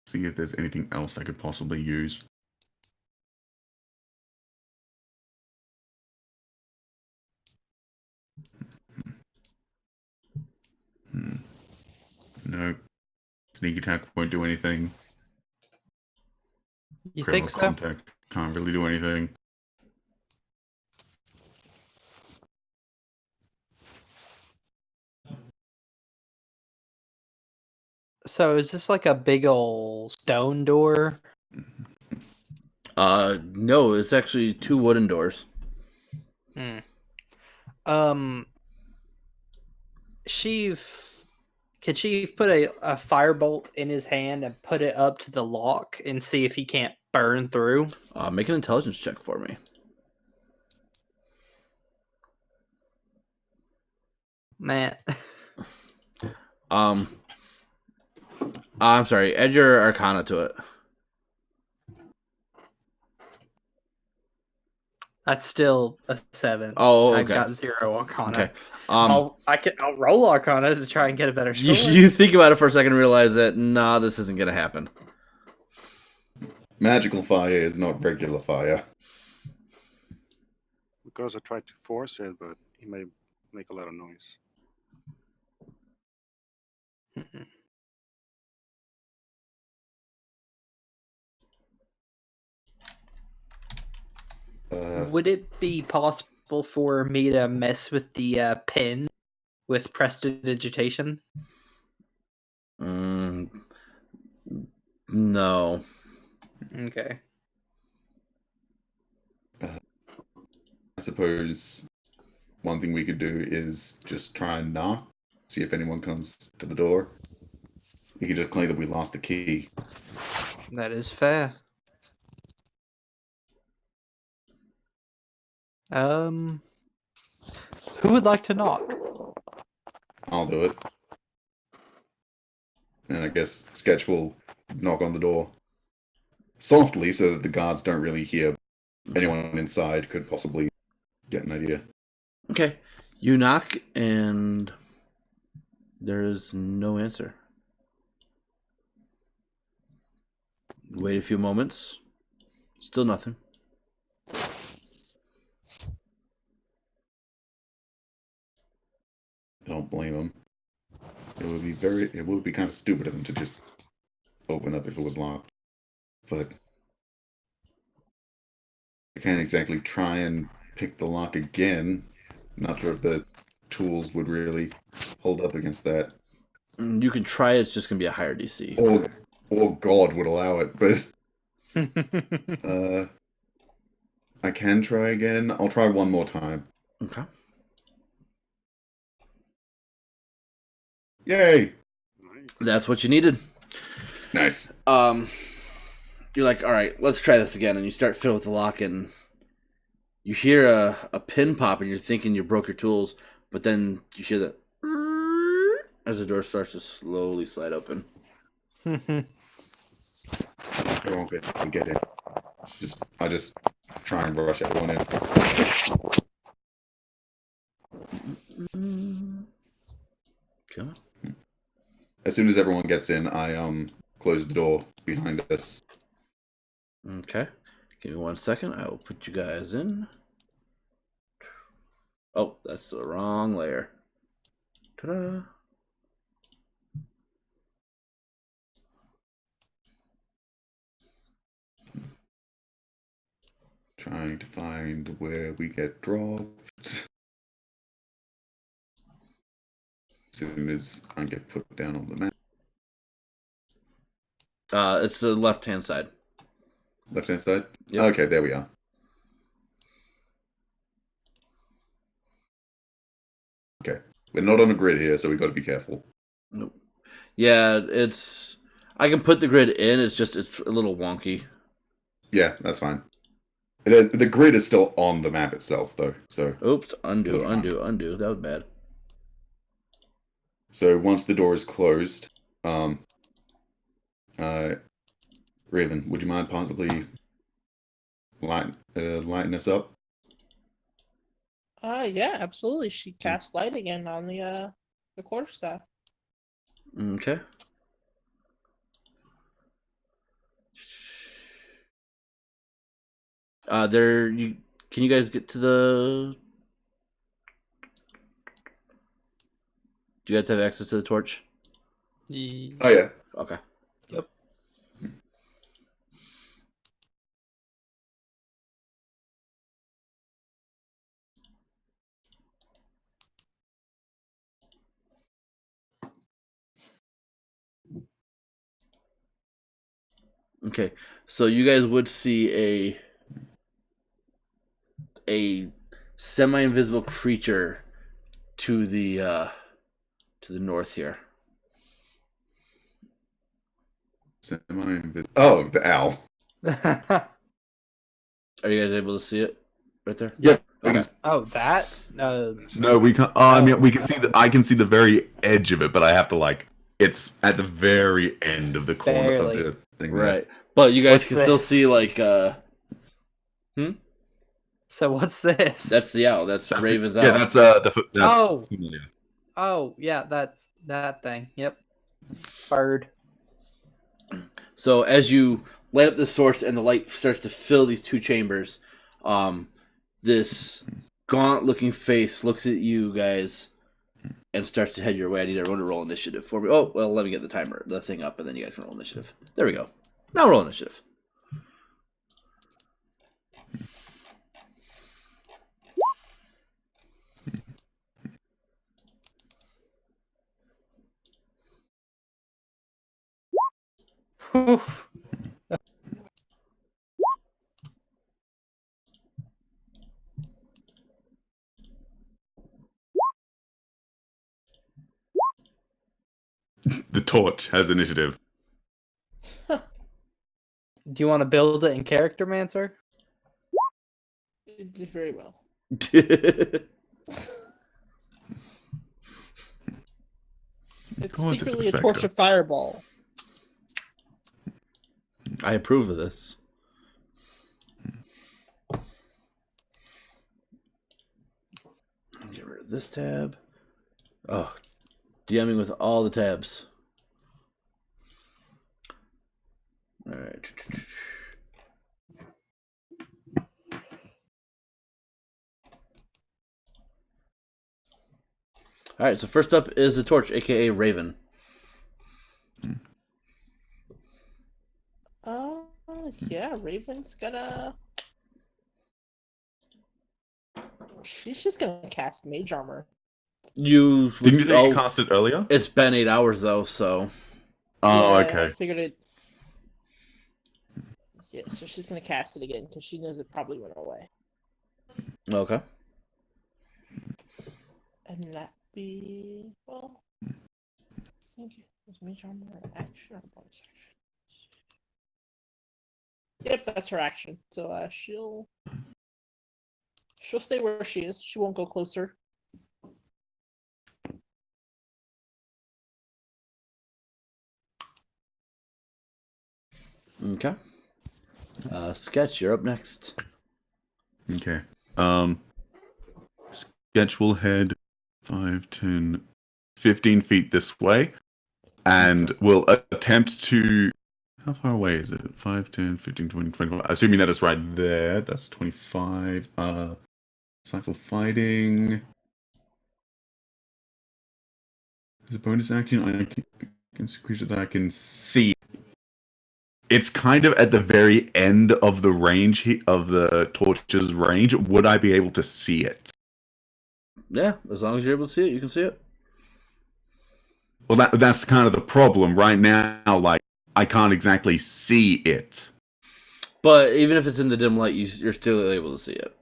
[SPEAKER 3] See if there's anything else I could possibly use. No. Sneak attack won't do anything.
[SPEAKER 2] You
[SPEAKER 3] Criminal
[SPEAKER 2] think so?
[SPEAKER 3] contact can't really do anything.
[SPEAKER 2] So is this like a big old stone door?
[SPEAKER 1] No, it's actually 2 wooden doors.
[SPEAKER 2] Could Sheev put a firebolt in his hand and put it up to the lock and see if he can't burn through?
[SPEAKER 1] Make an intelligence check for me.
[SPEAKER 2] Man.
[SPEAKER 1] I'm sorry, add your Arcana to it.
[SPEAKER 2] That's still a 7.
[SPEAKER 1] Oh, okay.
[SPEAKER 2] I got 0 Arcana.
[SPEAKER 1] Okay.
[SPEAKER 2] I'll roll Arcana to try and get a better score.
[SPEAKER 1] You think about it for a second and realize that, nah, this isn't going to happen.
[SPEAKER 3] Magical fire is not regular fire.
[SPEAKER 4] Because I tried to force it, but it may make a lot of noise.
[SPEAKER 2] Would it be possible for me to mess with the pen with prestidigitation?
[SPEAKER 1] No.
[SPEAKER 2] Okay.
[SPEAKER 3] I suppose one thing we could do is just try and knock, see if anyone comes to the door. We could just claim that we lost the key.
[SPEAKER 2] That is fair. Who would like to knock?
[SPEAKER 3] I'll do it. And I guess Sketch will knock on the door softly so that the guards don't really hear. Anyone inside could possibly get an idea.
[SPEAKER 1] Okay. You knock, and there is no answer. Wait a few moments. Still nothing.
[SPEAKER 3] I don't blame them. It would be kind of stupid of them to just open up if it was locked. But I can't exactly try and pick the lock again. Not sure if the tools would really hold up against that.
[SPEAKER 1] You can try it, it's just going to be a higher DC.
[SPEAKER 3] Or God would allow it, but I can try again. I'll try one more time.
[SPEAKER 1] Okay.
[SPEAKER 3] Yay!
[SPEAKER 4] Nice.
[SPEAKER 1] That's what you needed.
[SPEAKER 3] Nice.
[SPEAKER 1] You're like, all right, let's try this again, and you start fiddling with the lock, and you hear a pin pop, and you're thinking you broke your tools, but then you hear the as the door starts to slowly slide open.
[SPEAKER 3] I won't get in. I just try and rush everyone in.
[SPEAKER 1] Come on.
[SPEAKER 3] As soon as everyone gets in, I close the door behind us.
[SPEAKER 1] Okay. Give me 1 second. I will put you guys in. Oh, that's the wrong layer. Ta-da.
[SPEAKER 3] Trying to find where we get dropped. As soon as I get put down on the map.
[SPEAKER 1] It's the left-hand side.
[SPEAKER 3] Left-hand side?
[SPEAKER 1] Yep.
[SPEAKER 3] Okay, there we are. Okay. We're not on a grid here, so we've got to be careful.
[SPEAKER 1] Nope. Yeah, it's... I can put the grid in, it's a little wonky.
[SPEAKER 3] Yeah, that's fine. The grid is still on the map itself, though. So.
[SPEAKER 1] Oops, undo. That was bad.
[SPEAKER 3] So once the door is closed, Raven, would you mind possibly lighting us up?
[SPEAKER 5] Yeah, absolutely. She cast light again on the quarterstaff.
[SPEAKER 1] Okay. Can you guys get to the... Do you guys have access to the torch?
[SPEAKER 3] Oh, yeah.
[SPEAKER 1] Okay.
[SPEAKER 2] Yep.
[SPEAKER 1] Okay. So you guys would see a semi-invisible creature to the north here.
[SPEAKER 3] Oh, the owl.
[SPEAKER 1] Are you guys able to see it right there?
[SPEAKER 7] Yep.
[SPEAKER 1] Okay.
[SPEAKER 2] Oh, that?
[SPEAKER 7] No, we can. I mean, we can see the. I can see the very edge of it, but I have to like. It's at the very end of the corner
[SPEAKER 2] Barely.
[SPEAKER 7] of the thing.
[SPEAKER 1] Right. But you guys
[SPEAKER 2] What's
[SPEAKER 1] can still
[SPEAKER 2] this?
[SPEAKER 1] see like
[SPEAKER 2] So what's this?
[SPEAKER 1] that's the owl. That's Raven's owl.
[SPEAKER 7] Yeah, that's
[SPEAKER 2] Oh.
[SPEAKER 7] familiar.
[SPEAKER 2] Oh, yeah, that's that thing. Yep. Bird.
[SPEAKER 1] So as you light up the source and the light starts to fill these two chambers, this gaunt-looking face looks at you guys and starts to head your way. I need everyone to roll initiative for me. Oh, well, let me get the thing up, and then you guys can roll initiative. There we go. Now roll initiative.
[SPEAKER 7] The torch has initiative.
[SPEAKER 2] Do you want to build it in Character Mancer?
[SPEAKER 5] It did very well. It's
[SPEAKER 7] Who was this
[SPEAKER 5] secretly a
[SPEAKER 7] expected?
[SPEAKER 5] torch of fireball.
[SPEAKER 1] I approve of this. Get rid of this tab. Oh, DMing with all the tabs. All right. All right, so first up is the torch, aka Raven.
[SPEAKER 5] Yeah, Raven's gonna. She's just gonna cast Mage Armor.
[SPEAKER 1] You
[SPEAKER 7] Didn't you say you cast it earlier?
[SPEAKER 1] It's been 8 hours though, so
[SPEAKER 7] Oh,
[SPEAKER 5] Yeah,
[SPEAKER 7] okay.
[SPEAKER 5] I figured it. Yeah, so she's gonna cast it again because she knows it probably went away.
[SPEAKER 1] Okay.
[SPEAKER 5] And that be well. Thank you. Was mage armor action or bonus action? Yep, that's her action. So she'll stay where she is. She won't go closer.
[SPEAKER 1] Okay. Sketch, you're up next.
[SPEAKER 7] Okay. Sketch will head 5, 10, 15 feet this way, and will attempt to. How far away is it? 5, 10, 15, 20, 25. Assuming that it's right there. That's 25. Cycle fighting. There's a bonus action. I can creature that I can see. It's kind of at the very end of the range of the torch's range. Would I be able to see it?
[SPEAKER 1] Yeah, as long as you're able to see it, you can see it.
[SPEAKER 7] Well, that's kind of the problem right now. Like, I can't exactly see it.
[SPEAKER 1] But even if it's in the dim light, you're still able to see it.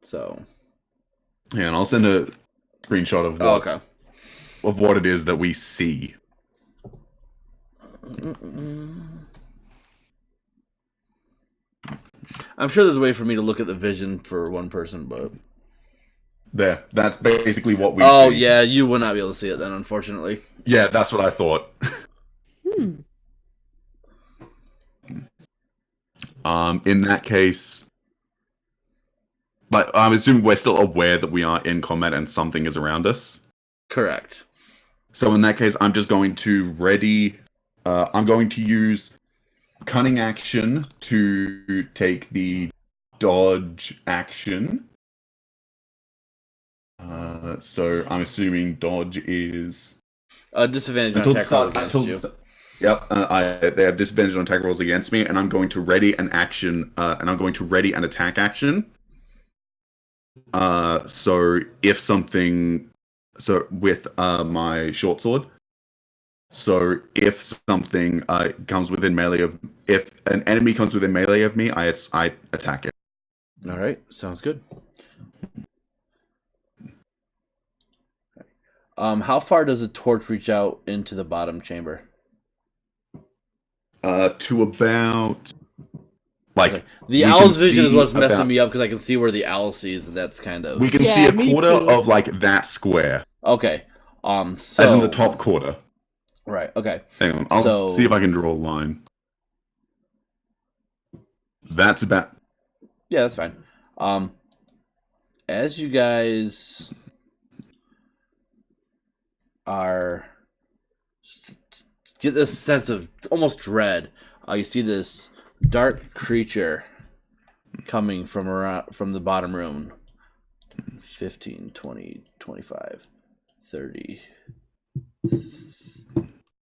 [SPEAKER 1] So.
[SPEAKER 7] Yeah, and I'll send a screenshot of what it is that we see.
[SPEAKER 1] I'm sure there's a way for me to look at the vision for one person, but
[SPEAKER 7] that's basically what we see.
[SPEAKER 1] Oh yeah, you would not be able to see it then, unfortunately.
[SPEAKER 7] Yeah, that's what I thought. In that case, but I'm assuming we're still aware that we are in combat and something is around us.
[SPEAKER 1] Correct.
[SPEAKER 7] So in that case, I'm just going to ready. I'm going to use cunning action to take the dodge action. So I'm assuming dodge is
[SPEAKER 1] disadvantage on attack rolls against you.
[SPEAKER 7] Yep, they have disadvantage on attack rolls against me, and I'm going to ready an action, and I'm going to ready an attack action. So if something, with my short sword. So if something comes within melee of, if an enemy comes within melee of me, I attack it.
[SPEAKER 1] All right, sounds good. How far does a torch reach out into the bottom chamber?
[SPEAKER 7] To about
[SPEAKER 1] the owl's vision is what's messing me up because I can see where the owl sees, and that's kind of
[SPEAKER 7] we can see a quarter of like that square.
[SPEAKER 1] Okay. So
[SPEAKER 7] as in the top quarter.
[SPEAKER 1] Right. Okay.
[SPEAKER 7] Hang on. I'll see if I can draw a line. That's about.
[SPEAKER 1] Yeah, that's fine. As you guys get this sense of almost dread, you see this dark creature coming from the bottom room. 15, 20, 25, 30.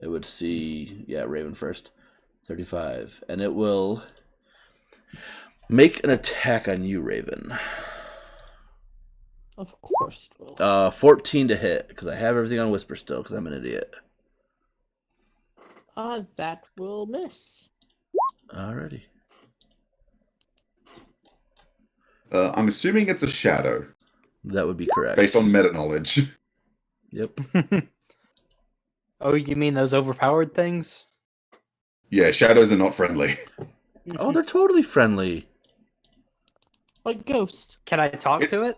[SPEAKER 1] It would see, Raven first. 35. And it will make an attack on you, Raven.
[SPEAKER 5] Of course it will.
[SPEAKER 1] 14 to hit, because I have everything on Whisper still, because I'm an idiot.
[SPEAKER 5] That will miss.
[SPEAKER 1] Alrighty.
[SPEAKER 3] I'm assuming it's a shadow.
[SPEAKER 1] That would be correct.
[SPEAKER 3] Based on meta knowledge.
[SPEAKER 1] Yep.
[SPEAKER 2] Oh, you mean those overpowered things?
[SPEAKER 3] Yeah, shadows are not friendly.
[SPEAKER 1] Oh, they're totally friendly.
[SPEAKER 5] Like ghost.
[SPEAKER 2] Can I talk to it?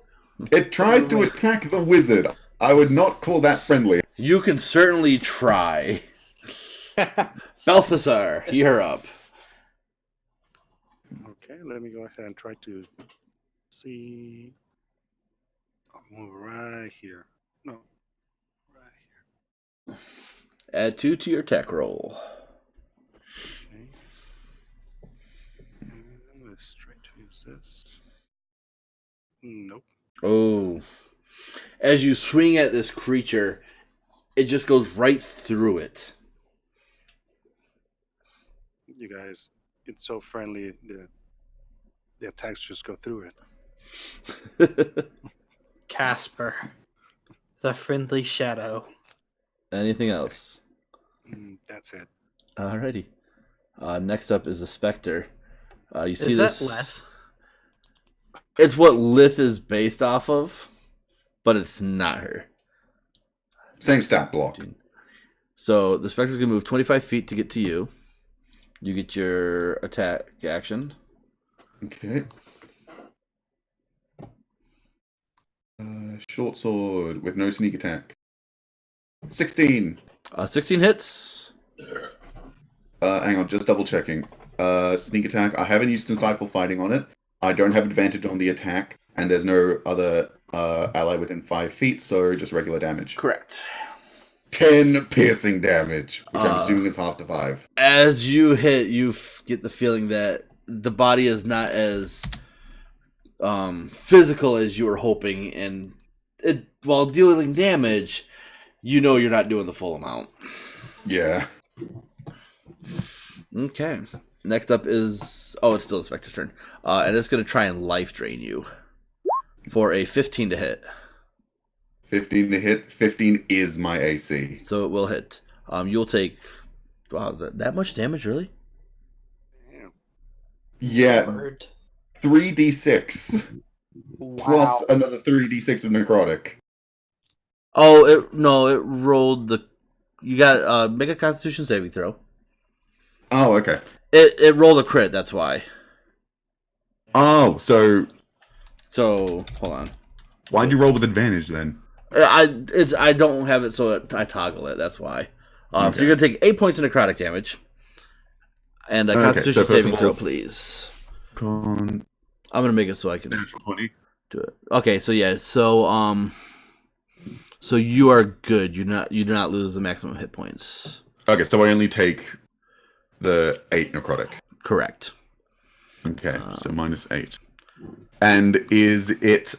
[SPEAKER 3] It tried to attack the wizard. I would not call that friendly.
[SPEAKER 1] You can certainly try. Balthazar, you're up.
[SPEAKER 4] Okay, let me go ahead and try to see. I'll move right here. No, right here.
[SPEAKER 1] Add 2 to your attack roll.
[SPEAKER 4] Okay. And let's try to use this. Nope.
[SPEAKER 1] Oh. As you swing at this creature, it just goes right through it.
[SPEAKER 4] You guys, it's so friendly that the attacks just go through it.
[SPEAKER 2] Casper, the friendly shadow.
[SPEAKER 1] Anything else?
[SPEAKER 4] That's it.
[SPEAKER 1] Alrighty. Next up is the Spectre. You see
[SPEAKER 2] Is
[SPEAKER 1] this?
[SPEAKER 2] that less?
[SPEAKER 1] It's what Lith is based off of, but it's not her.
[SPEAKER 3] Same stat block.
[SPEAKER 1] So the Spectre's gonna move 25 feet to get to you. You get your attack action.
[SPEAKER 3] Okay. Short sword with no sneak attack. 16.
[SPEAKER 1] 16 hits.
[SPEAKER 3] Hang on, just double checking. Sneak attack. I haven't used Insightful Fighting on it. I don't have advantage on the attack, and there's no other ally within 5 feet, so just regular damage.
[SPEAKER 1] Correct.
[SPEAKER 3] 10 piercing damage, which I'm assuming is half to 5.
[SPEAKER 1] As you hit, you get the feeling that the body is not as physical as you were hoping, and while dealing damage, you know you're not doing the full amount.
[SPEAKER 3] Yeah.
[SPEAKER 1] Okay. Next up is... Oh, it's still the Spectre's turn. And it's going to try and life drain you for a 15 to hit.
[SPEAKER 3] 15 to hit. 15 is my AC.
[SPEAKER 1] So it will hit. You'll take... Wow, that much damage, really?
[SPEAKER 4] Damn.
[SPEAKER 3] Yeah.
[SPEAKER 2] Word.
[SPEAKER 3] 3d6.
[SPEAKER 2] Wow.
[SPEAKER 3] Plus another 3d6 of necrotic.
[SPEAKER 1] Oh, it rolled the... You got... make a Constitution saving throw.
[SPEAKER 3] Oh, okay.
[SPEAKER 1] It rolled a crit, that's why.
[SPEAKER 3] Oh, so
[SPEAKER 1] So, hold on.
[SPEAKER 7] Why'd you roll with advantage then?
[SPEAKER 1] I don't have it, so I toggle it. That's why. So
[SPEAKER 7] Okay.
[SPEAKER 1] you're gonna take 8 points of necrotic damage, and a
[SPEAKER 7] Okay,
[SPEAKER 1] Constitution
[SPEAKER 7] so first
[SPEAKER 1] saving
[SPEAKER 7] of
[SPEAKER 1] throw,
[SPEAKER 7] all-
[SPEAKER 1] please.
[SPEAKER 7] Con
[SPEAKER 1] I'm gonna make it so I can
[SPEAKER 7] natural 20.
[SPEAKER 1] do it. Okay, so yeah, so you are good. You do not lose the maximum hit points.
[SPEAKER 7] Okay, so I only take the 8 necrotic.
[SPEAKER 1] Correct.
[SPEAKER 7] Okay, so -8. And is it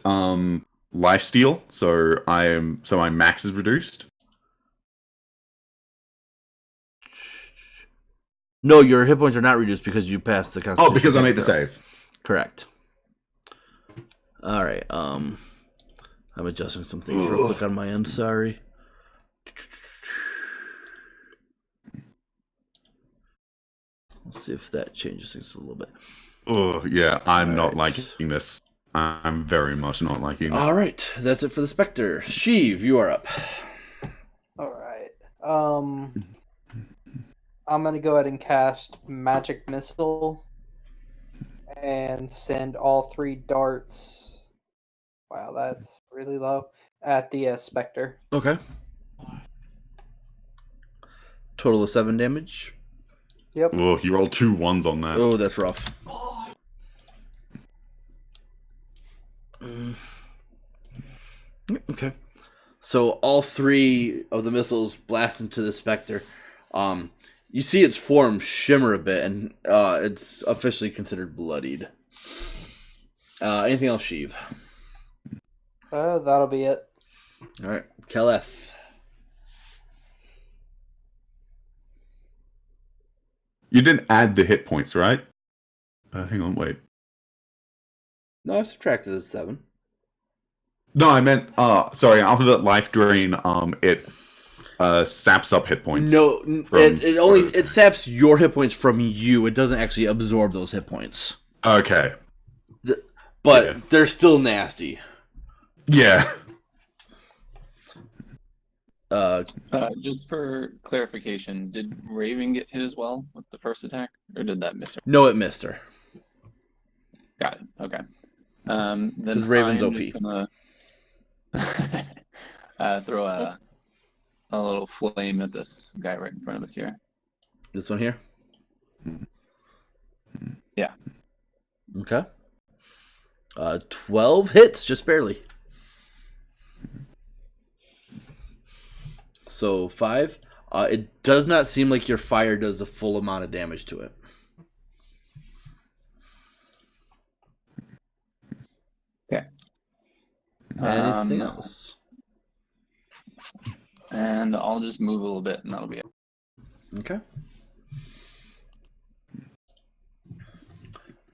[SPEAKER 7] lifesteal? So my max is reduced?
[SPEAKER 1] No, your hit points are not reduced because you passed the Constitution.
[SPEAKER 7] Oh, because I made the
[SPEAKER 1] throw.
[SPEAKER 7] save.
[SPEAKER 1] Correct. All right. I'm adjusting some things real quick on my end. Sorry. Let's see if that changes things a little bit.
[SPEAKER 7] Oh, yeah, I'm not
[SPEAKER 1] Alright.
[SPEAKER 7] liking this. I'm very much not liking that.
[SPEAKER 1] All right, that's it for the Spectre. Sheev, you are up.
[SPEAKER 2] All right. I'm gonna go ahead and cast Magic Missile and send all 3 darts. Wow, that's really low. At the Spectre.
[SPEAKER 1] Okay. Total of 7 damage.
[SPEAKER 2] Yep.
[SPEAKER 7] Oh, you rolled 2 ones on that.
[SPEAKER 1] Oh, that's rough. Okay. So all 3 of the missiles blast into the Spectre. You see its form shimmer a bit, and it's officially considered bloodied. Anything else, Sheev?
[SPEAKER 2] That'll be it.
[SPEAKER 1] All right, Keleth.
[SPEAKER 7] You didn't add the hit points, right? Hang on, wait.
[SPEAKER 1] No, I subtracted the 7.
[SPEAKER 7] No, I meant, sorry, after that life drain, it saps up hit points.
[SPEAKER 1] No,
[SPEAKER 7] from-
[SPEAKER 1] it saps your hit points from you. It doesn't actually absorb those hit points.
[SPEAKER 7] Okay.
[SPEAKER 1] But
[SPEAKER 7] Yeah.
[SPEAKER 1] they're still nasty.
[SPEAKER 7] Yeah.
[SPEAKER 6] Just for clarification, did Raven get hit as well with the first attack, or did that miss her?
[SPEAKER 1] No, it missed her.
[SPEAKER 6] Got it. Okay. Then
[SPEAKER 1] 'Cause Raven's
[SPEAKER 6] I'm
[SPEAKER 1] OP.
[SPEAKER 6] just gonna throw a little flame at this guy right in front of us here.
[SPEAKER 1] This one here?
[SPEAKER 6] Yeah.
[SPEAKER 1] Okay. 12 hits, just barely. So 5. It does not seem like your fire does the full amount of damage to it.
[SPEAKER 6] Okay.
[SPEAKER 1] Anything else?
[SPEAKER 6] And I'll just move a little bit, and that'll be it.
[SPEAKER 1] Okay.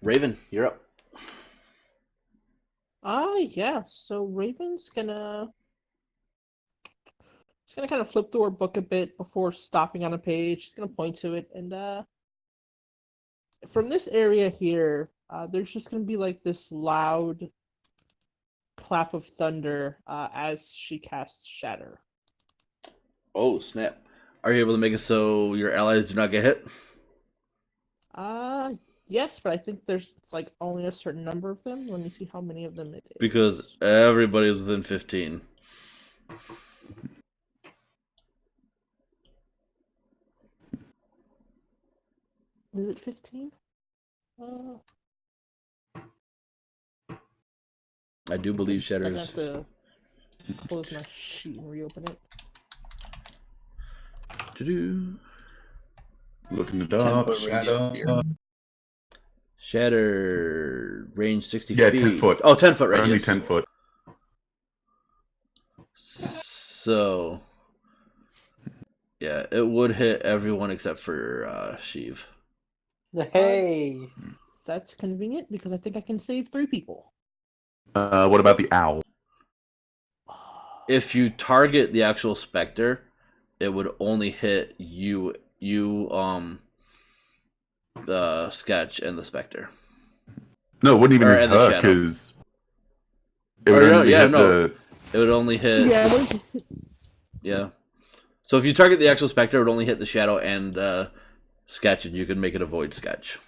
[SPEAKER 1] Raven, you're up.
[SPEAKER 5] Yeah. So Raven's gonna kind of flip through her book a bit before stopping on a page. She's gonna point to it and from this area here, there's just going to be like this loud clap of thunder as she casts Shatter.
[SPEAKER 1] Oh, snap. Are you able to make it so your allies do not get hit?
[SPEAKER 5] Yes, but I think it's like only a certain number of them. Let me see how many of them it is.
[SPEAKER 1] Because everybody's within 15.
[SPEAKER 5] Is it 15?
[SPEAKER 1] I do believe
[SPEAKER 5] Just a second, I
[SPEAKER 1] Shatter's...
[SPEAKER 5] have to close my sheet and reopen it.
[SPEAKER 1] Doo-doo.
[SPEAKER 7] Looking it
[SPEAKER 6] 10-foot
[SPEAKER 7] up.
[SPEAKER 6] radius sphere.
[SPEAKER 1] Shatter range 60
[SPEAKER 7] Yeah,
[SPEAKER 1] feet.
[SPEAKER 7] 10 foot.
[SPEAKER 1] Oh, 10 foot radius.
[SPEAKER 7] Only 10 foot.
[SPEAKER 1] So, yeah, it would hit everyone except for Sheev.
[SPEAKER 2] Hey.
[SPEAKER 5] That's convenient because I think I can save 3 people.
[SPEAKER 7] What about the owl?
[SPEAKER 1] If you target the actual Spectre, it would only hit you, the Sketch, and the Spectre.
[SPEAKER 7] No, it wouldn't even
[SPEAKER 1] Or
[SPEAKER 7] hit
[SPEAKER 1] and the
[SPEAKER 7] her
[SPEAKER 1] shadow.
[SPEAKER 7] because it would only hit the.
[SPEAKER 1] It would only hit.
[SPEAKER 5] Yeah.
[SPEAKER 1] Yeah. So if you target the actual Spectre, it would only hit the Shadow and Sketch, and you can make it a Void Sketch.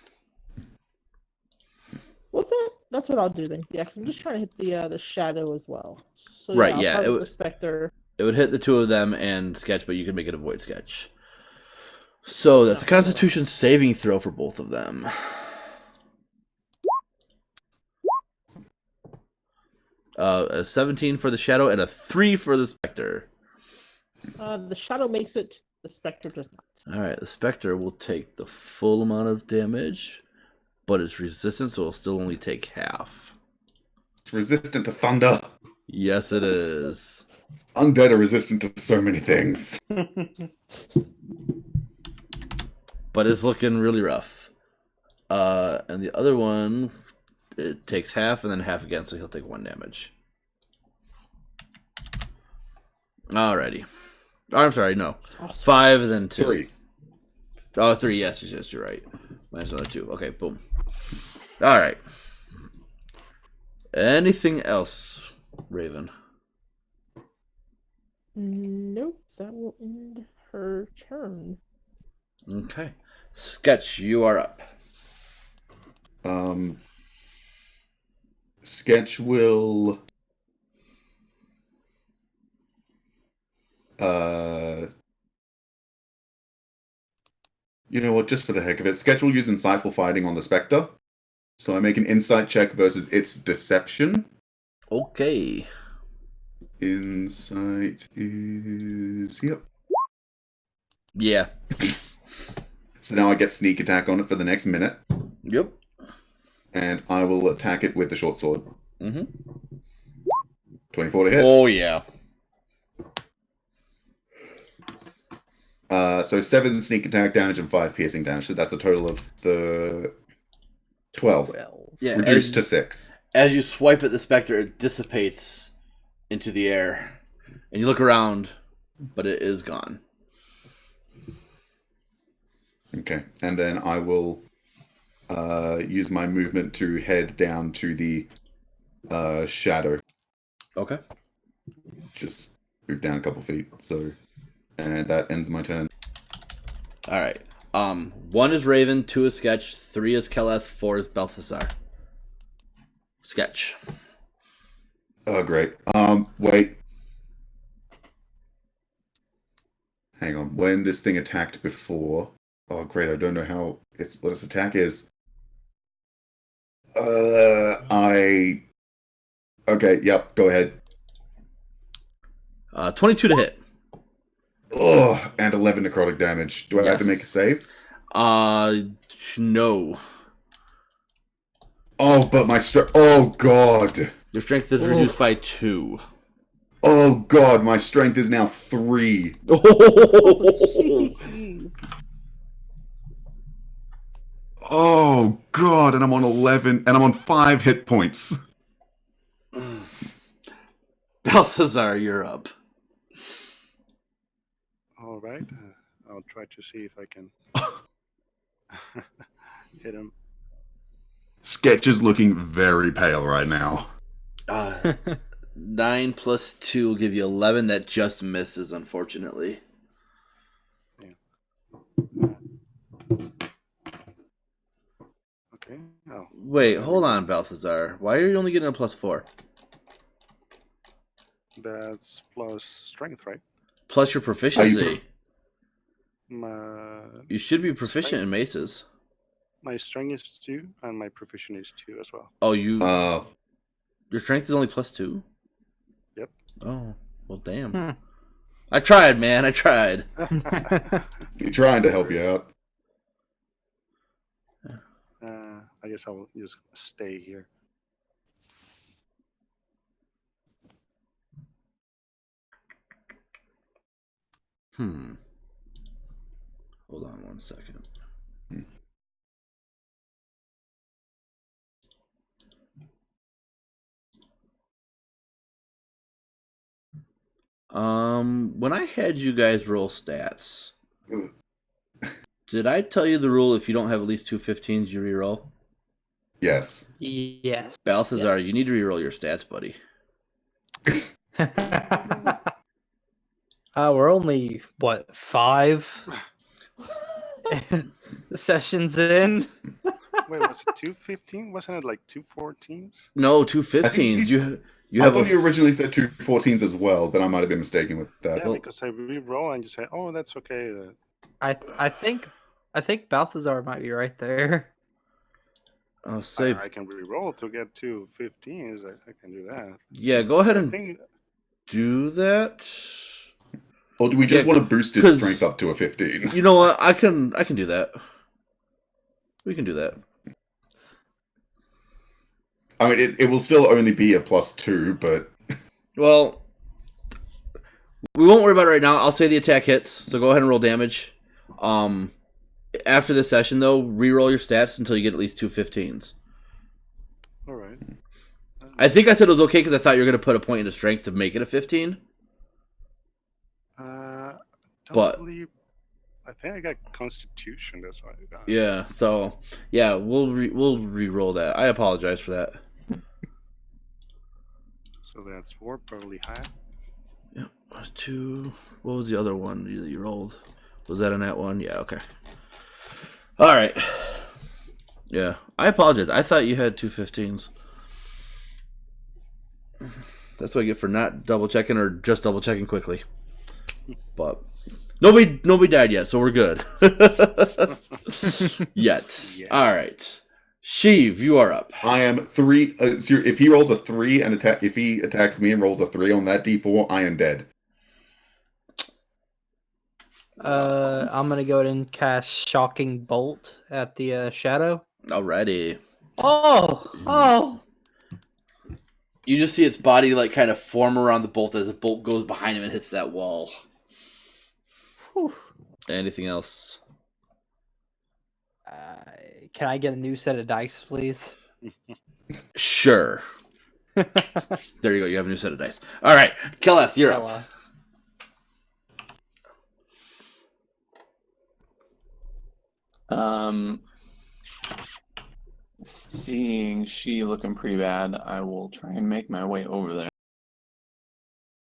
[SPEAKER 5] Well, that's what I'll do then. Yeah, because I'm just trying to hit the shadow as well. So
[SPEAKER 1] Right,
[SPEAKER 5] I'll
[SPEAKER 1] yeah,
[SPEAKER 5] target the Spectre.
[SPEAKER 1] It would hit the 2 of them and Sketch, but you can make it a Void Sketch. So that's a Constitution saving throw for both of them. A 17 for the Shadow and a 3 for the Spectre.
[SPEAKER 5] The shadow makes it. The Spectre does not.
[SPEAKER 1] All right, the Spectre will take the full amount of damage, but it's resistant, so it'll still only take half.
[SPEAKER 3] It's resistant to thunder.
[SPEAKER 1] Yes, it is.
[SPEAKER 3] Undead are resistant to so many things.
[SPEAKER 1] But it's looking really rough. And the other one, it takes half and then half again, so he'll take 1 damage. Alrighty. Oh, I'm sorry, no.
[SPEAKER 5] Awesome.
[SPEAKER 1] 5 and then 2.
[SPEAKER 3] 3.
[SPEAKER 1] Oh, 3, yes, you're right. Minus another 2. Okay, boom. Alright. Anything else, Raven?
[SPEAKER 5] Nope, that will end her turn.
[SPEAKER 1] Okay. Sketch, you are up.
[SPEAKER 3] Sketch will you know what, just for the heck of it, Sketch will use Insightful Fighting on the Spectre. So I make an insight check versus its deception.
[SPEAKER 1] Okay.
[SPEAKER 3] Insight is here.
[SPEAKER 1] Yeah.
[SPEAKER 3] So now I get sneak attack on it for the next minute.
[SPEAKER 1] Yep.
[SPEAKER 3] And I will attack it with the short sword.
[SPEAKER 1] Mm-hmm.
[SPEAKER 3] 24 to hit.
[SPEAKER 1] Oh, yeah.
[SPEAKER 3] So 7 sneak attack damage and 5 piercing damage. So that's a total of the 12.
[SPEAKER 1] Yeah,
[SPEAKER 3] Reduced to 6.
[SPEAKER 1] As you swipe at the Spectre, it dissipates into the air. And you look around, but it is gone.
[SPEAKER 3] Okay. And then I will use my movement to head down to the shadow.
[SPEAKER 1] Okay.
[SPEAKER 3] Just move down a couple feet. So, and that ends my turn.
[SPEAKER 1] All right. 1 is Raven, 2 is Sketch, 3 is Keleth, 4 is Balthazar. Sketch.
[SPEAKER 3] Oh, great. Wait. Hang on. When this thing attacked before... Oh, great. I don't know how what its attack is. Okay, yep, go ahead.
[SPEAKER 1] 22 to hit.
[SPEAKER 3] Oh, and 11 necrotic damage. Do I have to make a save?
[SPEAKER 1] No.
[SPEAKER 3] Oh, but my strength... Oh, God.
[SPEAKER 1] Your strength is reduced by 2.
[SPEAKER 3] Oh, God. My strength is now 3.
[SPEAKER 5] Jeez.
[SPEAKER 3] Oh, God. And I'm on 11... And I'm on 5 hit points.
[SPEAKER 1] Balthazar, you're up.
[SPEAKER 4] All right. I'll try to see if I can hit him.
[SPEAKER 7] Sketch is looking very pale right now.
[SPEAKER 1] 9 plus 2 will give you 11. That just misses, unfortunately.
[SPEAKER 4] Okay. Oh.
[SPEAKER 1] Wait, hold on, Balthazar. Why are you only getting a plus 4?
[SPEAKER 4] That's plus strength, right?
[SPEAKER 1] Plus your proficiency.
[SPEAKER 4] My
[SPEAKER 1] You should be proficient
[SPEAKER 4] strength,
[SPEAKER 1] in maces.
[SPEAKER 4] my strength is 2, and my proficiency is 2 as well.
[SPEAKER 1] Oh, your strength is only plus 2?
[SPEAKER 4] Yep.
[SPEAKER 1] Oh, well, damn. I tried, man. I tried.
[SPEAKER 3] You're trying to help you out.
[SPEAKER 4] I guess I'll just stay here.
[SPEAKER 1] Hold on 1 second. When I had you guys roll stats, did I tell you the rule if you don't have at least 2 15s, you reroll?
[SPEAKER 3] Yes.
[SPEAKER 2] Yes.
[SPEAKER 1] Balthazar,
[SPEAKER 2] Yes.
[SPEAKER 1] you need to reroll your stats, buddy.
[SPEAKER 2] We're only, 5 sessions in?
[SPEAKER 4] Wait, was it 215? Wasn't it like 214s?
[SPEAKER 1] No, 2 15s. You
[SPEAKER 3] I
[SPEAKER 1] have
[SPEAKER 3] thought you originally said 2 14s as well, but I might have been mistaken with that.
[SPEAKER 4] Yeah, because I re-roll and you say, "Oh, that's okay."
[SPEAKER 2] I think Balthazar might be right there.
[SPEAKER 1] I'll say,
[SPEAKER 4] I can re-roll to get 215s. I can do that.
[SPEAKER 1] yeah, go ahead
[SPEAKER 4] I
[SPEAKER 1] and
[SPEAKER 4] think
[SPEAKER 1] do that.
[SPEAKER 3] Or do we just want to boost his
[SPEAKER 1] 'cause-
[SPEAKER 3] strength up to a 15?
[SPEAKER 1] You know what? I can do that. We can do that.
[SPEAKER 3] I mean, it will still only be a +2, but
[SPEAKER 1] Well, we won't worry about it right now. I'll say the attack hits, so go ahead and roll damage. After this session, though, re-roll your stats until you get at least 2 15s.
[SPEAKER 4] all right.
[SPEAKER 1] I think I said it was okay because I thought you were going to put a point into strength to make it a 15.
[SPEAKER 4] Don't believe. I think I got Constitution. That's why I got it.
[SPEAKER 1] Yeah, so yeah, we'll re-roll that. I apologize for that.
[SPEAKER 4] So that's 4, probably high.
[SPEAKER 1] Yeah, 2. What was the other one you rolled? Was that a nat 1? Yeah, okay. All right. Yeah, I apologize. I thought you had 2 15s. That's what I get for not double checking or just double checking quickly. But nobody died yet, so we're good. Yet.
[SPEAKER 4] Yeah.
[SPEAKER 1] All right. Sheev, you are up.
[SPEAKER 3] I am 3. So if he rolls a 3 and if he attacks me and rolls a 3 on that D4, I am dead.
[SPEAKER 2] I'm gonna go ahead and cast Shocking Bolt at the shadow.
[SPEAKER 1] Alrighty.
[SPEAKER 2] Oh!
[SPEAKER 1] You just see its body like kind of form around the bolt as the bolt goes behind him and hits that wall.
[SPEAKER 2] Whew.
[SPEAKER 1] Anything else?
[SPEAKER 2] Can I get a new set of dice, please?
[SPEAKER 1] Sure. There you go. You have a new set of dice. All right, Keleth, you're up.
[SPEAKER 6] Seeing she looking pretty bad, I will try and make my way over there.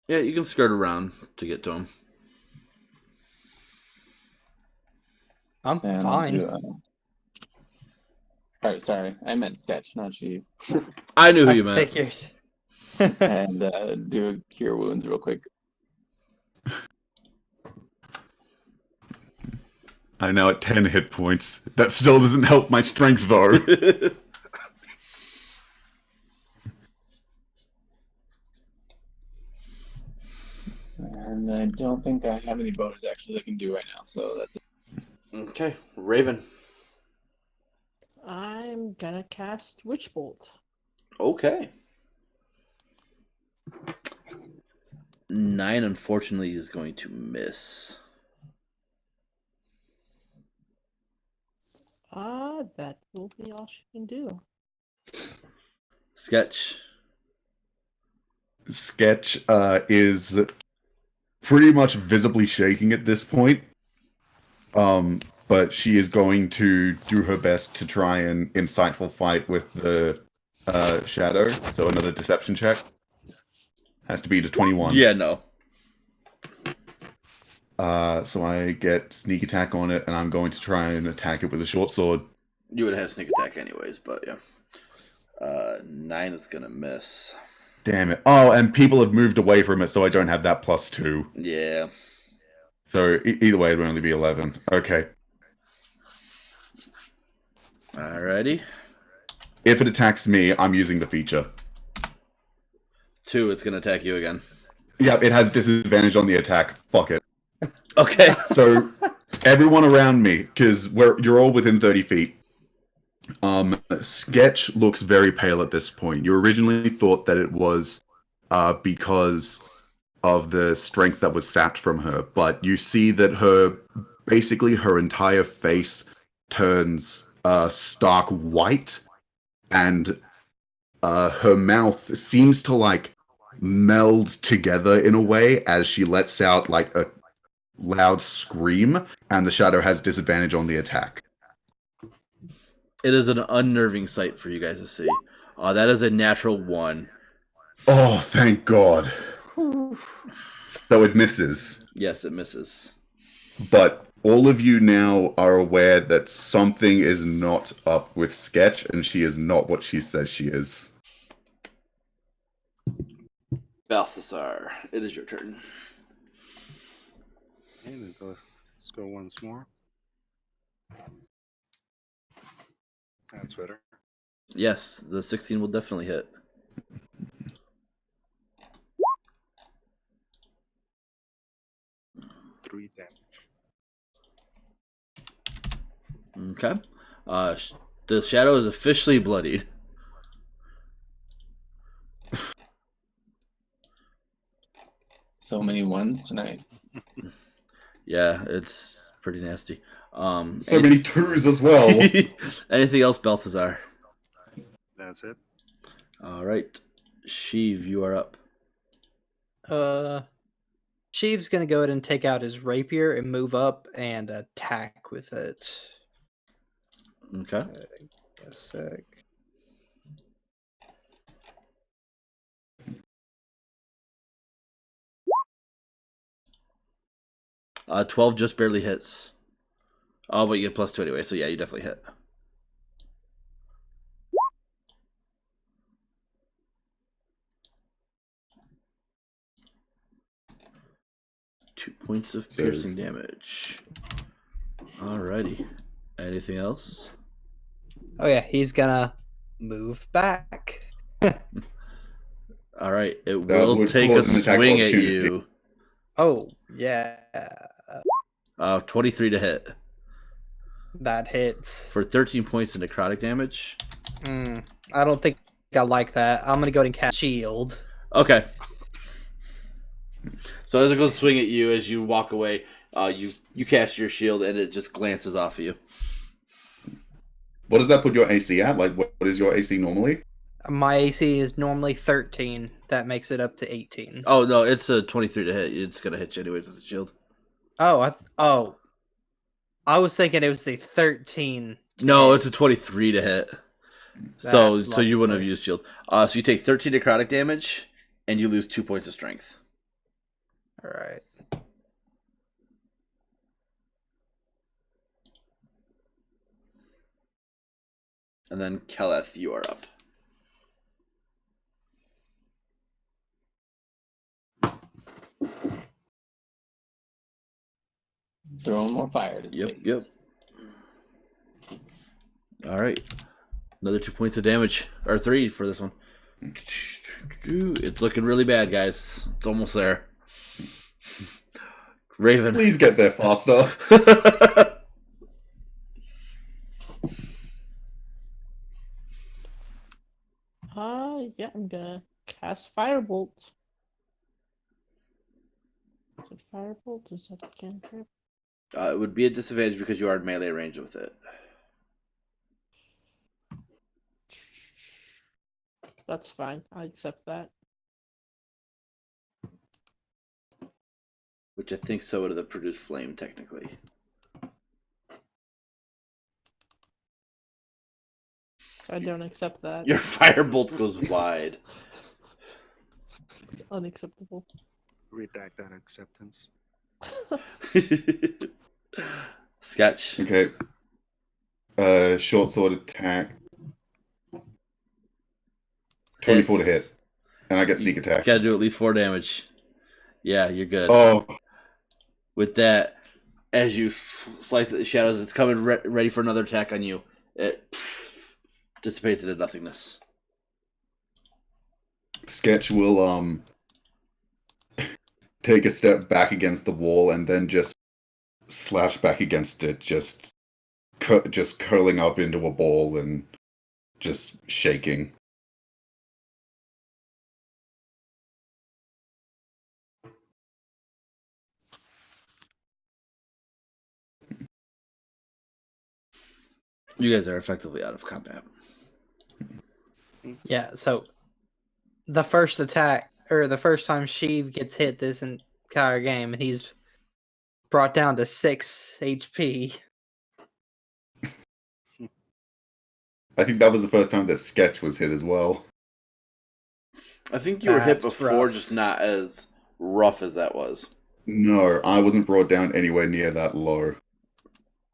[SPEAKER 1] Yeah, you can skirt around to get to him.
[SPEAKER 2] I'm
[SPEAKER 6] And
[SPEAKER 2] fine.
[SPEAKER 6] Alright, sorry. I meant Sketch, not she.
[SPEAKER 1] I knew who
[SPEAKER 2] I
[SPEAKER 1] you meant.
[SPEAKER 2] figured.
[SPEAKER 6] And do a Cure Wounds real quick.
[SPEAKER 7] I'm now at 10 hit points. That still doesn't help my strength, though.
[SPEAKER 6] And I don't think I have any bonus actions I can do right now, so that's it.
[SPEAKER 1] Okay, Raven.
[SPEAKER 5] I'm gonna cast Witch Bolt.
[SPEAKER 1] Okay. 9, unfortunately, is going to miss.
[SPEAKER 5] That will be all she can do.
[SPEAKER 1] Sketch.
[SPEAKER 3] Sketch is pretty much visibly shaking at this point. but she is going to do her best to try and insightful fight with the shadow. So another deception check. Has to be to 21.
[SPEAKER 1] Yeah, no.
[SPEAKER 3] So I get sneak attack on it, and I'm going to try and attack it with a short sword.
[SPEAKER 1] You would have had sneak attack anyways, but yeah. 9 is gonna miss.
[SPEAKER 3] Damn it. Oh, and people have moved away from it, so I don't have that +2.
[SPEAKER 1] Yeah.
[SPEAKER 3] So either way, it would only be 11. Okay.
[SPEAKER 1] Alrighty.
[SPEAKER 3] If it attacks me, I'm using the feature.
[SPEAKER 1] 2, it's gonna attack you again.
[SPEAKER 3] Yep, it has disadvantage on the attack. Fuck it.
[SPEAKER 1] Okay.
[SPEAKER 3] So everyone around me, because you're all within 30 feet. Sketch looks very pale at this point. You originally thought that it was because of the strength that was sapped from her, but you see that basically her entire face turns stark white, and her mouth seems to like meld together in a way as she lets out like a loud scream, and the shadow has disadvantage on the attack.
[SPEAKER 1] It is an unnerving sight for you guys to see. That is a natural 1.
[SPEAKER 3] Oh, thank God. So it misses.
[SPEAKER 1] Yes, it misses.
[SPEAKER 3] But all of you now are aware that something is not up with Sketch, and she is not what she says she is.
[SPEAKER 1] Balthasar, it is your turn.
[SPEAKER 4] And let's go once more. That's better.
[SPEAKER 1] Yes, the 16 will definitely hit.
[SPEAKER 4] Three damage.
[SPEAKER 1] Okay. The shadow is officially bloodied.
[SPEAKER 6] So many ones tonight.
[SPEAKER 1] Yeah, it's pretty nasty.
[SPEAKER 3] So many 2s as well.
[SPEAKER 1] Anything else, Balthazar?
[SPEAKER 4] That's it.
[SPEAKER 1] All right. Sheev, you are up.
[SPEAKER 2] Sheev's gonna go ahead and take out his rapier and move up and attack with it.
[SPEAKER 1] Okay.
[SPEAKER 2] A sec.
[SPEAKER 1] Uh, 12 just barely hits. Oh, but you get +2 anyway, so yeah, you definitely hit. Two points of piercing damage. Alrighty. Anything else?
[SPEAKER 2] Oh yeah, he's gonna move back.
[SPEAKER 1] All right. It
[SPEAKER 3] That
[SPEAKER 1] will
[SPEAKER 3] would
[SPEAKER 1] take a
[SPEAKER 3] cause an attack
[SPEAKER 1] swing at
[SPEAKER 3] opportunity.
[SPEAKER 1] you.
[SPEAKER 2] Oh yeah,
[SPEAKER 1] 23 to hit.
[SPEAKER 2] that hits.
[SPEAKER 1] For 13 points of necrotic damage.
[SPEAKER 2] I don't think I like that. I'm gonna go ahead and cast shield.
[SPEAKER 1] Okay. So as it goes to swing at you, as you walk away, you cast your shield and it just glances off of you.
[SPEAKER 3] What does that put your AC at? Like, what is your AC normally?
[SPEAKER 2] My AC is normally 13. That makes it up to 18.
[SPEAKER 1] Oh no, it's a 23 to hit. It's gonna hit you anyways with the shield.
[SPEAKER 2] Oh, I was thinking it was the 13.
[SPEAKER 1] No, it's a 23 to hit. So
[SPEAKER 2] That's
[SPEAKER 1] you wouldn't have
[SPEAKER 2] lovely.
[SPEAKER 1] used shield. So you take 13 necrotic damage and you lose 2 points of strength.
[SPEAKER 2] All right.
[SPEAKER 1] And then Keleth, you are up.
[SPEAKER 6] Throwing more fire to
[SPEAKER 1] Yep,
[SPEAKER 6] face.
[SPEAKER 1] yep. All right. Another 2 points of damage. Or 3 for this one. It's looking really bad, guys. It's almost there. Raven.
[SPEAKER 3] Please get there faster.
[SPEAKER 5] Yeah, I'm gonna cast Firebolt. Is it Firebolt? Is that the cantrip?
[SPEAKER 1] It would be a disadvantage because you are in melee range with it.
[SPEAKER 5] That's fine. I accept that.
[SPEAKER 1] Which I think so would have produced flame, technically.
[SPEAKER 5] I don't accept that.
[SPEAKER 1] Your firebolt goes wide.
[SPEAKER 5] It's unacceptable.
[SPEAKER 4] Redact that acceptance.
[SPEAKER 1] Sketch.
[SPEAKER 3] Okay. Short sword attack. 24 to
[SPEAKER 1] Hits.
[SPEAKER 3] hit. And I get sneak attack.
[SPEAKER 1] Gotta do at least 4 damage. Yeah, you're good.
[SPEAKER 3] Oh,
[SPEAKER 1] With that, as you slice at the shadows, it's coming ready for another attack on you. It dissipates into nothingness.
[SPEAKER 3] Sketch will take a step back against the wall and then just slash back against it, just curling up into a ball and just shaking.
[SPEAKER 1] You guys are effectively out of combat.
[SPEAKER 2] Yeah, so the first attack, or the first time Sheev gets hit this entire game, and he's brought down to 6 HP.
[SPEAKER 3] I think that was the first time that Sketch was hit as well.
[SPEAKER 1] I think you were hit
[SPEAKER 2] That's
[SPEAKER 1] before,
[SPEAKER 2] rough.
[SPEAKER 1] just not as rough as that was.
[SPEAKER 3] No, I wasn't brought down anywhere near that low.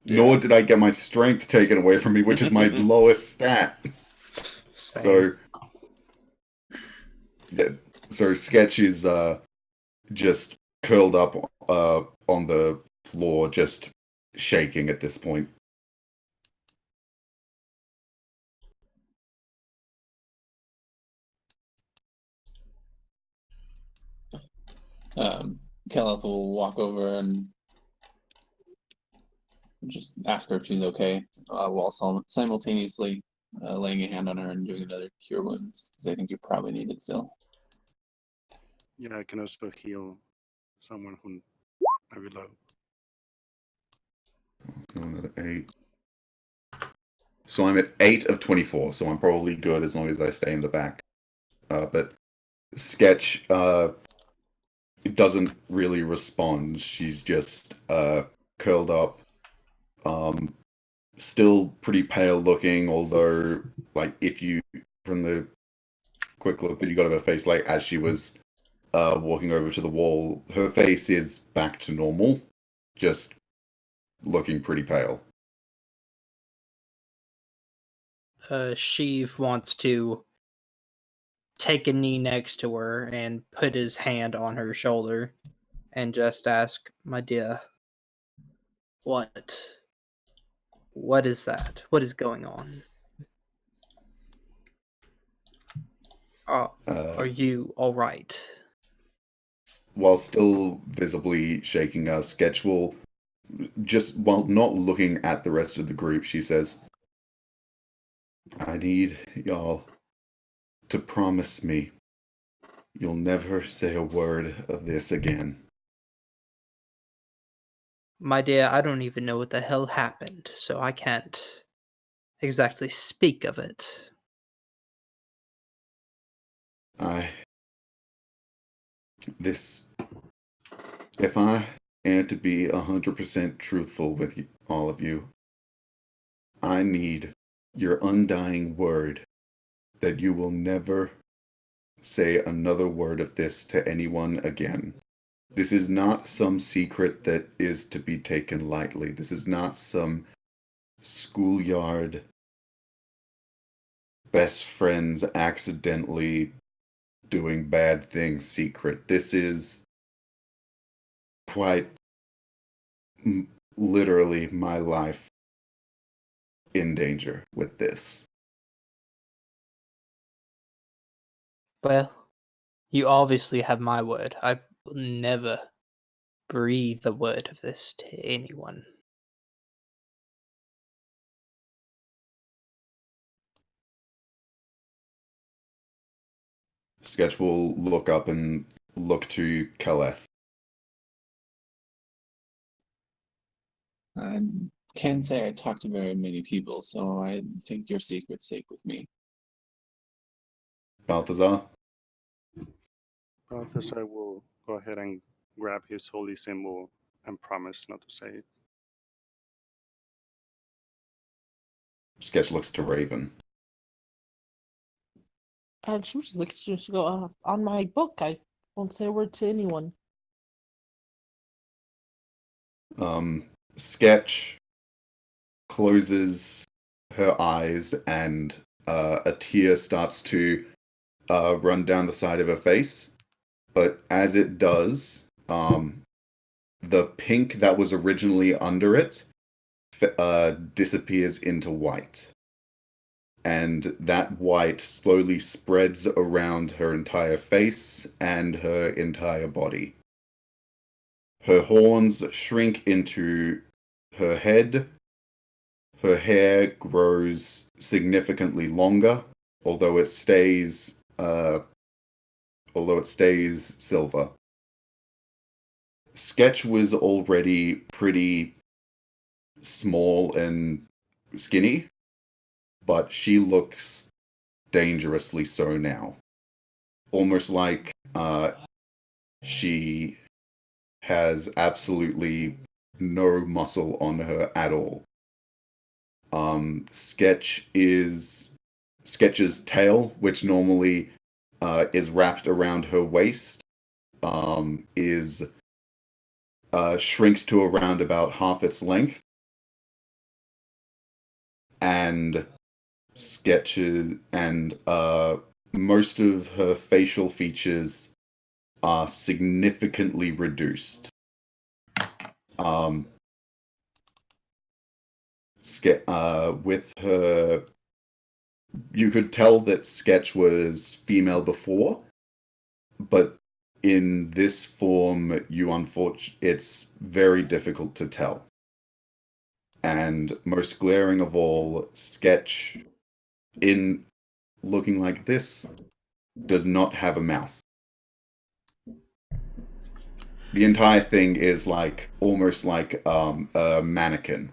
[SPEAKER 1] Yeah.
[SPEAKER 3] Nor did I get my strength taken away from me, which is my lowest stat.
[SPEAKER 2] Same.
[SPEAKER 3] So Sketch is just curled up on the floor, just shaking at this point.
[SPEAKER 6] Keleth will walk over and just ask her if she's okay, while simultaneously laying a hand on her and doing another cure wounds, because I think you probably need it still.
[SPEAKER 4] Yeah, I can also heal someone who I would love.
[SPEAKER 3] Another 8. So I'm at 8 of 24, so I'm probably good as long as I stay in the back. But Sketch doesn't really respond. She's just curled up. Still pretty pale looking, although, like, if you, from the quick look that you got of her face, like, as she was walking over to the wall, her face is back to normal, just looking pretty pale.
[SPEAKER 2] Sheev wants to take a knee next to her and put his hand on her shoulder and just ask, "My dear, what is that? What is going on? Are you all right?"
[SPEAKER 3] While still visibly shaking, Sketch will, just while not looking at the rest of the group, she says, "I need y'all to promise me you'll never say a word of this again."
[SPEAKER 2] My dear, I don't even know what the hell happened, so I can't exactly speak of it.
[SPEAKER 3] If I am to be 100% truthful with all of you, I need your undying word that you will never say another word of this to anyone again. This is not some secret that is to be taken lightly. This is not some schoolyard best friends accidentally doing bad things secret. This is quite literally my life in danger with this.
[SPEAKER 2] Well, you obviously have my word. I will never breathe a word of this to anyone.
[SPEAKER 3] Sketch will look up and look to Kaleth.
[SPEAKER 6] I can't say I talk to very many people, so I think your secret's safe with me.
[SPEAKER 3] Balthazar?
[SPEAKER 4] Balthasar will go ahead and grab his holy symbol and promise not to say it.
[SPEAKER 3] Sketch looks to Raven.
[SPEAKER 5] And she was just looking at you and she go, on my book, I won't say a word to anyone.
[SPEAKER 3] Sketch closes her eyes and a tear starts to run down the side of her face. But as it does, the pink that was originally under it disappears into white. And that white slowly spreads around her entire face and her entire body. Her horns shrink into her head. Her hair grows significantly longer, although it stays silver. Sketch was already pretty small and skinny, but she looks dangerously so now. Almost like she has absolutely no muscle on her at all. Sketch's tail, which normally is wrapped around her waist, is shrinks to around about half its length, and sketches and most of her facial features are significantly reduced. With her, you could tell that Sketch was female before, but in this form, it's very difficult to tell. And most glaring of all, Sketch, in looking like this, does not have a mouth. The entire thing is almost like a mannequin.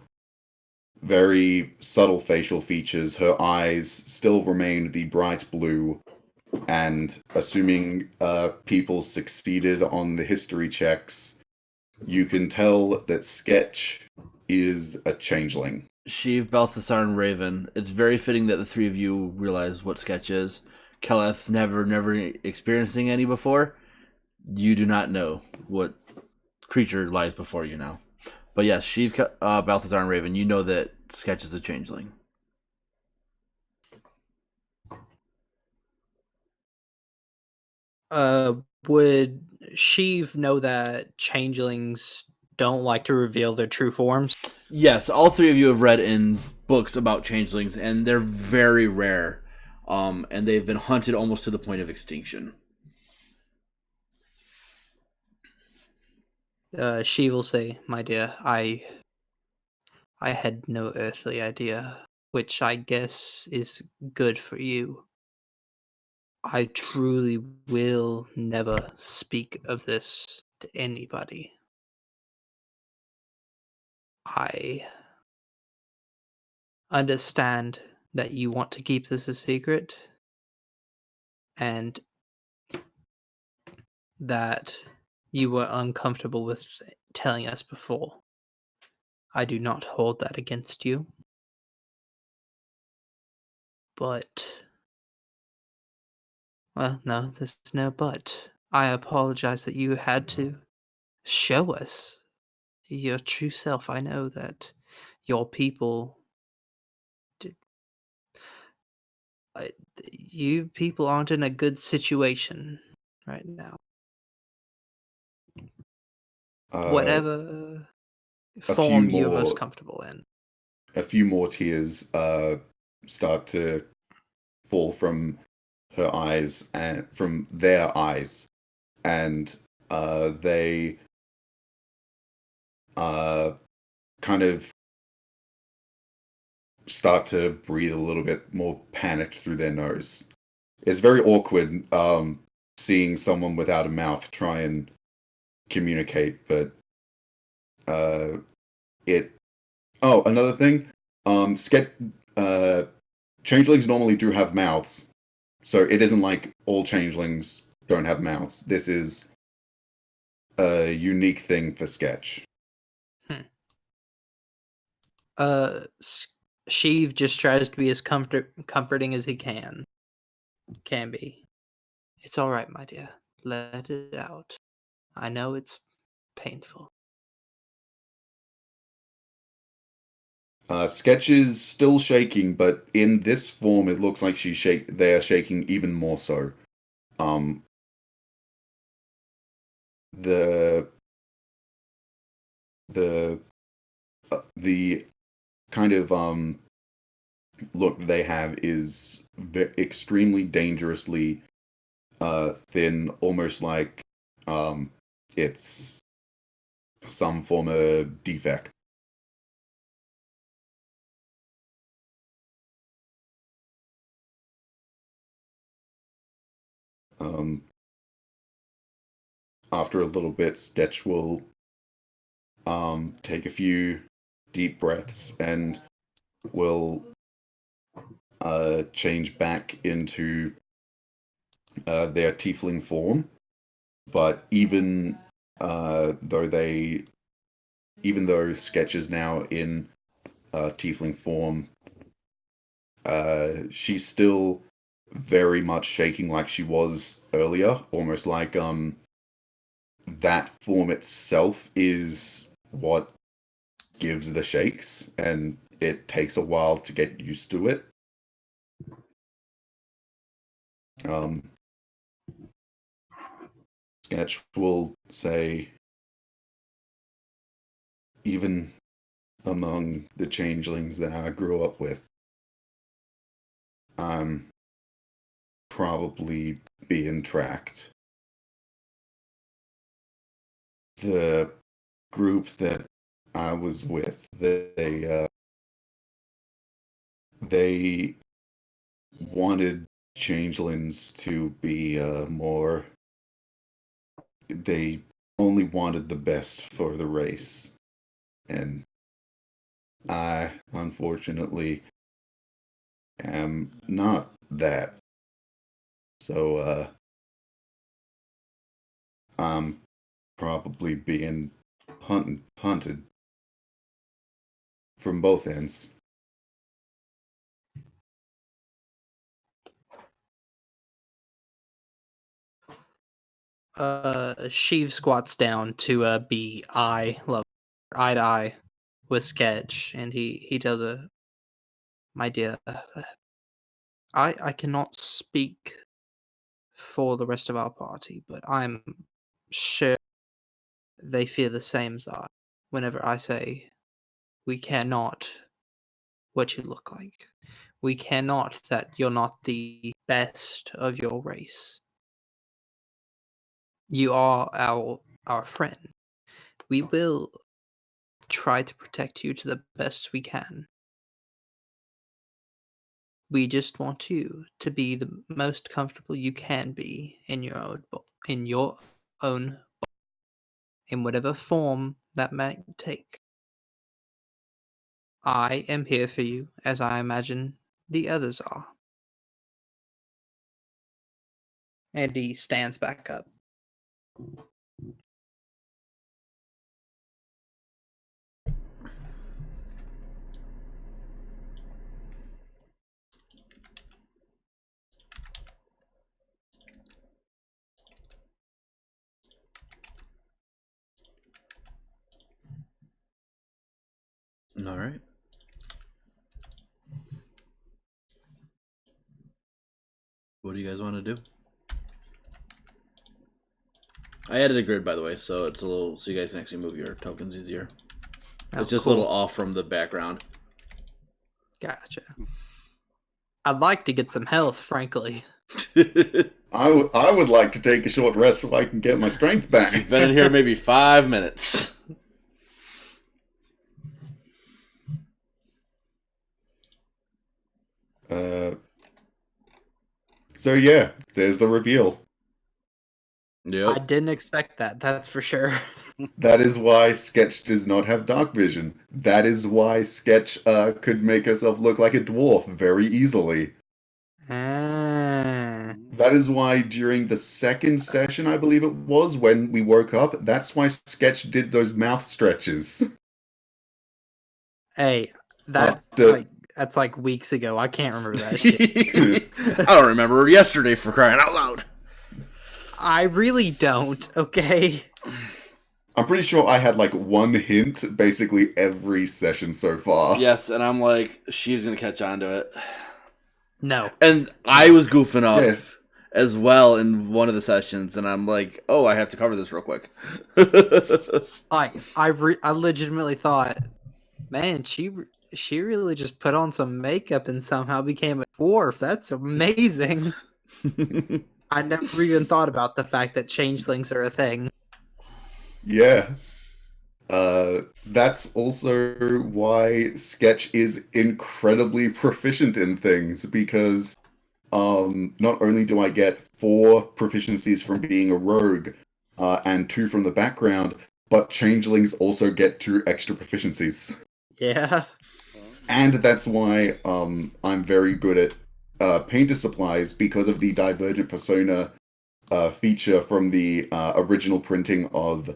[SPEAKER 3] Very subtle facial features. Her eyes still remain the bright blue, and assuming people succeeded on the history checks, you can tell that Sketch is a changeling.
[SPEAKER 1] Sheev, Balthasar, and Raven. It's very fitting that the three of you realize what Sketch is. Keleth, never experiencing any before. You do not know what creature lies before you now. But yes, Sheev, Balthasar, and Raven, you know that Sketch is a changeling.
[SPEAKER 2] Would Sheev know that changelings don't like to reveal their true forms?
[SPEAKER 1] Yes, all three of you have read in books about changelings, and they're very rare. And they've been hunted almost to the point of extinction.
[SPEAKER 2] Sheev will say, "My dear, I had no earthly idea, which I guess is good for you. I truly will never speak of this to anybody. I understand that you want to keep this a secret, and that you were uncomfortable with telling us before. I do not hold that against you. But, well, no, there's no but. I apologize that you had to show us your true self. I know that your people did, you people aren't in a good situation right now. Whatever form you're most comfortable in.
[SPEAKER 3] A few more tears start to fall from her eyes and from their eyes, and they kind of start to breathe a little bit more panicked through their nose. It's very awkward seeing someone without a mouth try and communicate, but another thing, changelings normally do have mouths, so it isn't like all changelings don't have mouths. This is a unique thing for Sketch.
[SPEAKER 2] Sheev just tries to be as comforting as he can. Can be. It's all right, my dear. Let it out. I know it's painful.
[SPEAKER 3] Sketch is still shaking, but in this form, it looks like they are shaking even more so. The kind of look they have is extremely dangerously thin, almost like it's some form of defect. After a little bit, Sketch will take a few deep breaths and will change back into their tiefling form. But even though Sketch is now in tiefling form, she's still very much shaking like she was earlier, almost like that form itself is what gives the shakes, and it takes a while to get used to it. Sketch will say, even among the changelings that I grew up with, I'm probably being tracked. The group that I was with, they wanted changelings to be more. They only wanted the best for the race, and I, unfortunately, am not that. So, I'm probably being hunted from both ends.
[SPEAKER 2] Sheev squats down to be eye to eye with Sketch, and he tells her, "My dear, I cannot speak for the rest of our party, but I'm sure they feel the same as I. Whenever I say we care not what you look like, we care not that you're not the best of your race. You are our friend. We will try to protect you to the best we can. We just want you to be the most comfortable you can be in your own in whatever form that might take. I am here for you, as I imagine the others are." And he stands back up.
[SPEAKER 1] All right. What do you guys want to do? I added a grid, by the way, so it's a little so you guys can actually move your tokens easier.
[SPEAKER 2] Oh,
[SPEAKER 1] it's just
[SPEAKER 2] cool.
[SPEAKER 1] a little off from the background.
[SPEAKER 2] Gotcha. I'd like to get some health, frankly.
[SPEAKER 3] I would like to take a short rest so I can get my strength back.
[SPEAKER 1] You've been in here maybe 5 minutes.
[SPEAKER 3] So yeah, there's the reveal.
[SPEAKER 1] Yep.
[SPEAKER 2] I didn't expect that, that's for sure.
[SPEAKER 3] That is why Sketch does not have dark vision. That is why Sketch could make herself look like a dwarf very easily.
[SPEAKER 2] Ah.
[SPEAKER 3] That is why during the second session, I believe it was, when we woke up, that's why Sketch did those mouth stretches.
[SPEAKER 2] Hey, that's
[SPEAKER 3] After-
[SPEAKER 2] like that's like weeks ago. I can't remember that shit.
[SPEAKER 1] I don't remember yesterday, for crying out loud.
[SPEAKER 2] I really don't. Okay.
[SPEAKER 3] I'm pretty sure I had like one hint basically every session so far.
[SPEAKER 1] Yes, and I'm like, she's gonna catch on to it.
[SPEAKER 2] No.
[SPEAKER 1] And I was goofing up
[SPEAKER 3] Yeah.
[SPEAKER 1] as well in one of the sessions, and I'm like, oh, I have to cover this real quick.
[SPEAKER 2] I legitimately thought, man, she really just put on some makeup and somehow became a dwarf. That's amazing. I never even thought about the fact that changelings are a thing.
[SPEAKER 3] Yeah. That's also why Sketch is incredibly proficient in things, because not only do I get 4 proficiencies from being a rogue, and 2 from the background, but changelings also get 2 extra proficiencies.
[SPEAKER 2] Yeah.
[SPEAKER 3] And that's why I'm very good at painter supplies, because of the divergent persona feature from the original printing of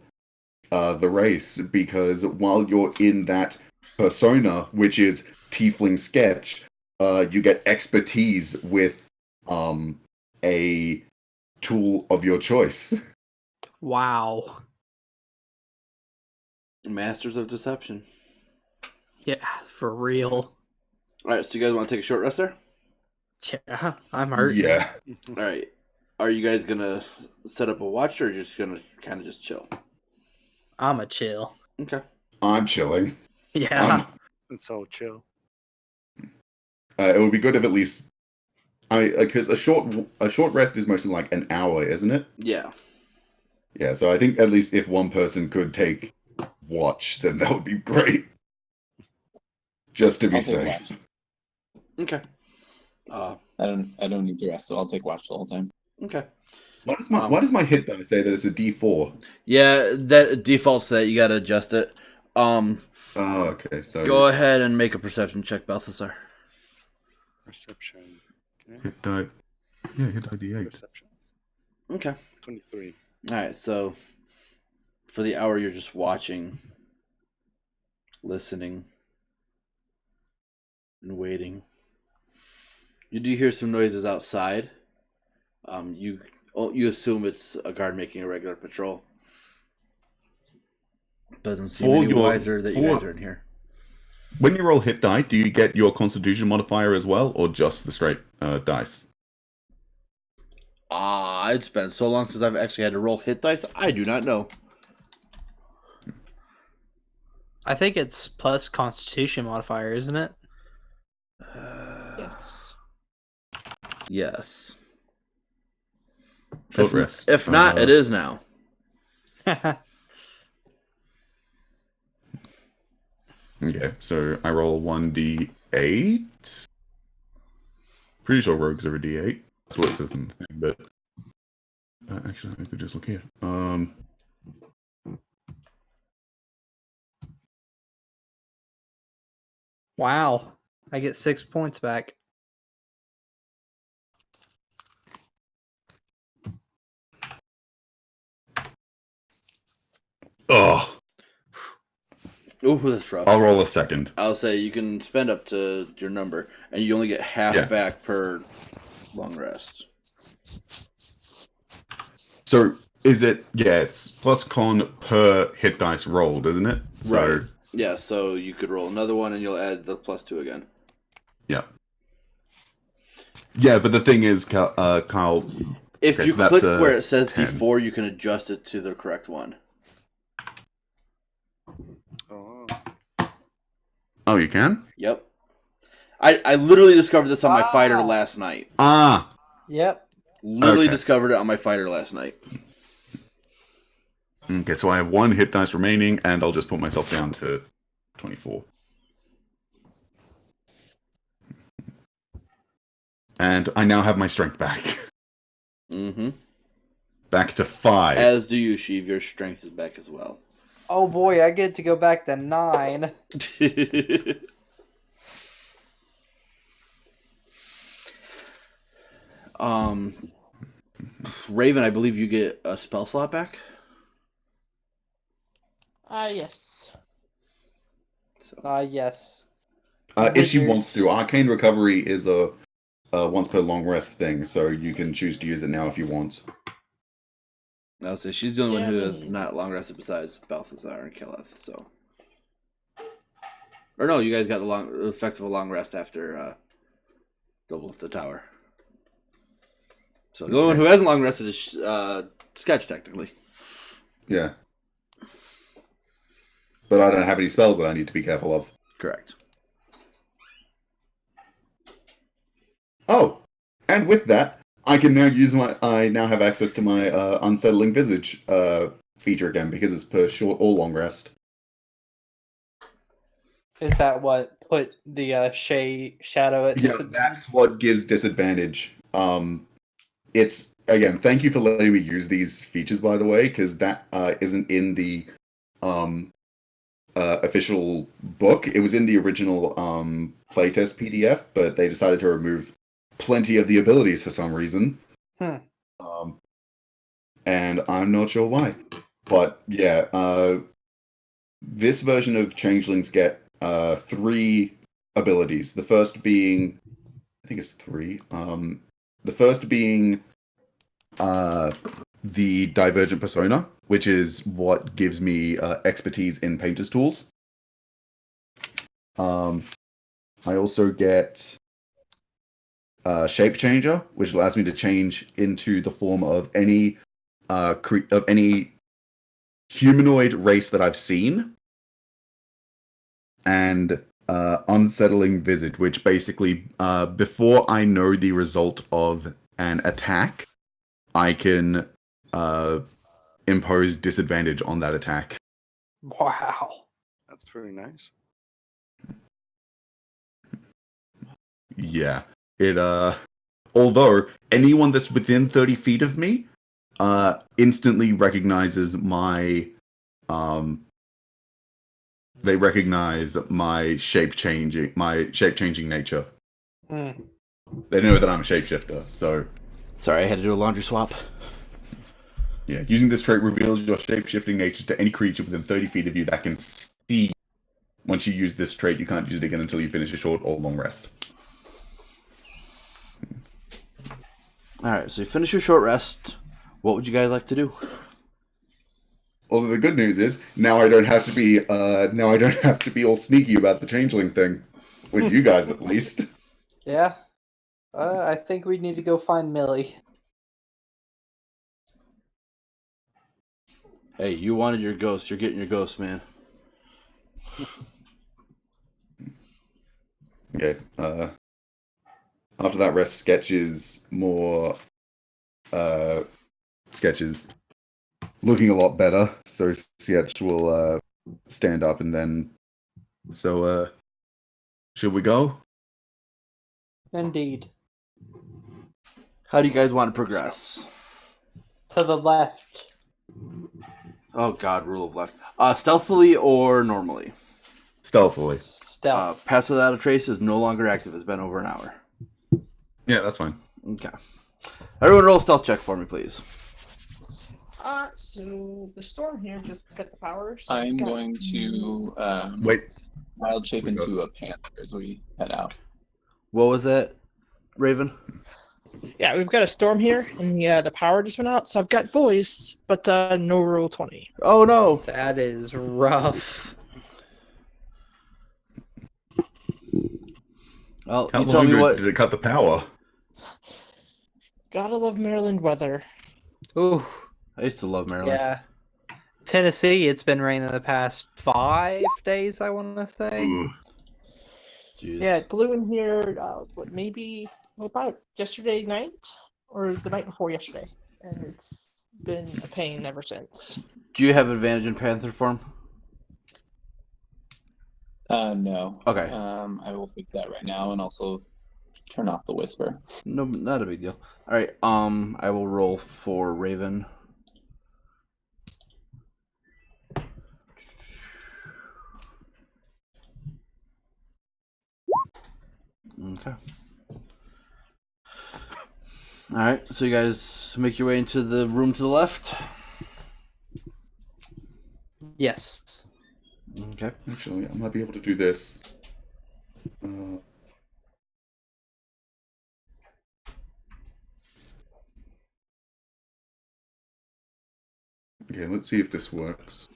[SPEAKER 3] the race. Because while you're in that persona, which is Tiefling Sketch, you get expertise with a tool of your choice.
[SPEAKER 2] Wow.
[SPEAKER 1] Masters of Deception.
[SPEAKER 2] Yeah, for real.
[SPEAKER 1] Alright, so you guys want to take a short rest there?
[SPEAKER 2] Yeah, I'm hurting.
[SPEAKER 3] Yeah.
[SPEAKER 1] Alright. Are you guys gonna set up a watch, or are you just gonna kind of just chill?
[SPEAKER 2] I'm a chill.
[SPEAKER 1] Okay.
[SPEAKER 3] I'm chilling.
[SPEAKER 2] Yeah.
[SPEAKER 4] It's so chill.
[SPEAKER 3] It would be good if at least because a short rest is mostly like an hour, isn't it?
[SPEAKER 1] Yeah.
[SPEAKER 3] Yeah, so I think at least if one person could take watch, then that would be great. Just to be
[SPEAKER 6] I'll take
[SPEAKER 3] safe.
[SPEAKER 6] watch.
[SPEAKER 1] Okay.
[SPEAKER 6] I don't need to rest, so I'll take watch the whole time.
[SPEAKER 1] Okay.
[SPEAKER 3] Why does my hit die say that it's a D4?
[SPEAKER 1] Yeah, that defaults that. You gotta adjust it.
[SPEAKER 3] Oh, okay. So
[SPEAKER 1] Go ahead and make a perception check, Balthasar.
[SPEAKER 4] Perception. Okay.
[SPEAKER 7] Hit die. Yeah, hit die D8.
[SPEAKER 4] Perception.
[SPEAKER 1] Okay.
[SPEAKER 4] 23.
[SPEAKER 1] Alright, so for the hour you're just watching, listening, and waiting. You do hear some noises outside. You assume it's a guard making a regular patrol. Doesn't seem any wiser that you guys are in here.
[SPEAKER 7] When you roll hit die, do you get your Constitution modifier as well, or just the straight dice?
[SPEAKER 1] It's been so long since I've actually had to roll hit dice. I do not know.
[SPEAKER 2] I think it's plus Constitution modifier, isn't it?
[SPEAKER 5] Yes.
[SPEAKER 1] Yes.
[SPEAKER 7] Short rest.
[SPEAKER 1] If not, it is now.
[SPEAKER 7] Okay, so I roll 1d8. Pretty sure rogues are a d8. That's what it says in the thing, but actually, I could just look here.
[SPEAKER 2] Wow. I get 6 points back.
[SPEAKER 7] Oh,
[SPEAKER 1] Ooh, that's rough.
[SPEAKER 7] I'll roll a second.
[SPEAKER 1] I'll say you can spend up to your number, and you only get half
[SPEAKER 7] Yeah.
[SPEAKER 1] back per long rest.
[SPEAKER 7] So is it? Yeah, it's plus con per hit dice rolled, isn't it? So,
[SPEAKER 1] Right. Yeah, so you could roll another one, and you'll add the +2 again.
[SPEAKER 7] Yeah. Yeah, but the thing is, Kyle.
[SPEAKER 1] If
[SPEAKER 7] Okay,
[SPEAKER 1] you
[SPEAKER 7] so that's
[SPEAKER 1] click
[SPEAKER 7] a
[SPEAKER 1] where it says
[SPEAKER 7] 10.
[SPEAKER 1] D4, you can adjust it to the correct one.
[SPEAKER 4] Oh.
[SPEAKER 7] Oh, you can?
[SPEAKER 1] Yep. I literally discovered this on my fighter last night.
[SPEAKER 7] Ah,
[SPEAKER 2] Yep.
[SPEAKER 1] Literally
[SPEAKER 7] Okay.
[SPEAKER 1] discovered it on my fighter last night.
[SPEAKER 7] okay. So I have 1 hit dice remaining, and I'll just put myself down to 24. And I now have my strength back.
[SPEAKER 1] Mm-hmm.
[SPEAKER 7] Back to 5.
[SPEAKER 1] As do you, Sheev. Your strength is back as well.
[SPEAKER 2] Oh boy, I get to go back to 9.
[SPEAKER 1] Raven, I believe you get a spell slot back.
[SPEAKER 5] Yes.
[SPEAKER 1] So
[SPEAKER 2] Yes.
[SPEAKER 3] If she wants to.
[SPEAKER 2] Wizards.
[SPEAKER 3] Arcane Recovery is a once per long rest thing, so you can choose to use it now if you want.
[SPEAKER 1] I'll say she's the only
[SPEAKER 5] Yeah,
[SPEAKER 1] one who
[SPEAKER 5] I
[SPEAKER 1] has
[SPEAKER 5] mean-
[SPEAKER 1] not long rested besides Balthazar and Keleth. So, or no, you guys got the effects of a long rest after double the tower. So the only one who hasn't long rested is Sketch, technically.
[SPEAKER 3] Yeah. But I don't have any spells that I need to be careful of.
[SPEAKER 1] Correct.
[SPEAKER 3] Oh, and with that, I can now I now have access to my Unsettling Visage feature again because it's per short or long rest.
[SPEAKER 2] Is that what put the shadow at
[SPEAKER 3] Yeah,
[SPEAKER 2] disadvantage?
[SPEAKER 3] that's what gives disadvantage. It's again, thank you for letting me use these features, by the way, because that isn't in the official book. It was in the original playtest PDF, but they decided to remove plenty of the abilities for some reason. And I'm not sure why. But yeah, this version of Changelings get 3 abilities. The first being, I think it's 3. The first being the Divergent Persona, which is what gives me expertise in Painter's Tools. I also get Shape Changer, which allows me to change into the form of any humanoid race that I've seen, and Unsettling Visage, which basically, before I know the result of an attack, I can impose disadvantage on that attack.
[SPEAKER 2] Wow.
[SPEAKER 4] That's very nice.
[SPEAKER 3] Yeah. It although anyone that's within 30 feet of me instantly recognizes my they recognize my shape changing nature. They know that I'm a shapeshifter, so
[SPEAKER 1] Sorry, I had to do a laundry swap.
[SPEAKER 3] yeah, using this trait reveals your shape-shifting nature to any creature within 30 feet of you that can see. Once you use this trait, you can't use it again until you finish a short or long rest.
[SPEAKER 1] Alright, so you finish your short rest. What would you guys like to do?
[SPEAKER 3] Although the good news is, now I don't have to be all sneaky about the changeling thing. With you guys, at least.
[SPEAKER 2] Yeah. I think we need to go find Millie.
[SPEAKER 1] Hey, you wanted your ghost. You're getting your ghost, man.
[SPEAKER 3] Okay. After that rest, Sketches looking a lot better. So Sketch will stand up and then. So should we go?
[SPEAKER 2] Indeed.
[SPEAKER 1] How do you guys want to progress?
[SPEAKER 2] To the left.
[SPEAKER 1] Oh god, rule of left. Stealthily or normally?
[SPEAKER 3] Stealthily.
[SPEAKER 2] Stealth.
[SPEAKER 1] Pass without a trace is no longer active. It's been over an hour.
[SPEAKER 3] Yeah, that's fine.
[SPEAKER 1] Okay. Everyone roll a stealth check for me, please.
[SPEAKER 5] So the storm here just got the power. So
[SPEAKER 6] I'm
[SPEAKER 5] got-
[SPEAKER 6] going to
[SPEAKER 3] Wait.
[SPEAKER 6] wild shape
[SPEAKER 3] We go.
[SPEAKER 6] into a panther as we head out.
[SPEAKER 1] What was that, Raven?
[SPEAKER 5] Yeah, we've got a storm here, and the power just went out. So I've got voice, but no Roll20.
[SPEAKER 1] Oh no!
[SPEAKER 2] That is rough.
[SPEAKER 1] Well,
[SPEAKER 3] How
[SPEAKER 1] you tell
[SPEAKER 3] long
[SPEAKER 1] me
[SPEAKER 3] ago
[SPEAKER 1] what.
[SPEAKER 3] did it cut the power?
[SPEAKER 5] Gotta love Maryland weather.
[SPEAKER 2] Ooh.
[SPEAKER 1] I used to love Maryland.
[SPEAKER 2] Yeah. Tennessee, it's been raining the past 5 days, I want to say.
[SPEAKER 3] Ooh.
[SPEAKER 1] Jeez.
[SPEAKER 5] Yeah, it blew in here. About yesterday night or the night before yesterday, and it's been a pain ever since.
[SPEAKER 1] Do you have advantage in Panther form?
[SPEAKER 6] No.
[SPEAKER 1] Okay.
[SPEAKER 6] I will fix that right now and also turn off the whisper.
[SPEAKER 1] No, not a big deal. All right. I will roll for Raven. Okay. All right. So you guys make your way into the room to the left.
[SPEAKER 2] Yes.
[SPEAKER 1] Okay.
[SPEAKER 3] Actually, I might be able to do this. Uh, okay, let's see if this works.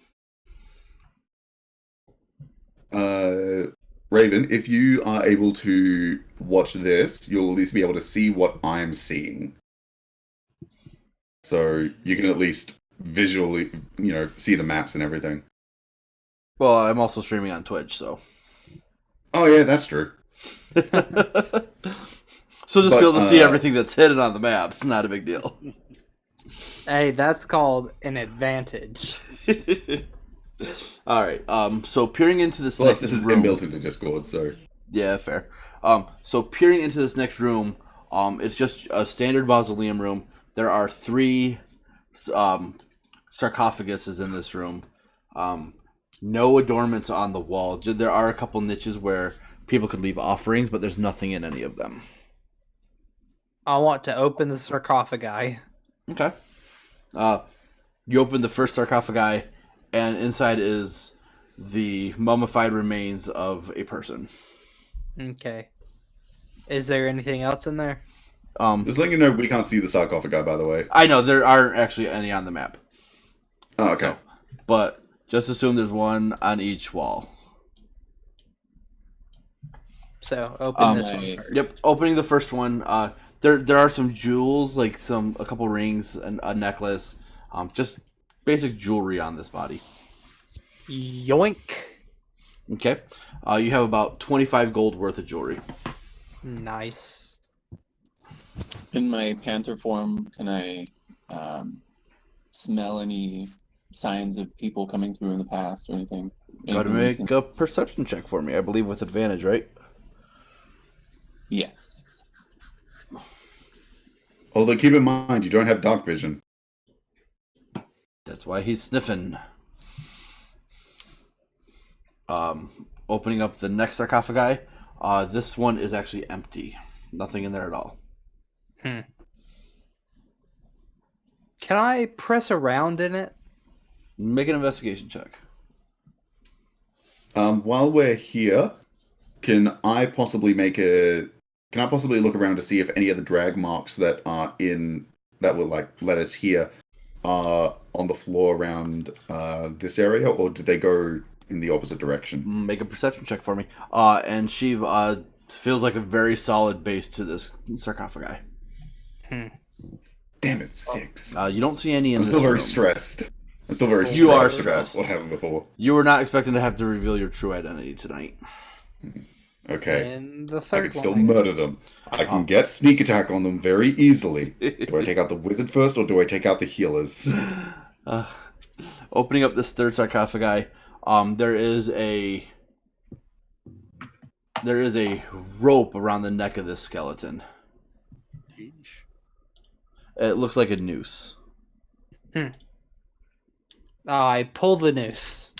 [SPEAKER 3] Raven, if you are able to watch this, you'll at least be able to see what I'm seeing. So you can at least visually, see the maps and everything.
[SPEAKER 1] Well, I'm also streaming on Twitch, so.
[SPEAKER 3] Oh yeah, that's true.
[SPEAKER 1] So just be able to see everything that's hidden on the map. It's not a big deal.
[SPEAKER 2] Hey, that's called an advantage.
[SPEAKER 1] All right. So peering into this
[SPEAKER 3] Plus,
[SPEAKER 1] next
[SPEAKER 3] this is
[SPEAKER 1] room.
[SPEAKER 3] inbuilt into Discord, so
[SPEAKER 1] Yeah, fair. So peering into this next room, it's just a standard mausoleum room. There are 3 sarcophaguses in this room. No adornments on the wall. There are a couple niches where people could leave offerings, but there's nothing in any of them.
[SPEAKER 2] I want to open the sarcophagi.
[SPEAKER 1] Okay. You open the first sarcophagi, and inside is the mummified remains of a person.
[SPEAKER 2] Okay. Is there anything else in there?
[SPEAKER 3] just letting you know, we can't see the sarcophagi, by the way.
[SPEAKER 1] I know there aren't actually any on the map.
[SPEAKER 3] Oh, okay.
[SPEAKER 1] So, but just assume there's one on each wall.
[SPEAKER 2] So open this one first.
[SPEAKER 1] Yep, opening the first one. There are some jewels, like a couple rings and a necklace. Just basic jewelry on this body.
[SPEAKER 2] Yoink.
[SPEAKER 1] Okay. You have about 25 gold worth of jewelry.
[SPEAKER 2] Nice.
[SPEAKER 6] In my panther form, can I smell any signs of people coming through in the past or anything?
[SPEAKER 1] Go to make a perception check for me. I believe with advantage, right?
[SPEAKER 6] Yes.
[SPEAKER 3] Although keep in mind, you don't have dark vision.
[SPEAKER 1] That's why he's sniffing. Opening up the next sarcophagi. This one is actually empty. Nothing in there at all.
[SPEAKER 2] Can I press around in it?
[SPEAKER 1] Make an investigation check.
[SPEAKER 3] While we're here, can I possibly look around to see if any of the drag marks that are that will let us here are on the floor around this area, or did they go in the opposite direction?
[SPEAKER 1] Make a perception check for me. And she feels like a very solid base to this sarcophagi.
[SPEAKER 3] Damn it, 6.
[SPEAKER 1] You don't see any in
[SPEAKER 3] I'm
[SPEAKER 1] this
[SPEAKER 3] still very
[SPEAKER 1] room.
[SPEAKER 3] stressed. I'm still very stressed.
[SPEAKER 1] You are
[SPEAKER 3] about
[SPEAKER 1] stressed.
[SPEAKER 3] what happened before.
[SPEAKER 1] You were not expecting to have to reveal your true identity tonight.
[SPEAKER 3] Okay.
[SPEAKER 2] And the
[SPEAKER 3] I
[SPEAKER 2] third
[SPEAKER 3] can still
[SPEAKER 2] one.
[SPEAKER 3] murder them. I can get sneak attack on them very easily. Do I take out the wizard first, or do I take out the healers?
[SPEAKER 1] Opening up this third sarcophagi, there is a rope around the neck of this skeleton. It looks like a noose.
[SPEAKER 2] I pull the noose.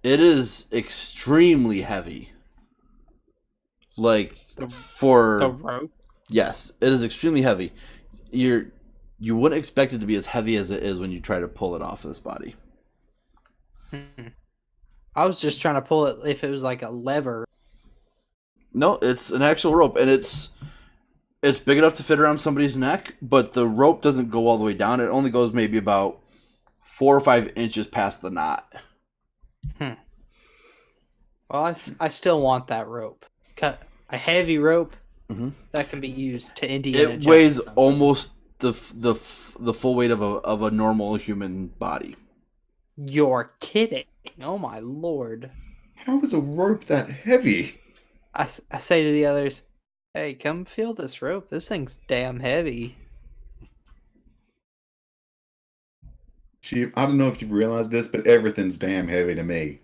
[SPEAKER 1] It is extremely heavy. Like
[SPEAKER 2] The
[SPEAKER 1] for
[SPEAKER 2] rope?
[SPEAKER 1] yes, it is extremely heavy. You wouldn't expect it to be as heavy as it is when you try to pull it off of this body.
[SPEAKER 2] I was just trying to pull it if it was like a lever.
[SPEAKER 1] No, it's an actual rope, and it's big enough to fit around somebody's neck, but the rope doesn't go all the way down. It only goes maybe about 4 or 5 inches past the knot.
[SPEAKER 2] Well, I still want that rope. Cut a heavy rope that can be used to Indiana.
[SPEAKER 1] It weighs almost the full weight of a normal human body.
[SPEAKER 2] You're kidding! Oh my lord!
[SPEAKER 3] How is a rope that heavy?
[SPEAKER 2] I say to the others, "Hey, come feel this rope. This thing's damn heavy."
[SPEAKER 3] I don't know if you've realized this, but everything's damn heavy to me.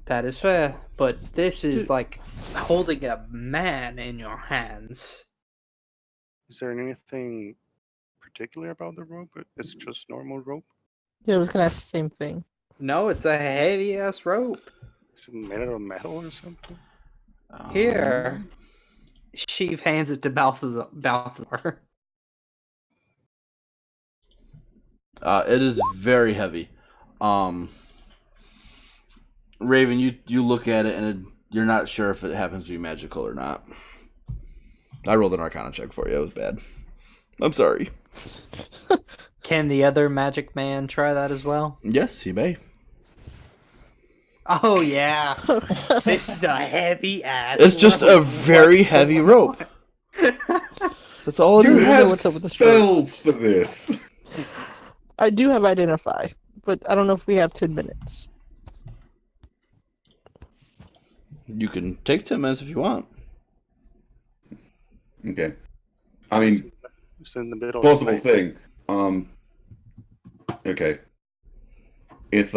[SPEAKER 2] That is fair, but this is like holding a man in your hands.
[SPEAKER 4] Is there anything particular about the rope? It's just normal rope.
[SPEAKER 5] Yeah, I was gonna ask the same thing.
[SPEAKER 2] No, it's a heavy ass rope.
[SPEAKER 4] Is it made out of metal or something?
[SPEAKER 2] Here, Sheev hands it to Balthazar.
[SPEAKER 1] It is very heavy. Raven, you look at it, and you're not sure if it happens to be magical or not. I rolled an Arcana check for you. It was bad. I'm sorry.
[SPEAKER 2] Can the other magic man try that as well?
[SPEAKER 1] Yes, he may.
[SPEAKER 2] Oh yeah, this is a heavy ass.
[SPEAKER 1] It's just a very heavy rope. That's all it
[SPEAKER 3] You
[SPEAKER 1] is.
[SPEAKER 3] have
[SPEAKER 5] what's up with this rope.
[SPEAKER 3] spells for this.
[SPEAKER 5] I do have identify, but I don't know if we have 10 minutes.
[SPEAKER 1] You can take 10 minutes if you want.
[SPEAKER 3] Okay. I mean,
[SPEAKER 4] It's in the middle.
[SPEAKER 3] possible
[SPEAKER 4] of the night.
[SPEAKER 3] thing. Okay. If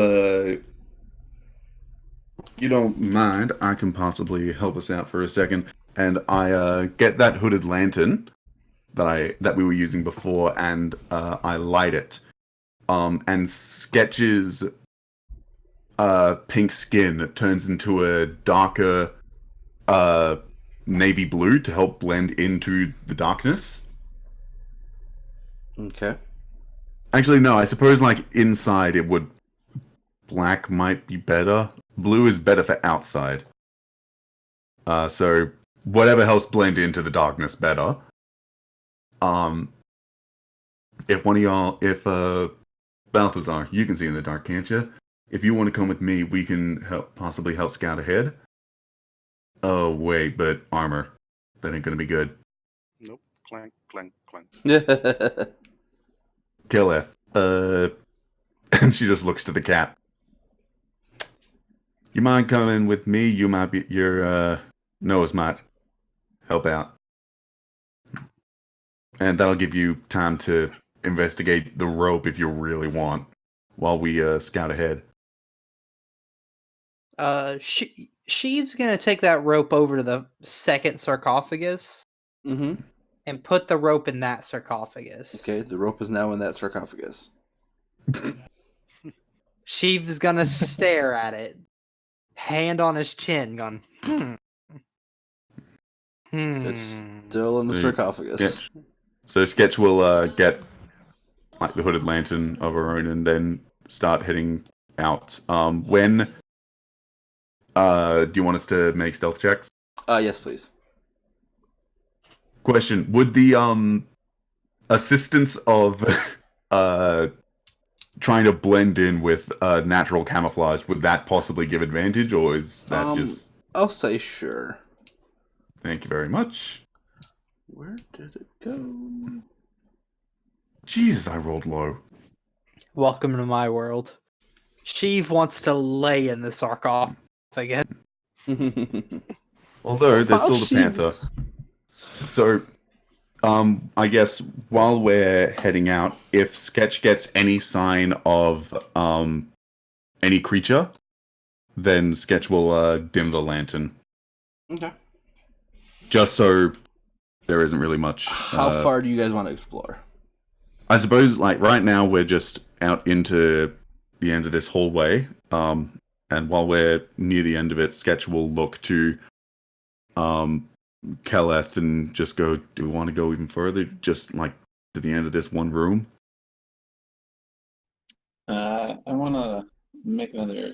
[SPEAKER 3] you don't mind, I can possibly help us out for a second, and I get that hooded lantern that we were using before, and I light it. And Sketch's pink skin turns into a darker navy blue to help blend into the darkness.
[SPEAKER 1] Okay.
[SPEAKER 3] Actually, no, I suppose like inside it would. Black might be better. Blue is better for outside. So whatever helps blend into the darkness better. If one of y'all, if Balthazar, you can see in the dark, can't you? If you want to come with me, we can possibly help scout ahead. Oh wait, but armor. That ain't gonna be good.
[SPEAKER 4] Nope. Clank, clank, clank.
[SPEAKER 3] Killeth. And she just looks to the cat. You mind coming with me? You might be your Noah's might help out. And that'll give you time to investigate the rope if you really want, while we scout ahead.
[SPEAKER 2] Sheev's gonna take that rope over to the second sarcophagus
[SPEAKER 1] Mm-hmm.
[SPEAKER 2] and put the rope in that sarcophagus.
[SPEAKER 1] Okay, the rope is now in that sarcophagus.
[SPEAKER 2] Sheev's gonna stare at it, hand on his chin, going,
[SPEAKER 1] It's still in the
[SPEAKER 3] Hey,
[SPEAKER 1] sarcophagus.
[SPEAKER 3] Yeah. So Sketch will get like the hooded lantern of her own and then start heading out. When do you want us to make stealth checks?
[SPEAKER 1] Yes, please.
[SPEAKER 3] Question: would the assistance of trying to blend in with natural camouflage, would that possibly give advantage, or is that just?
[SPEAKER 1] I'll say sure.
[SPEAKER 3] Thank you very much.
[SPEAKER 1] Where did it go?
[SPEAKER 3] Jesus, I rolled low.
[SPEAKER 2] "Welcome to my world." Sheev wants to lay in the sarcophagus.
[SPEAKER 3] Although there's
[SPEAKER 5] Oh,
[SPEAKER 3] still the panther.
[SPEAKER 5] jeez.
[SPEAKER 3] So, I guess while we're heading out, if Sketch gets any sign of any creature, then Sketch will dim the lantern.
[SPEAKER 1] Okay.
[SPEAKER 3] Just so there isn't really much.
[SPEAKER 1] How far do you guys want to explore?
[SPEAKER 3] I suppose, like right now, we're just out into the end of this hallway. And while we're near the end of it, Sketch will look to Keleth and just go, do we want to go even further? Just like to the end of this one room?
[SPEAKER 6] I want to make another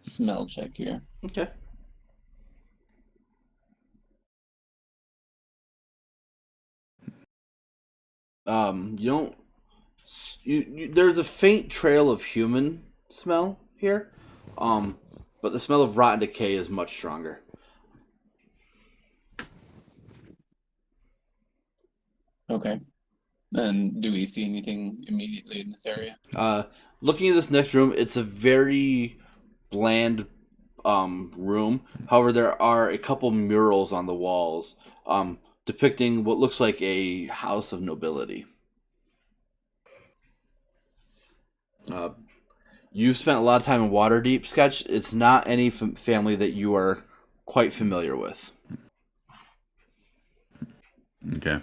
[SPEAKER 6] smell check here.
[SPEAKER 1] Okay. You don't. There's a faint trail of human smell here, but the smell of rotten decay is much stronger.
[SPEAKER 6] Okay. And do we see anything immediately in this area?
[SPEAKER 1] Looking at this next room, it's a very bland room. However, there are a couple murals on the walls depicting what looks like a house of nobility. You've spent a lot of time in WaterDeep, Sketch. It's not any family that you are quite familiar with.
[SPEAKER 3] Okay.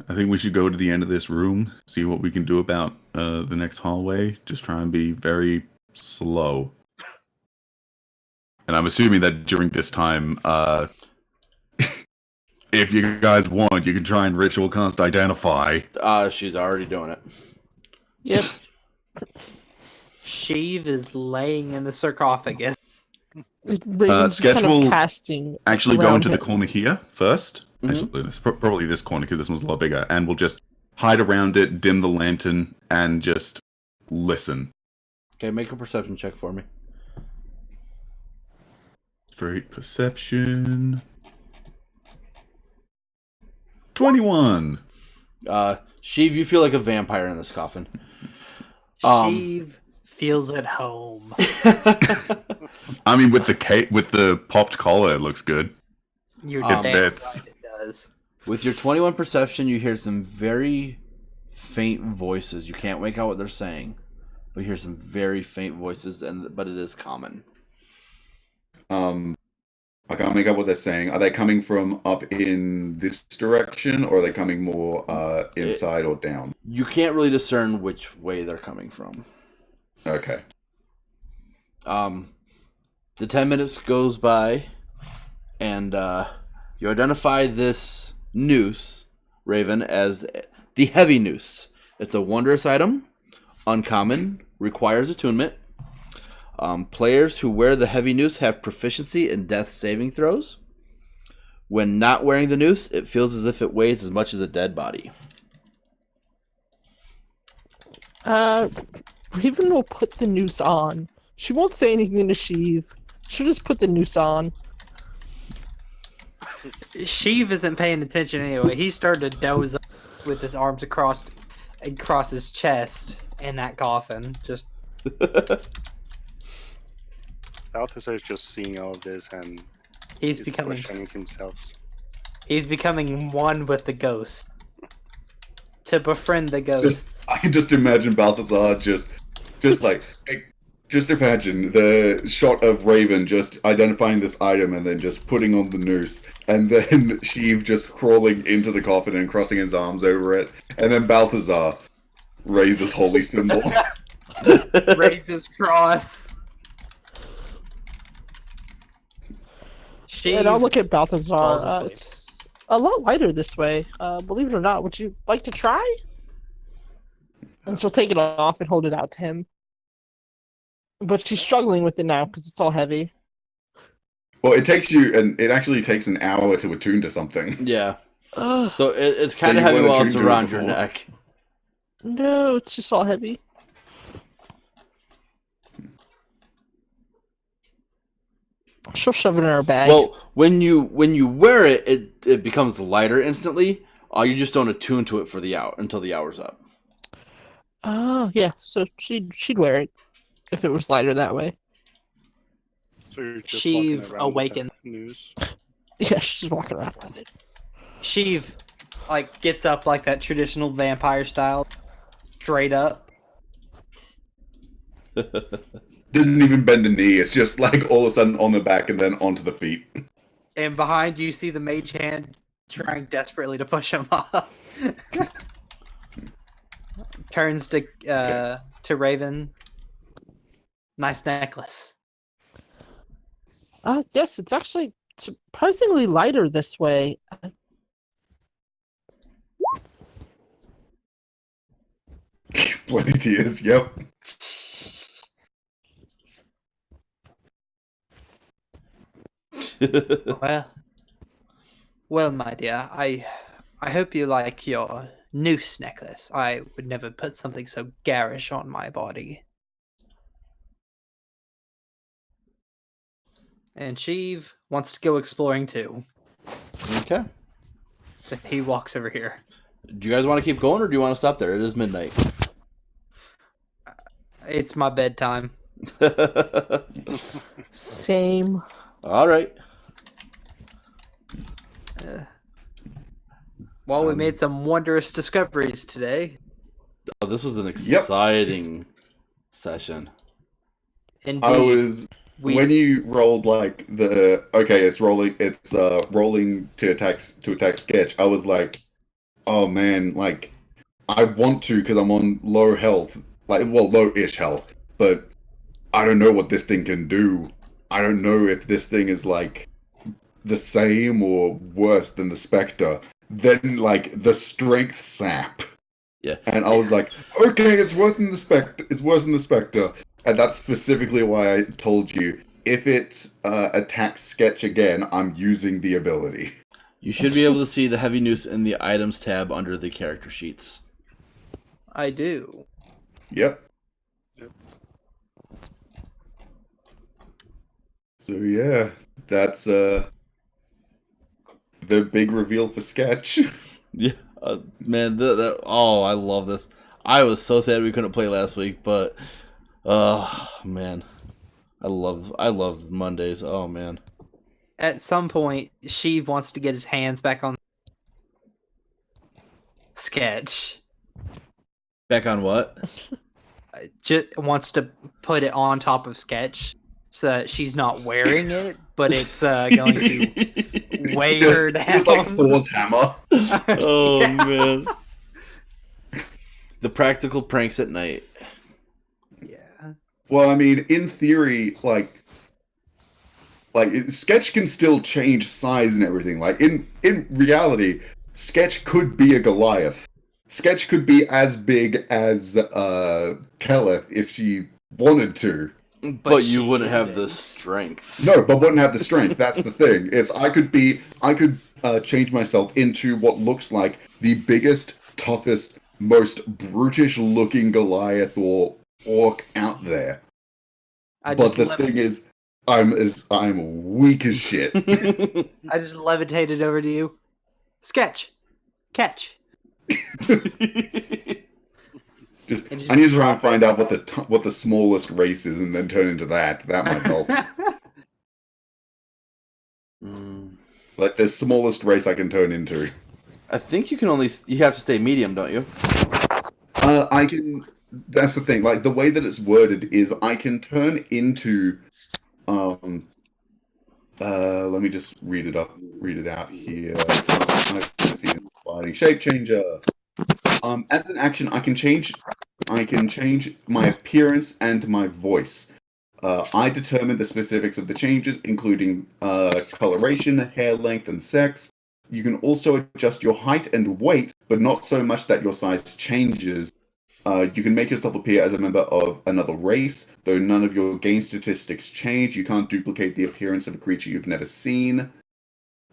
[SPEAKER 3] I think we should go to the end of this room, see what we can do about the next hallway. Just try and be very slow. And I'm assuming that during this time, if you guys want, you can try and ritual cast Identify.
[SPEAKER 1] She's already doing it.
[SPEAKER 5] Yep.
[SPEAKER 2] Sheev is laying in the sarcophagus.
[SPEAKER 5] Raven's just
[SPEAKER 7] Sketch
[SPEAKER 5] kind of
[SPEAKER 7] will
[SPEAKER 5] casting
[SPEAKER 7] Actually, go
[SPEAKER 5] around
[SPEAKER 7] into the
[SPEAKER 5] him.
[SPEAKER 7] corner here 1st.
[SPEAKER 1] Mhm.
[SPEAKER 7] Actually, probably this corner because this one's a lot bigger, and we'll just hide around it, dim the lantern, and just listen.
[SPEAKER 1] Okay, make a perception check for me.
[SPEAKER 7] Straight perception. 21.
[SPEAKER 1] Sheev, you feel like a vampire in this coffin.
[SPEAKER 2] Sheev feels at home.
[SPEAKER 7] I mean, with the popped collar, it looks good.
[SPEAKER 2] You're
[SPEAKER 1] It
[SPEAKER 2] damn
[SPEAKER 7] fits.
[SPEAKER 2] right it does.
[SPEAKER 1] With your 21 perception, you hear some very faint voices. You can't make out what they're saying, but you hear some very faint voices, but it is common.
[SPEAKER 3] I can't make out what they're saying. Are they coming from up in this direction, or are they coming more inside or down?
[SPEAKER 1] You can't really discern which way they're coming from.
[SPEAKER 3] Okay.
[SPEAKER 1] The 10 minutes goes by, and you identify this noose, Raven, as the heavy noose. It's a wondrous item, uncommon, requires attunement. Players who wear the heavy noose have proficiency in death saving throws. When not wearing the noose, it feels as if it weighs as much as a dead body.
[SPEAKER 5] Raven will put the noose on. She won't say anything to Sheev. She'll just put the noose on.
[SPEAKER 2] Sheev isn't paying attention anyway. He started to doze up with his arms across his chest in that coffin. Just
[SPEAKER 4] Balthazar is just seeing all of this and
[SPEAKER 2] he's becoming
[SPEAKER 4] questioning himself.
[SPEAKER 2] he's becoming one with the ghost. To befriend the ghosts.
[SPEAKER 3] I can just imagine Balthazar just imagine the shot of Raven just identifying this item and then just putting on the noose, and then Sheev just crawling into the coffin and crossing his arms over it, and then Balthazar raises holy symbol.
[SPEAKER 2] Raises cross.
[SPEAKER 5] And I'll look at
[SPEAKER 2] falls
[SPEAKER 5] Balthazar.
[SPEAKER 2] asleep.
[SPEAKER 5] It's a lot lighter this way. Believe it or not, would you like to try? And she'll take it off and hold it out to him. But she's struggling with it now because it's all heavy.
[SPEAKER 3] Well, it actually takes an hour to attune to something.
[SPEAKER 1] Yeah.
[SPEAKER 5] Ugh,
[SPEAKER 1] So it's kind
[SPEAKER 3] you
[SPEAKER 1] of heavy
[SPEAKER 3] weren't
[SPEAKER 1] while it's
[SPEAKER 3] attuned to it
[SPEAKER 1] around your
[SPEAKER 3] before?
[SPEAKER 1] neck.
[SPEAKER 5] no, it's just all heavy. She'll shove it in her bag.
[SPEAKER 1] Well, when you wear it, it becomes lighter instantly. You just don't attune to it for until the hour's up.
[SPEAKER 5] Oh, yeah. So she'd wear it if it was lighter that way.
[SPEAKER 4] So you're just
[SPEAKER 2] Sheev
[SPEAKER 4] walking around
[SPEAKER 2] awakened.
[SPEAKER 4] with that news.
[SPEAKER 5] Yeah, she's walking around with it.
[SPEAKER 2] Sheev gets up like that traditional vampire style, straight up.
[SPEAKER 3] Doesn't even bend the knee. It's just like all of a sudden on the back and then onto the feet.
[SPEAKER 2] And behind you see the mage hand trying desperately to push him off. Turns to Raven. Nice necklace.
[SPEAKER 5] Yes, it's actually surprisingly lighter this way.
[SPEAKER 3] Bloody tears. Yep.
[SPEAKER 2] Well, my dear, I hope you like your noose necklace. I would never put something so garish on my body. And Sheev wants to go exploring too,
[SPEAKER 1] Okay.
[SPEAKER 2] so he walks over here.
[SPEAKER 1] Do you guys want to keep going, or do you want to stop there? It is midnight.
[SPEAKER 2] It's my bedtime.
[SPEAKER 5] Same.
[SPEAKER 1] All right.
[SPEAKER 2] Well, we made some wondrous discoveries today.
[SPEAKER 1] Oh, this was an exciting session.
[SPEAKER 2] Indeed.
[SPEAKER 3] I was when you rolled it's rolling to attack sketch. I was like, oh man, like I want to because I'm on low health, low-ish health, but I don't know what this thing can do. I don't know if this thing is like the same or worse than the Spectre. Then like the strength sap.
[SPEAKER 1] Yeah.
[SPEAKER 3] And I was like, okay, it's worse than the Spectre. It's worse than the Spectre. And that's specifically why I told you if it attacks Sketch again, I'm using the ability.
[SPEAKER 1] You should be able to see the heavy noose in the items tab under the character sheets.
[SPEAKER 2] I do.
[SPEAKER 3] Yep.
[SPEAKER 4] Yep.
[SPEAKER 3] So yeah, that's the big reveal for Sketch.
[SPEAKER 1] Yeah, man, I love this. I was so sad we couldn't play last week, but man, I love Mondays. Oh man.
[SPEAKER 2] At some point, Sheev wants to get his hands back on Sketch.
[SPEAKER 1] Back on what?
[SPEAKER 2] Just wants to put it on top of Sketch so that she's not wearing it, but it's going to weigh her down.
[SPEAKER 3] Just like Thor's hammer.
[SPEAKER 1] Oh
[SPEAKER 2] Yeah.
[SPEAKER 1] man. The practical pranks at night.
[SPEAKER 2] Yeah.
[SPEAKER 3] Well, I mean, in theory, like Sketch can still change size and everything. Like in reality, Sketch could be a Goliath. Sketch could be as big as Keleth if she wanted to.
[SPEAKER 1] But you
[SPEAKER 2] she
[SPEAKER 1] wouldn't have the
[SPEAKER 2] isn't.
[SPEAKER 1] strength.
[SPEAKER 3] No, but wouldn't have the strength. That's the thing. I could change myself into what looks like the biggest, toughest, most brutish-looking Goliath or orc out there. But the thing is, I'm weak as shit.
[SPEAKER 2] I just levitated over to you. Sketch. Catch.
[SPEAKER 3] Just,
[SPEAKER 2] And just
[SPEAKER 3] I need to try
[SPEAKER 2] drop
[SPEAKER 3] and find
[SPEAKER 2] it.
[SPEAKER 3] out what the smallest race is, and then turn into that. That might help. Like the smallest race I can turn into.
[SPEAKER 1] I think you have to stay medium, don't you?
[SPEAKER 3] I can. That's the thing. Like the way that it's worded is, I can turn into. Let me just read it out here. Fighting shape changer. As an action, I can change my appearance and my voice. I determine the specifics of the changes, including coloration, hair length, and sex. You can also adjust your height and weight, but not so much that your size changes. You can make yourself appear as a member of another race, though none of your game statistics change. You can't duplicate the appearance of a creature you've never seen.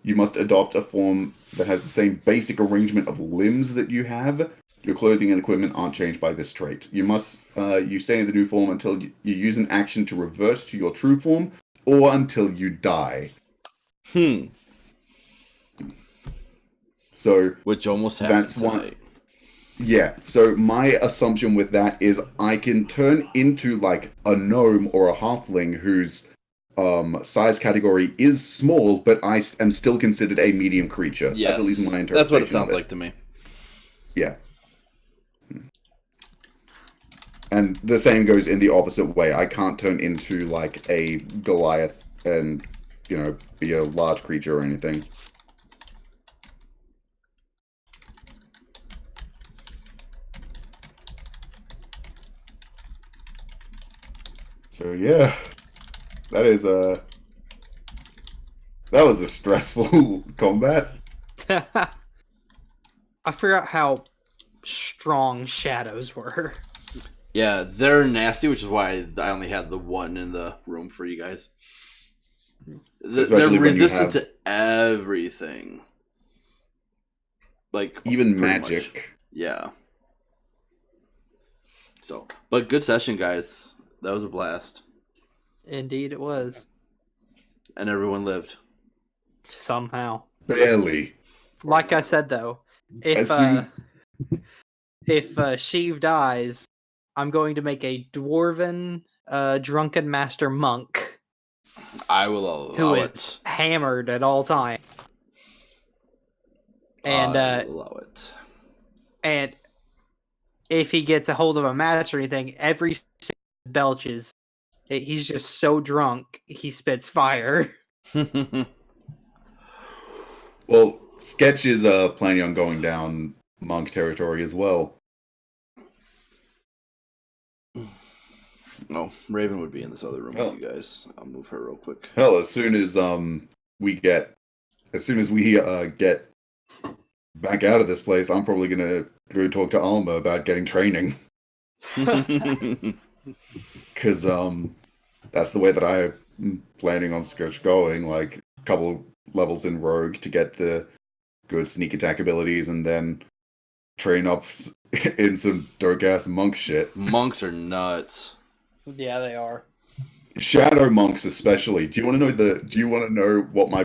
[SPEAKER 3] You must adopt a form that has the same basic arrangement of limbs that you have. Your clothing and equipment aren't changed by this trait. You must you stay in the new form until you use an action to revert to your true form, or until you die. So
[SPEAKER 1] Which almost happened
[SPEAKER 3] that's one.
[SPEAKER 1] tonight.
[SPEAKER 3] Yeah, so my assumption with that is I can turn into like a gnome or a halfling whose size category is small, but I am still considered a medium creature.
[SPEAKER 1] Yes,
[SPEAKER 3] That's at least my interpretation.
[SPEAKER 1] that's what it
[SPEAKER 3] of
[SPEAKER 1] sounds like to me.
[SPEAKER 3] Yeah. And the same goes in the opposite way. I can't turn into like a Goliath and, be a large creature or anything. So yeah, that was a stressful combat.
[SPEAKER 2] I forgot how strong shadows were.
[SPEAKER 1] Yeah, they're nasty, which is why I only had the one in the room for you guys.
[SPEAKER 3] Especially
[SPEAKER 1] They're
[SPEAKER 3] when
[SPEAKER 1] resistant
[SPEAKER 3] you
[SPEAKER 1] to everything. Like
[SPEAKER 3] even
[SPEAKER 1] pretty
[SPEAKER 3] magic.
[SPEAKER 1] much. Yeah. So, but good session, guys. That was a blast.
[SPEAKER 2] Indeed, it was.
[SPEAKER 1] And everyone lived.
[SPEAKER 2] Somehow.
[SPEAKER 3] Barely.
[SPEAKER 2] Like I said, though,
[SPEAKER 3] As soon
[SPEAKER 2] if Sheev dies, I'm going to make a dwarven drunken master monk
[SPEAKER 1] I will allow
[SPEAKER 2] who
[SPEAKER 1] it.
[SPEAKER 2] is hammered at all times. And
[SPEAKER 1] I will allow it.
[SPEAKER 2] and if he gets a hold of a match or anything, every belches. He's just so drunk he spits fire.
[SPEAKER 3] Well, Sketch is planning on going down monk territory as well.
[SPEAKER 1] No, Raven would be in this other room
[SPEAKER 3] Oh.
[SPEAKER 1] with you guys. I'll move her real quick.
[SPEAKER 3] Hell, as soon as we get back out of this place, I'm probably gonna go talk to Alma about getting training. Because that's the way that I planning on going, like a couple levels in Rogue to get the good sneak attack abilities, and then train up in some dark ass monk shit.
[SPEAKER 1] Monks are nuts.
[SPEAKER 2] Yeah, they are.
[SPEAKER 3] Shadow monks, especially. Do you want to know what my